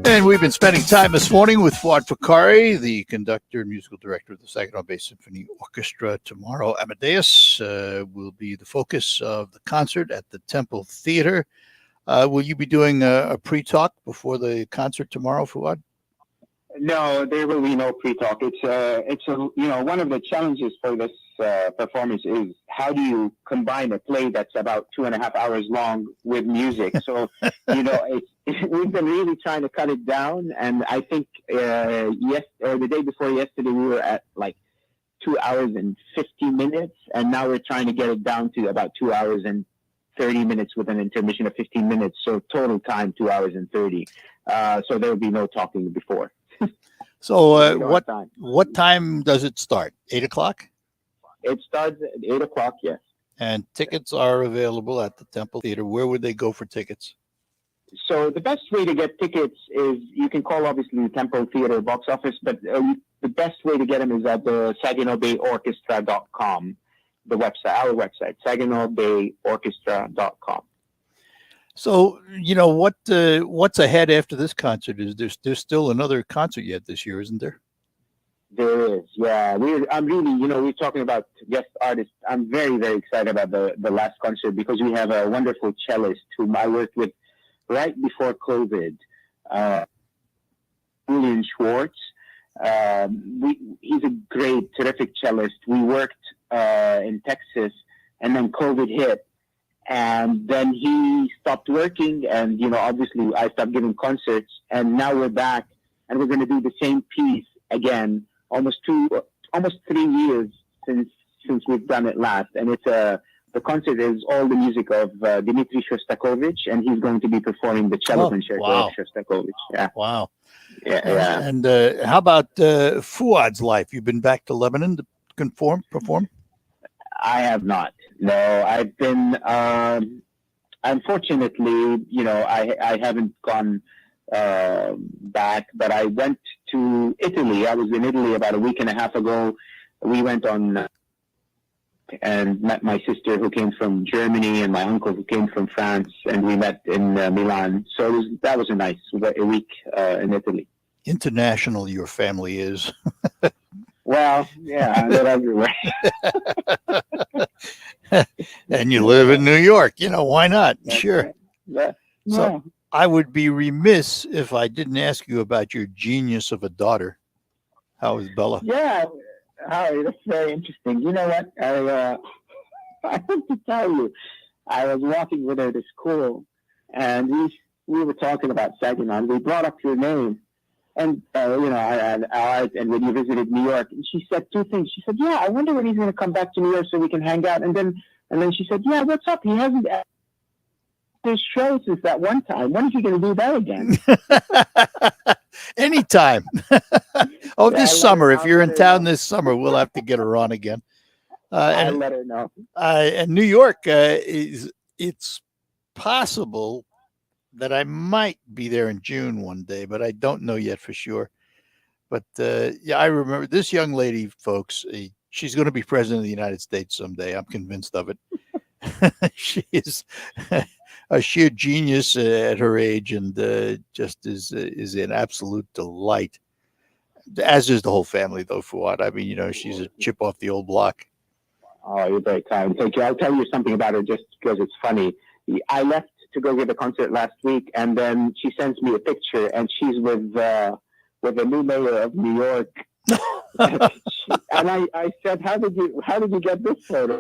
And we've been spending time this morning with Fuad Fakari, the conductor and musical director of the Saginaw Bay Symphony Orchestra. Tomorrow, Amadeus will be the focus of the concert at the Temple Theater. Will you be doing a pre-talk before the concert tomorrow, Fuad? No, there will be no pre-talk. It's one of the challenges for this performance is how do you combine a play that's about 2.5 hours long with music? So, we've been really trying to cut it down. And I think the day before yesterday, we were at like 2 hours and 50 minutes. And now we're trying to get it down to about 2 hours and 30 minutes with an intermission of 15 minutes. So total time, 2 hours and 30. So there will be no talking before. So what time does it start? 8 o'clock? It starts at 8 o'clock, yes. And tickets are available at the Temple Theater. Where would they go for tickets? So the best way to get tickets is you can call, obviously, the Temple Theater box office, but the best way to get them is at the SaginawBayOrchestra.com, the website, our website, SaginawBayOrchestra.com. So, what's ahead after this concert? There's still another concert yet this year, isn't there? There is, yeah. I'm really, we're talking about guest artists. I'm very, very excited about the last concert because we have a wonderful cellist whom I worked with right before COVID, Julian Schwartz. He's a great, terrific cellist. We worked in Texas, and then COVID hit. And then he stopped working, and, obviously I stopped giving concerts, and now we're back, and we're going to do the same piece again, almost 3 years since we've done it last. And it's the concert is all the music of Dmitri Shostakovich, and he's going to be performing the cello concerto of Shostakovich. Yeah. Wow. Yeah. And how about Fuad's life? You've been back to Lebanon to perform? I have not. No, I've been unfortunately, I haven't gone back, but I went to Italy. I was in Italy about a week and a half ago. We went on and met my sister who came from Germany and my uncle who came from France, and we met in Milan. So that was a nice week in Italy. International your family is. Well, yeah, they're everywhere. And you live in New York, why not? Sure. Yeah. So I would be remiss if I didn't ask you about your genius of a daughter. How is Bella? Yeah, Harry, that's very interesting. You know what? I have to tell you, I was walking with her to school, and we were talking about Saginaw. We brought up your name, and and when you visited New York, and she said two things. She said, "Yeah, I wonder when he's going to come back to New York so we can hang out." And then she said, "Yeah, what's up? He hasn't his show since that one time. When is he going to do that again?" Anytime. This summer, if you're in town this summer, we'll have to get her on again. I'll let her know. And New York, it's possible that I might be there in June one day, but I don't know yet for sure. But I remember this young lady, folks. She's going to be president of the United States someday. I'm convinced of it. She is a sheer genius at her age, and just is an absolute delight. As is the whole family, though, Fuad. I mean, she's a chip off the old block. Oh, you're very kind. Thank you. I'll tell you something about her just because it's funny. I left to go give a concert last week, and then she sends me a picture, and she's with the new mayor of New York. And I said, how did you get this photo?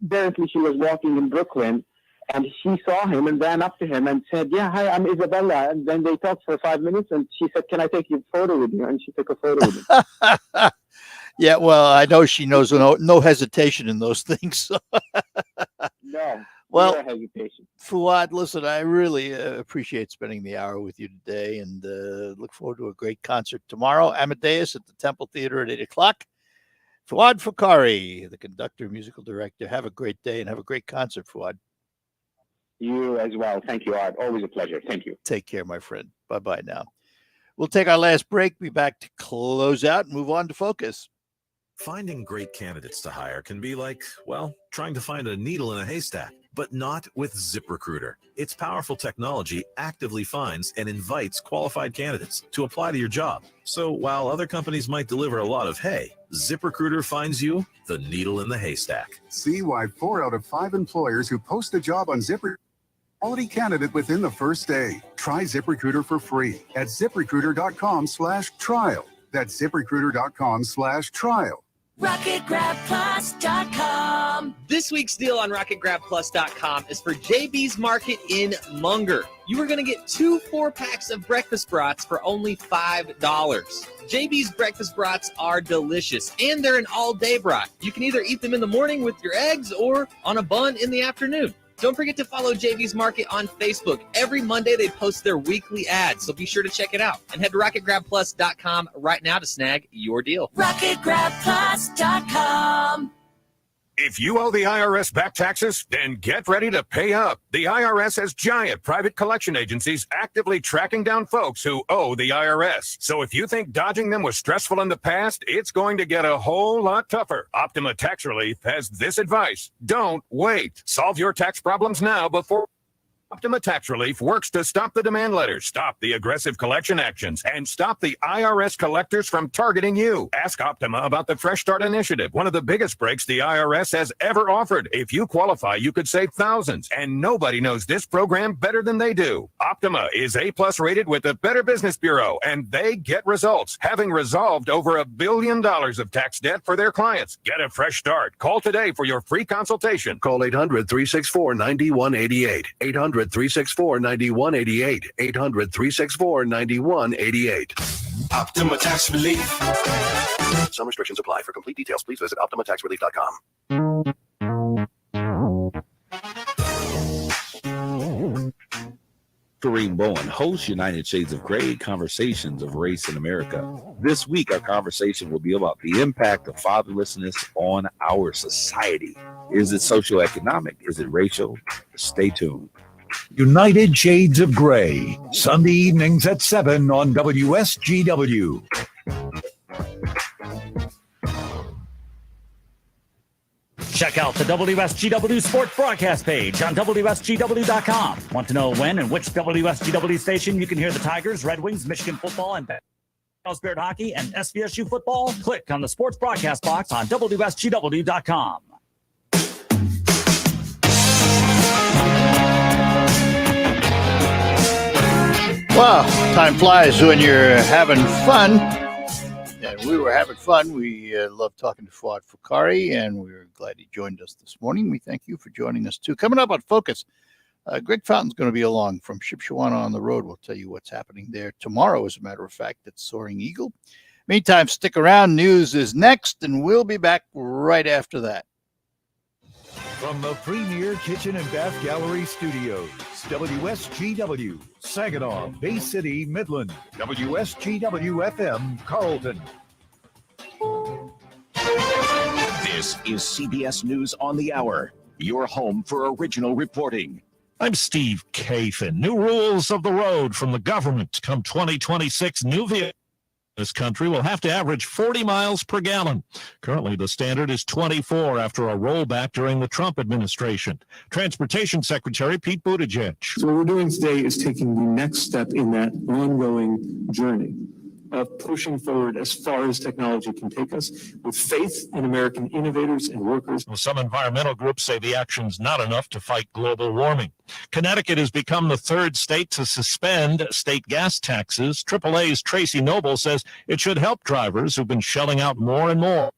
Apparently, she was walking in Brooklyn, and she saw him and ran up to him and said, "Yeah, hi, I'm Isabella." And then they talked for 5 minutes, and she said, "Can I take your photo with you?" And she took a photo with him. Yeah, well, I know she knows no hesitation in those things. So. No. Well, hesitation. Fuad, listen, I really appreciate spending the hour with you today, and look forward to a great concert tomorrow. Amadeus at the Temple Theater at 8 o'clock. Fuad Fakari, the conductor, musical director. Have a great day and have a great concert, Fuad. You as well. Thank you, Art. Always a pleasure. Thank you. Take care, my friend. Bye-bye now. We'll take our last break, be back to close out, and move on to Focus. Finding great candidates to hire can be like, trying to find a needle in a haystack, but not with ZipRecruiter. Its powerful technology actively finds and invites qualified candidates to apply to your job. So while other companies might deliver a lot of hay, ZipRecruiter finds you the needle in the haystack. See why 4 out of 5 employers who post a job on ZipRecruiter quality candidate within the first day. Try ZipRecruiter for free at ZipRecruiter.com/trial. That's ZipRecruiter.com/trial. RocketGrabPlus.com. This week's deal on RocketGrabPlus.com is for JB's Market in Munger. You are going to get 2 4-packs of breakfast brats for only $5. JB's breakfast brats are delicious, and they're an all-day brat. You can either eat them in the morning with your eggs or on a bun in the afternoon. Don't forget to follow JB's Market on Facebook. Every Monday, they post their weekly ads, so be sure to check it out. And head to RocketGrabPlus.com right now to snag your deal. RocketGrabPlus.com. If you owe the IRS back taxes, then get ready to pay up. The IRS has giant private collection agencies actively tracking down folks who owe the IRS. So if you think dodging them was stressful in the past, it's going to get a whole lot tougher. Optima Tax Relief has this advice. Don't wait. Solve your tax problems now before Optima Tax Relief works to stop the demand letters, stop the aggressive collection actions, and stop the IRS collectors from targeting you. Ask Optima about the Fresh Start Initiative, one of the biggest breaks the IRS has ever offered. If you qualify, you could save thousands, and nobody knows this program better than they do. Optima is A+ rated with the Better Business Bureau, and they get results, having resolved over $1 billion of tax debt for their clients. Get a fresh start. Call today for your free consultation. Call 800-364-9188. 800-364-9188. 800-364-9188. Optima Tax Relief. Some restrictions apply. For complete details, please visit OptimaTaxRelief.com. Kareem Bowen, host United Shades of Grey, Conversations of Race in America. This week, our conversation will be about the impact of fatherlessness on our society. Is it socioeconomic? Is it racial? Stay tuned. United Shades of Grey, Sunday evenings at 7 on WSGW. Check out the WSGW Sports Broadcast page on WSGW.com. Want to know when and which WSGW station you can hear the Tigers, Red Wings, Michigan football, and Spirit hockey and SVSU football? Click on the Sports Broadcast box on WSGW.com. Wow, time flies when you're having fun. And we were having fun. We love talking to Fuad Fukari, and we're glad he joined us this morning. We thank you for joining us, too. Coming up on Focus, Greg Fountain's going to be along from Shipshewana on the road. We'll tell you what's happening there tomorrow, as a matter of fact, at Soaring Eagle. Meantime, stick around. News is next, and we'll be back right after that. From the Premier Kitchen and Bath Gallery Studios, WSGW, Saginaw, Bay City, Midland, WSGW-FM, Carlton. This is CBS News on the Hour, your home for original reporting. I'm Steve Kathan. New rules of the road from the government. Come 2026, new vehicles in this country will have to average 40 miles per gallon. Currently, the standard is 24 after a rollback during the Trump administration. Transportation Secretary Pete Buttigieg. So what we're doing today is taking the next step in that ongoing journey of pushing forward as far as technology can take us with faith in American innovators and workers. Well, some environmental groups say the action's not enough to fight global warming. Connecticut has become the third state to suspend state gas taxes. AAA's Tracy Noble says it should help drivers who've been shelling out more and more.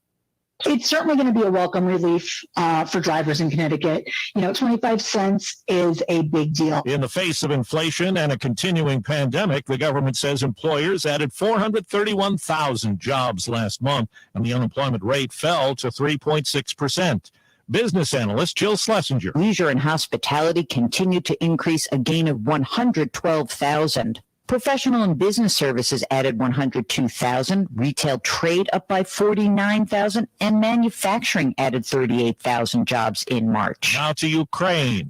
It's certainly going to be a welcome relief for drivers in Connecticut. 25 cents is a big deal. In the face of inflation and a continuing pandemic, the government says employers added 431,000 jobs last month, and the unemployment rate fell to 3.6%. Business analyst Jill Schlesinger. Leisure and hospitality continued to increase, a gain of 112,000. Professional and business services added 102,000, retail trade up by 49,000, and manufacturing added 38,000 jobs in March. Now to Ukraine.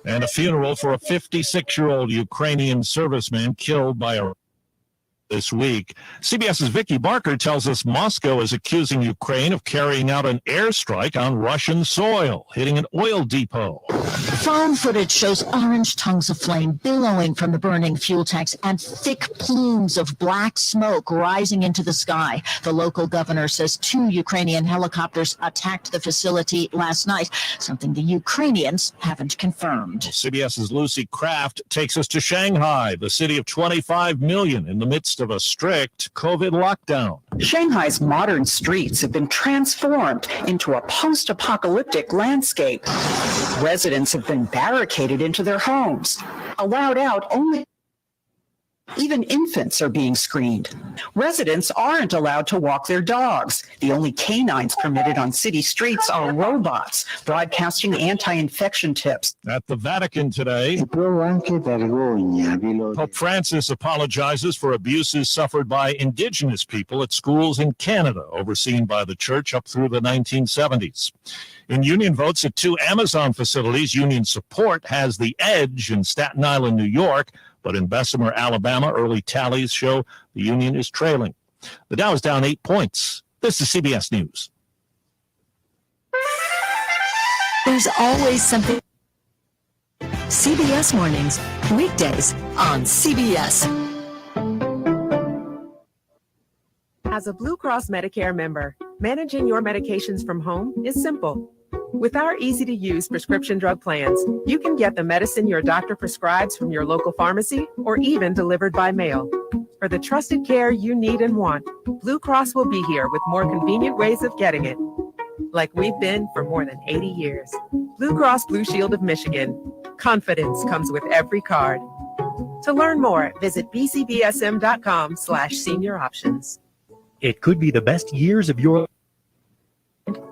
And a funeral for a 56-year-old Ukrainian serviceman killed by a this week. CBS's Vicki Barker tells us Moscow is accusing Ukraine of carrying out an airstrike on Russian soil, hitting an oil depot. Phone footage shows orange tongues of flame billowing from the burning fuel tanks and thick plumes of black smoke rising into the sky. The local governor says 2 Ukrainian helicopters attacked the facility last night, something the Ukrainians haven't confirmed. CBS's Lucy Kraft takes us to Shanghai, the city of 25 million in the midst of a strict COVID lockdown. Shanghai's modern streets have been transformed into a post-apocalyptic landscape. Residents have been barricaded into their homes, allowed out only. Even infants are being screened. Residents aren't allowed to walk their dogs. The only canines permitted on city streets are robots, broadcasting anti-infection tips. At the Vatican today, Pope Francis apologizes for abuses suffered by indigenous people at schools in Canada, overseen by the church up through the 1970s. In union votes at 2 Amazon facilities, union support has the edge in Staten Island, New York, but in Bessemer, Alabama, early tallies show the union is trailing. The Dow is down 8 points. This is CBS News. There's always something. CBS Mornings, weekdays on CBS. As a Blue Cross Medicare member, managing your medications from home is simple. With our easy-to-use prescription drug plans, you can get the medicine your doctor prescribes from your local pharmacy or even delivered by mail. For the trusted care you need and want, Blue Cross will be here with more convenient ways of getting it. Like we've been for more than 80 years. Blue Cross Blue Shield of Michigan. Confidence comes with every card. To learn more, visit bcbsm.com/senior options. It could be the best years of your life.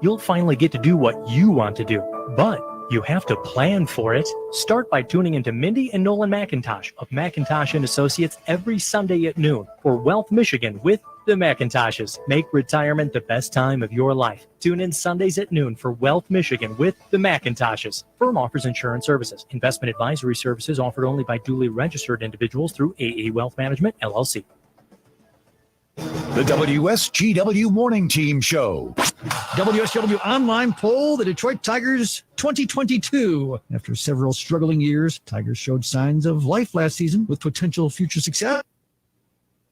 You'll finally get to do what you want to do, but you have to plan for it. Start by tuning into Mindy and Nolan McIntosh of McIntosh and Associates every Sunday at noon for Wealth Michigan with the McIntoshes. Make retirement the best time of your life. Tune in Sundays at noon for Wealth Michigan with the McIntoshes. Firm offers insurance services. Investment advisory services offered only by duly registered individuals through AE Wealth Management, LLC. The WSGW Morning Team Show. WSGW online poll, the Detroit Tigers 2022. After several struggling years, Tigers showed signs of life last season with potential future success.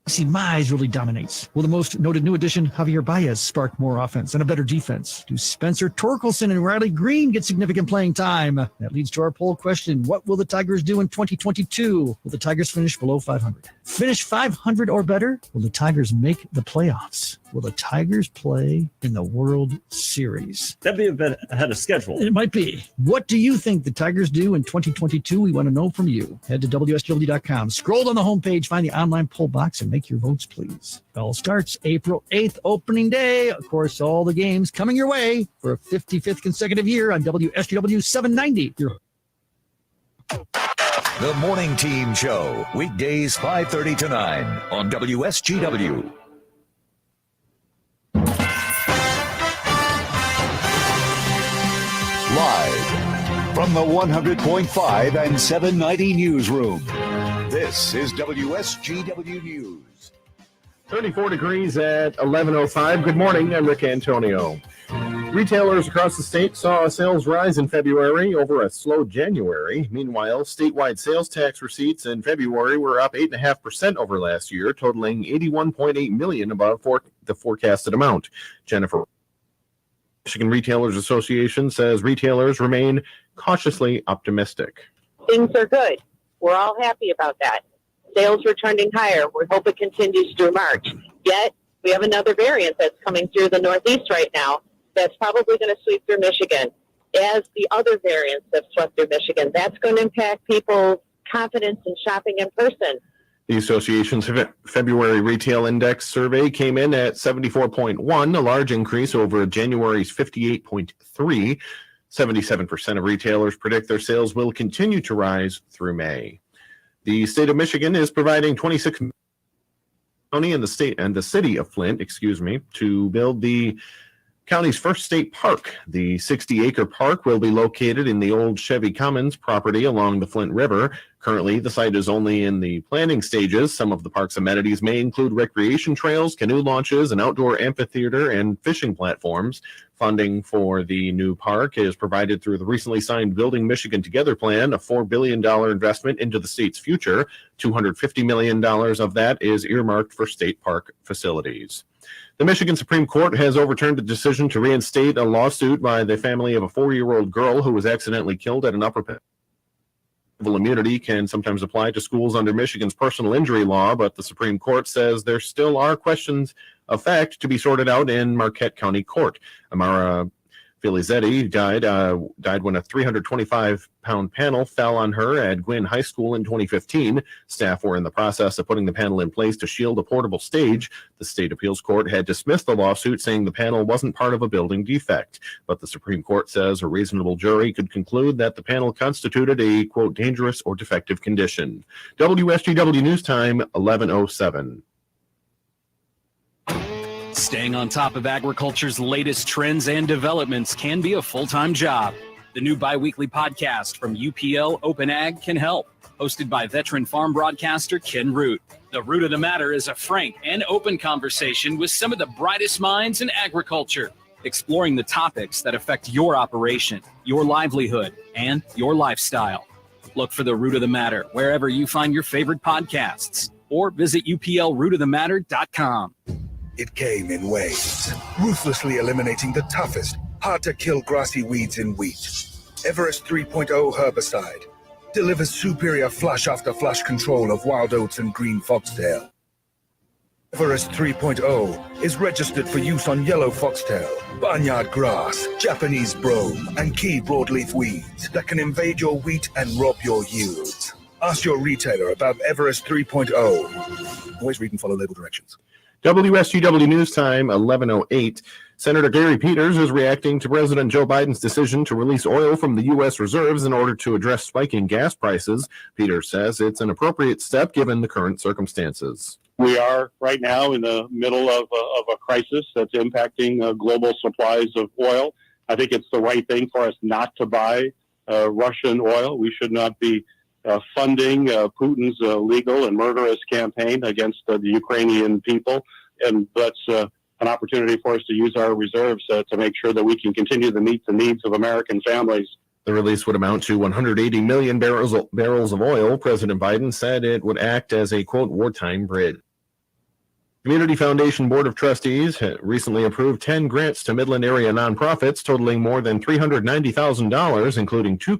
See, Mize really dominates. Will the most noted new addition, Javier Baez, spark more offense and a better defense? Do Spencer Torkelson and Riley Green get significant playing time? That leads to our poll question. What will the Tigers do in 2022? Will the Tigers finish below 500? Finish 500 or better? Will the Tigers make the playoffs? Will the Tigers play in the World Series? That'd be a bit ahead of schedule. It might be. What do you think the Tigers do in 2022? We want to know from you. Head to WSGW.com. Scroll down the homepage, find the online poll box, and make your votes, please. It all starts April 8th, opening day. Of course, all the games coming your way for a 55th consecutive year on WSGW 790. The Morning Team Show, weekdays 5:30 to 9 on WSGW. Live from the 100.5 and 790 newsroom, this is WSGW News. 34 degrees at 11:05. Good morning. I'm Rick Antonio. Retailers across the state saw sales rise in February over a slow January. Meanwhile, statewide sales tax receipts in February were up 8.5% over last year, totaling $81.8 million above the forecasted amount. Jennifer, Michigan Retailers Association, says retailers remain cautiously optimistic. Things are good. We're all happy about that. Sales are trending higher. We hope it continues through March. Yet, we have another variant that's coming through the Northeast right now that's probably going to sweep through Michigan. As the other variants have swept through Michigan, that's going to impact people's confidence in shopping in person. The association's February retail index survey came in at 74.1, a large increase over January's 58.3. 77% of retailers predict their sales will continue to rise through May. The state of Michigan is providing $26 million in the state and the city of Flint, to build the county's first state park. The 60-acre park will be located in the old Chevy Commons property along the Flint River. Currently, the site is only in the planning stages. Some of the park's amenities may include recreation trails, canoe launches, an outdoor amphitheater, and fishing platforms. Funding for the new park is provided through the recently signed Building Michigan Together plan, a $4 billion investment into the state's future. $250 million of that is earmarked for state park facilities. The Michigan Supreme Court has overturned a decision to reinstate a lawsuit by the family of a 4-year-old girl who was accidentally killed at an upper civil immunity can sometimes apply to schools under Michigan's personal injury law, but the Supreme Court says there still are questions of fact to be sorted out in Marquette County Court. Amara Filizetti died when a 325-pound panel fell on her at Gwynn High School in 2015. Staff were in the process of putting the panel in place to shield a portable stage. The state appeals court had dismissed the lawsuit, saying the panel wasn't part of a building defect. But the Supreme Court says a reasonable jury could conclude that the panel constituted a, quote, dangerous or defective condition. WSGW News Time, 11:07. Staying on top of agriculture's latest trends and developments can be a full-time job. The new bi-weekly podcast from UPL Open Ag can help. Hosted by veteran farm broadcaster Ken Root. The Root of the Matter is a frank and open conversation with some of the brightest minds in agriculture, exploring the topics that affect your operation, your livelihood, and your lifestyle. Look for The Root of the Matter wherever you find your favorite podcasts, or visit uplrootofthematter.com. It came in waves, ruthlessly eliminating the toughest, hard-to-kill grassy weeds in wheat. Everest 3.0 herbicide delivers superior flush-after-flush control of wild oats and green foxtail. Everest 3.0 is registered for use on yellow foxtail, barnyard grass, Japanese brome, and key broadleaf weeds that can invade your wheat and rob your yields. Ask your retailer about Everest 3.0. Always read and follow label directions. WSGW News Time, 11:08. Senator Gary Peters is reacting to President Joe Biden's decision to release oil from the U.S. reserves in order to address spiking gas prices. Peters says it's an appropriate step given the current circumstances. We are right now in the middle of a crisis that's impacting global supplies of oil. I think it's the right thing for us not to buy Russian oil. We should not be funding Putin's illegal and murderous campaign against the Ukrainian people. And that's an opportunity for us to use our reserves to make sure that we can continue to meet the needs of American families. The release would amount to 180 million barrels of oil. President Biden said it would act as a, quote, wartime bridge. Community Foundation Board of Trustees recently approved 10 grants to Midland area nonprofits totaling more than $390,000, including two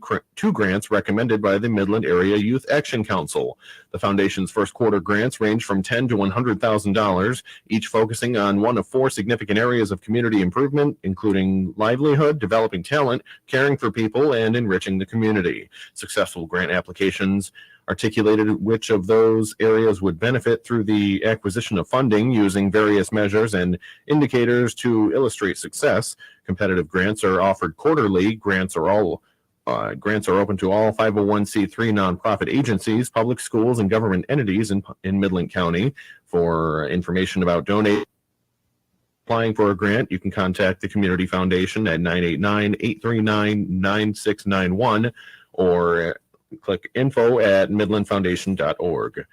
grants recommended by the Midland Area Youth Action Council. The foundation's first quarter grants range from $10,000 to $100,000, each focusing on one of four significant areas of community improvement, including livelihood, developing talent, caring for people, and enriching the community. Successful grant applications articulated which of those areas would benefit through the acquisition of funding using various measures and indicators to illustrate success. Competitive grants are offered quarterly. Grants are open to all 501c3 nonprofit agencies, public schools, and government entities in Midland County. For information about donating, applying for a grant, you can contact the Community Foundation at 989-839-9691 or click info at midlandfoundation.org.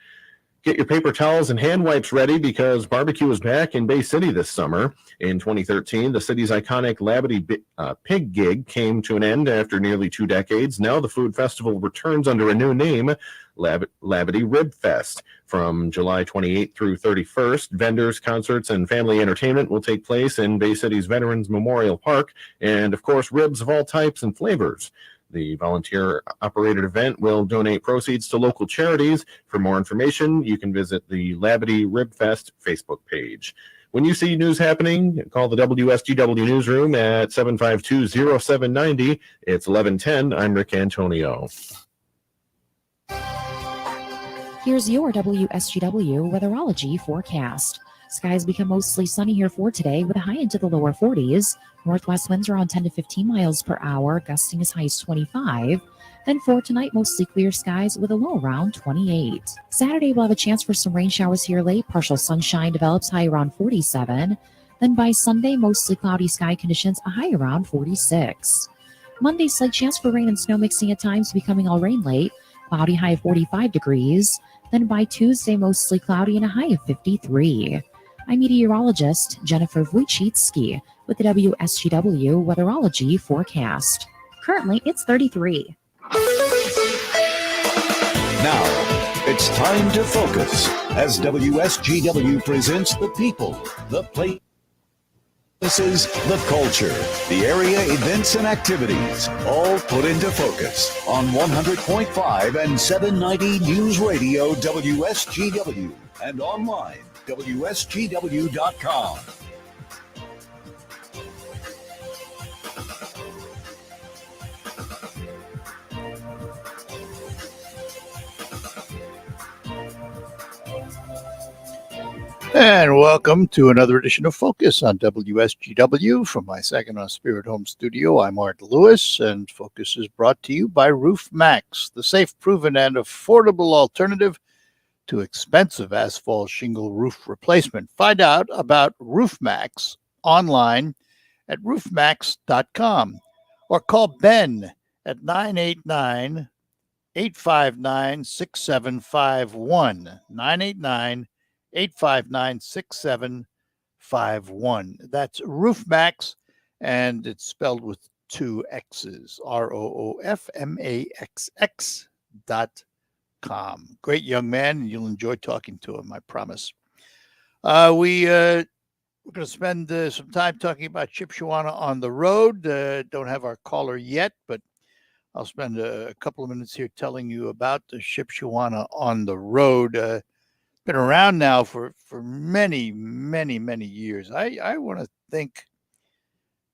Get your paper towels and hand wipes ready because barbecue is back in Bay City this summer. In 2013, the city's iconic Labadee Pig Gig came to an end after nearly 2 decades. Now the food festival returns under a new name, Labadee Rib Fest. From July 28th through 31st, vendors, concerts, and family entertainment will take place in Bay City's Veterans Memorial Park, and of course, ribs of all types and flavors. The volunteer-operated event will donate proceeds to local charities. For more information, you can visit the Labadee Rib Fest Facebook page. When you see news happening, call the WSGW newsroom at 752-0790. It's 1110. I'm Rick Antonio. Here's your WSGW Weatherology forecast. Skies become mostly sunny here for today with a high into the lower 40s. Northwest winds around 10 to 15 miles per hour, gusting as high as 25. Then for tonight, mostly clear skies with a low around 28. Saturday, we'll have a chance for some rain showers here late. Partial sunshine develops high around 47. Then by Sunday, mostly cloudy sky conditions, a high around 46. Monday, slight chance for rain and snow mixing at times, becoming all rain late. Cloudy high of 45 degrees. Then by Tuesday, mostly cloudy and a high of 53. I'm meteorologist Jennifer Wojcicki with the WSGW Weatherology forecast. Currently, it's 33. Now, it's time to focus as WSGW presents the people, the places, the culture, the area events and activities, all put into focus on 100.5 and 790 News Radio WSGW and online WSGW.com. And welcome to another edition of Focus on WSGW. From my second on Spirit Home Studio, I'm Art Lewis, and Focus is brought to you by Roof Max, the safe, proven, and affordable alternative to expensive asphalt shingle roof replacement. Find out about Roof Max online at roofmax.com or call Ben at 989-859-6751. 989-859-6751. That's Roof Max, and it's spelled with 2 X's, ROOFMAXX.com. Great young man, and you'll enjoy talking to him, I promise. We're going to spend some time talking about Shipshewana on the road. Don't have our caller yet, but I'll spend a couple of minutes here telling you about the Shipshewana on the road. Been around now for many, many, many years. I want to think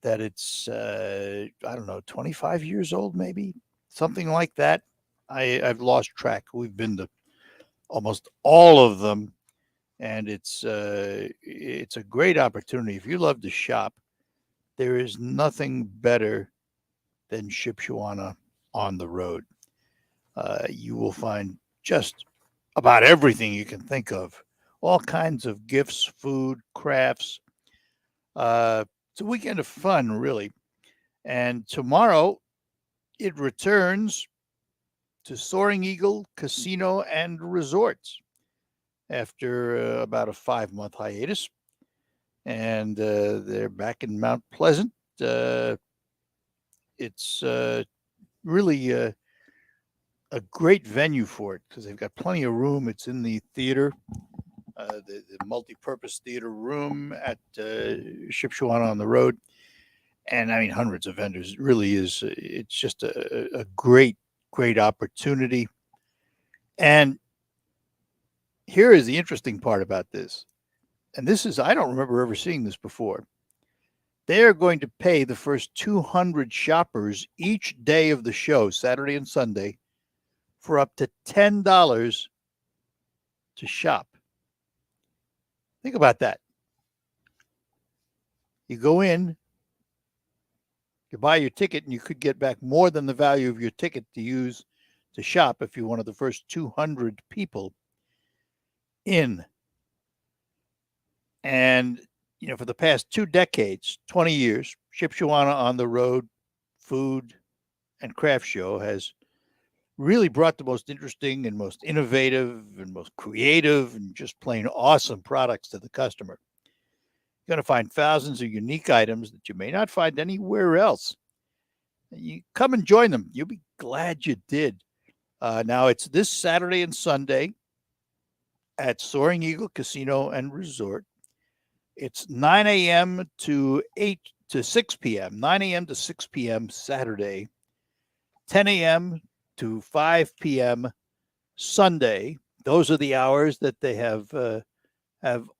that it's, 25 years old, maybe, something like that. I've lost track. We've been to almost all of them, and it's a great opportunity. If you love to shop, there is nothing better than Shipshewana on the road. You will find just about everything you can think of. All kinds of gifts, food, crafts. It's a weekend of fun, really. And tomorrow, it returns to Soaring Eagle Casino and Resorts after about a 5-month hiatus. And they're back in Mount Pleasant. It's really a great venue for it because they've got plenty of room. It's in the theater, the multi-purpose theater room at Shipshewana on the road. And I mean, hundreds of vendors. It really is. It's just a great opportunity. And here is the interesting part about this. And this is, I don't remember ever seeing this before. They are going to pay the first 200 shoppers each day of the show, Saturday and Sunday, for up to $10 to shop. Think about that. You go in, you buy your ticket, and you could get back more than the value of your ticket to use to shop if you're one of the first 200 people in. And, you know, for the past 2 decades, 20 years, Shipshewana on the Road Food and Craft Show has really brought the most interesting and most innovative and most creative and just plain awesome products to the customer. You're going to find thousands of unique items that you may not find anywhere else. You come and join them. You'll be glad you did. Now, it's this Saturday and Sunday at Soaring Eagle Casino and Resort. It's 9 a.m. to 6 p.m., 9 a.m. to 6 p.m. Saturday, 10 a.m. to 5 p.m. Sunday. Those are the hours that they have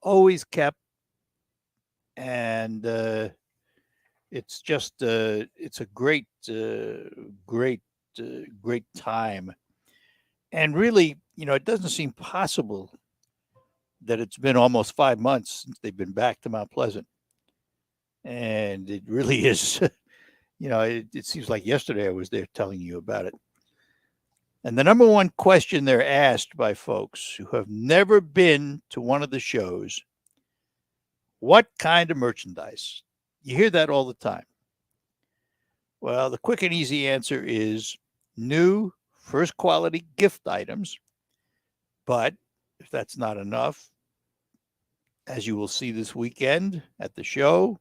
always kept. And it's just it's a great time. And really, you know, it doesn't seem possible that it's been almost 5 months since they've been back to Mount Pleasant. And it really is, you know, it seems like yesterday I was there telling you about it. And the number one question they're asked by folks who have never been to one of the shows, what kind of merchandise? You hear that all the time. Well, the quick and easy answer is new, first quality gift items. But if that's not enough, as you will see this weekend at the show,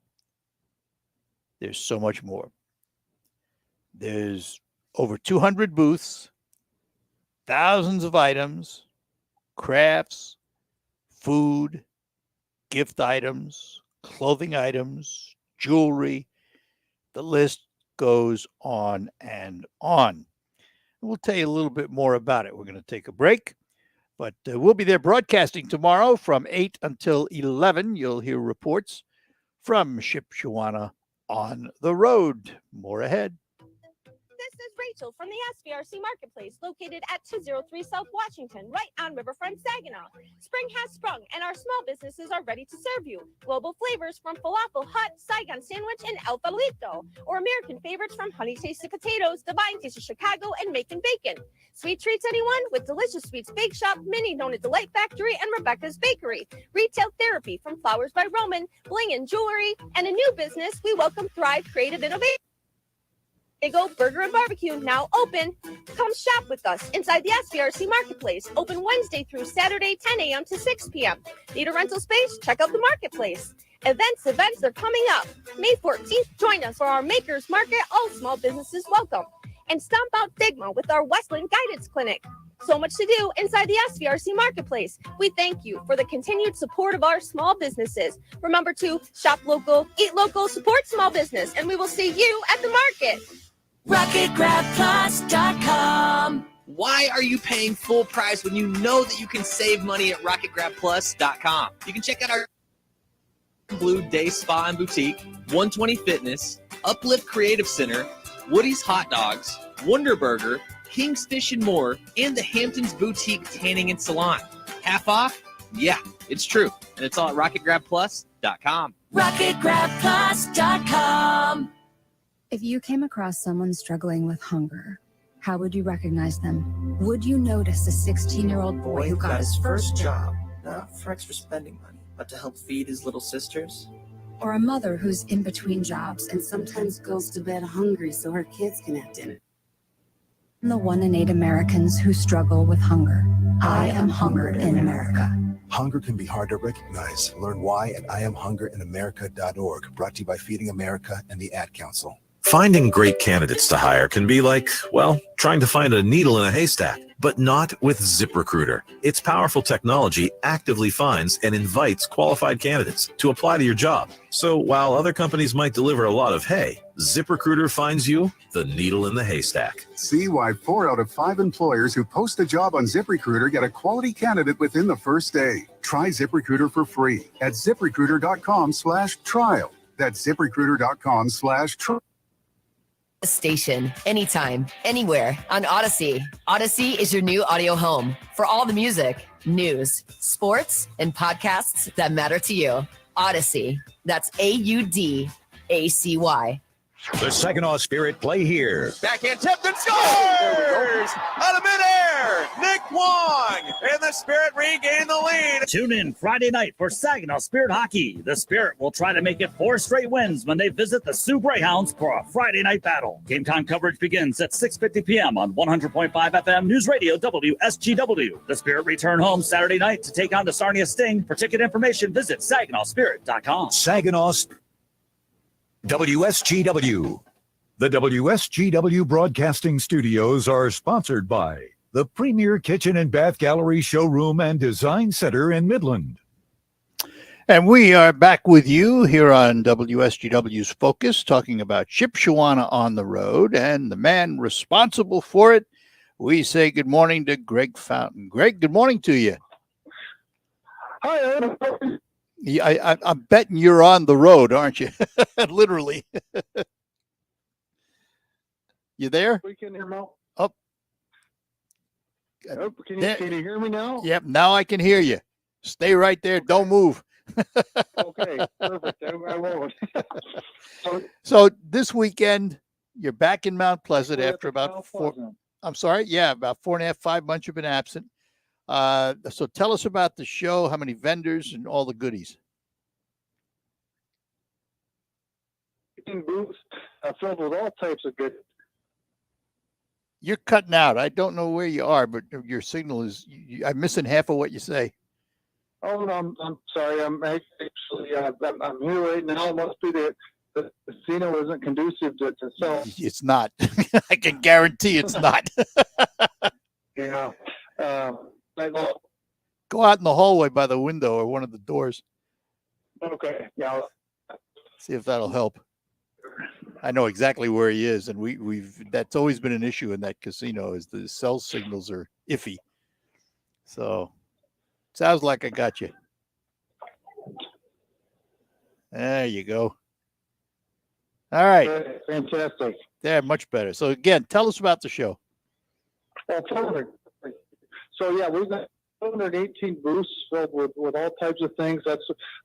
there's so much more. There's over 200 booths, thousands of items, crafts, food, gift items, clothing items, jewelry. The list goes on and on. We'll tell you a little bit more about it. We're going to take a break, but we'll be there broadcasting tomorrow from 8 until 11. You'll hear reports from Shipshewana on the road. More ahead. This is Rachel from the SVRC Marketplace, located at 203 South Washington, right on Riverfront Saginaw. Spring has sprung, and our small businesses are ready to serve you. Global flavors from Falafel Hut, Saigon Sandwich, and El Farolito, or American favorites from Honey Tasted Potatoes, Divine Taste of Chicago, and Macon Bacon. Sweet treats, anyone? With Delicious Sweets Bake Shop, Minnie known as Delight Factory, and Rebecca's Bakery. Retail therapy from Flowers by Roman, Bling and Jewelry, and a new business, we welcome Thrive Creative Innovation. Wsgw Burger and Barbecue, now open. Come shop with us inside the SVRC Marketplace. Open Wednesday through Saturday, 10 a.m. to 6 p.m. Need a rental space? Check out the Marketplace. Events are coming up. May 14th, join us for our Makers Market. All small businesses welcome. And stomp out stigma with our Westland Guidance Clinic. So much to do inside the SVRC Marketplace. We thank you for the continued support of our small businesses. Remember to shop local, eat local, support small business, and we will see you at the market. RocketGrabPlus.com. Why are you paying full price when you know that you can save money at RocketGrabPlus.com? You can check out our Blue Day Spa and Boutique, 120 Fitness, Uplift Creative Center, Woody's Hot Dogs, Wonder Burger, King's Fish and More, and the Hamptons Boutique Tanning and Salon. Half off? Yeah, it's true. And it's all at RocketGrabPlus.com. RocketGrabPlus.com. If you came across someone struggling with hunger, how would you recognize them? Would you notice a 16-year-old boy who got his first job, not for extra spending money, but to help feed his little sisters? or a mother who's in between jobs and sometimes goes to bed hungry so her kids can have dinner? The 1 in 8 Americans who struggle with hunger. I am hungered in America. Hunger can be hard to recognize. Learn why at IamHungeredInAmerica.org. Brought to you by Feeding America and the Ad Council. Finding great candidates to hire can be like, well, trying to find a needle in a haystack, but not with ZipRecruiter. Its powerful technology actively finds and invites qualified candidates to apply to your job. So while other companies might deliver a lot of hay, ZipRecruiter finds you the needle in the haystack. See why 4 out of 5 employers who post a job on ZipRecruiter get a quality candidate within the first day. Try ZipRecruiter for free at ZipRecruiter.com/trial. That's ZipRecruiter.com/trial. Station, anytime, anywhere on Odyssey. Odyssey is your new audio home for all the music, news, sports, and podcasts that matter to you. Odyssey. That's AUDACY. The Saginaw Spirit play here. Backhand tipped and scores! Out of midair, Nick Wong, and the Spirit regain the lead. Tune in Friday night for Saginaw Spirit Hockey. The Spirit will try to make it 4 straight wins when they visit the Sioux Greyhounds for a Friday night battle. Game time coverage begins at 6:50 p.m. on 100.5 FM News Radio WSGW. The Spirit return home Saturday night to take on the Sarnia Sting. For ticket information, visit SaginawSpirit.com. Saginaw WSGW. The WSGW Broadcasting Studios are sponsored by the Premier Kitchen and Bath Gallery Showroom and Design Center in Midland. And we are back with you here on WSGW's Focus, talking about Shipshewana on the road and the man responsible for it. We say good morning to Greg Fountain. Greg, good morning to you. Hi, Adam. I'm betting you're on the road, aren't you? Literally. You there? We can hear me. Oh. Can you hear me now? Yep, now I can hear you. Stay right there. Okay. Don't move. Okay, perfect. I won't. So this weekend, you're back in Mount Pleasant after about 4. I'm sorry. Yeah, about 4.5, 5 months you've been absent. So tell us about the show, how many vendors, and all the goodies. Booths filled with all types of good. You're cutting out. I don't know where you are, but your signal is. I'm missing half of what you say. Oh, no, I'm sorry. I'm actually I'm here right now. It must be the casino isn't conducive to sell. It's not. I can guarantee it's not. Yeah. Go out in the hallway by the window or one of the doors. Okay. Yeah. See if that'll help. I know exactly where he is, and we've that's always been an issue in that casino is the cell signals are iffy. So sounds like I got you. There you go. All right. Fantastic. Yeah, much better. So again, tell us about the show. Well, perfect. So yeah, we've got 218 booths filled with all types of things. I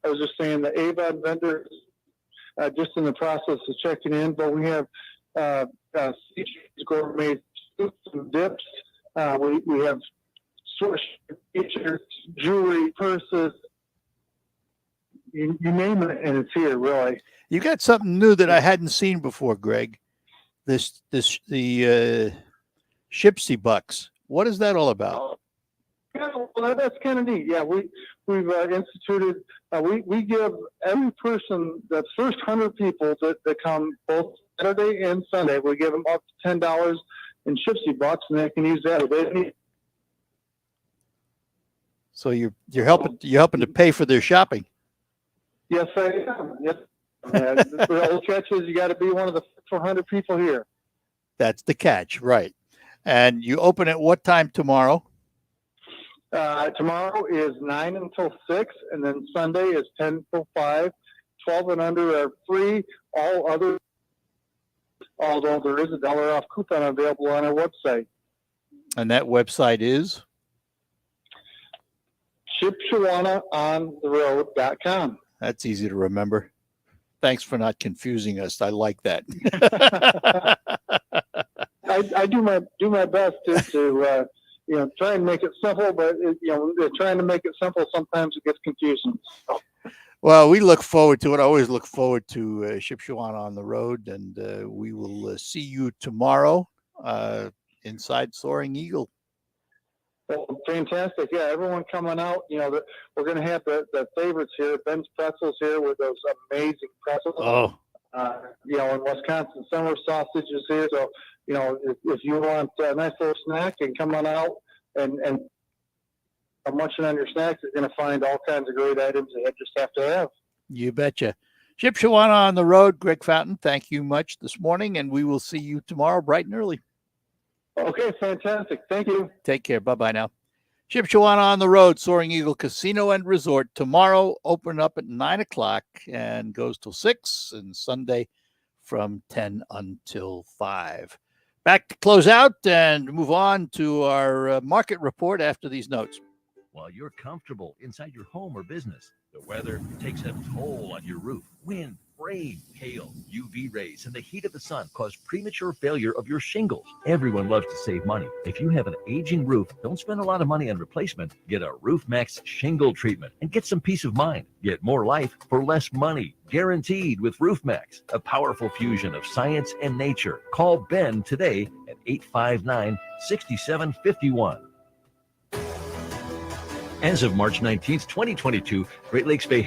was just saying the Avon vendors just in the process of checking in, but we have gourmet soups and dips. We have t-shirts, jewelry, purses. You name it, and it's here. Really, you got something new that I hadn't seen before, Greg. The Shipsy Bucks. What is that all about? Yeah, well, that's kind of neat. Yeah, we've instituted. We give every person, the first 100 people that come both Saturday and Sunday, we give them up to $10 in Shipsy bucks, and they can use that. So you're helping to pay for their shopping. Yes, I am. Yes. The old catch is you got to be one of the 400 people here. That's the catch, right? And you open at what time tomorrow? Tomorrow is 9 until 6, and then Sunday is 10 until 5. 12 and under are free. All other, although there is a $1 off coupon available on our website. And that website is? ShipShawannaOnTheRoad.com. That's easy to remember. Thanks for not confusing us. I like that. I do my best to try and make it simple, but trying to make it simple, sometimes it gets confusing. Well, we look forward to it. I always look forward to Shipshawana on the road, and we will see you tomorrow inside Soaring Eagle. Well, fantastic. Yeah, everyone coming out. We're going to have the favorites here. Ben's Pretzels here with those amazing pretzels. Oh. In Wisconsin, summer sausages here. So, if you want a nice little snack and come on out and munching on your snacks, you're going to find all kinds of great items that you just have to have. You betcha. Shipshawana on the road. Greg Fountain, thank you much this morning, and we will see you tomorrow bright and early. Okay, fantastic. Thank you. Take care. Bye-bye now. Shipshawana on the road, Soaring Eagle Casino and Resort. Tomorrow, open up at 9 o'clock and goes till 6, and Sunday from 10 until 5. Back to close out and move on to our market report after these notes. While you're comfortable inside your home or business, the weather takes a toll on your roof. Wind, rain, hail, UV rays, and the heat of the sun cause premature failure of your shingles. Everyone loves to save money. If you have an aging roof, don't spend a lot of money on replacement. Get a RoofMax shingle treatment and get some peace of mind. Get more life for less money. Guaranteed with RoofMax, a powerful fusion of science and nature. Call Ben today at 859-6751. As of March 19th, 2022, Great Lakes Bay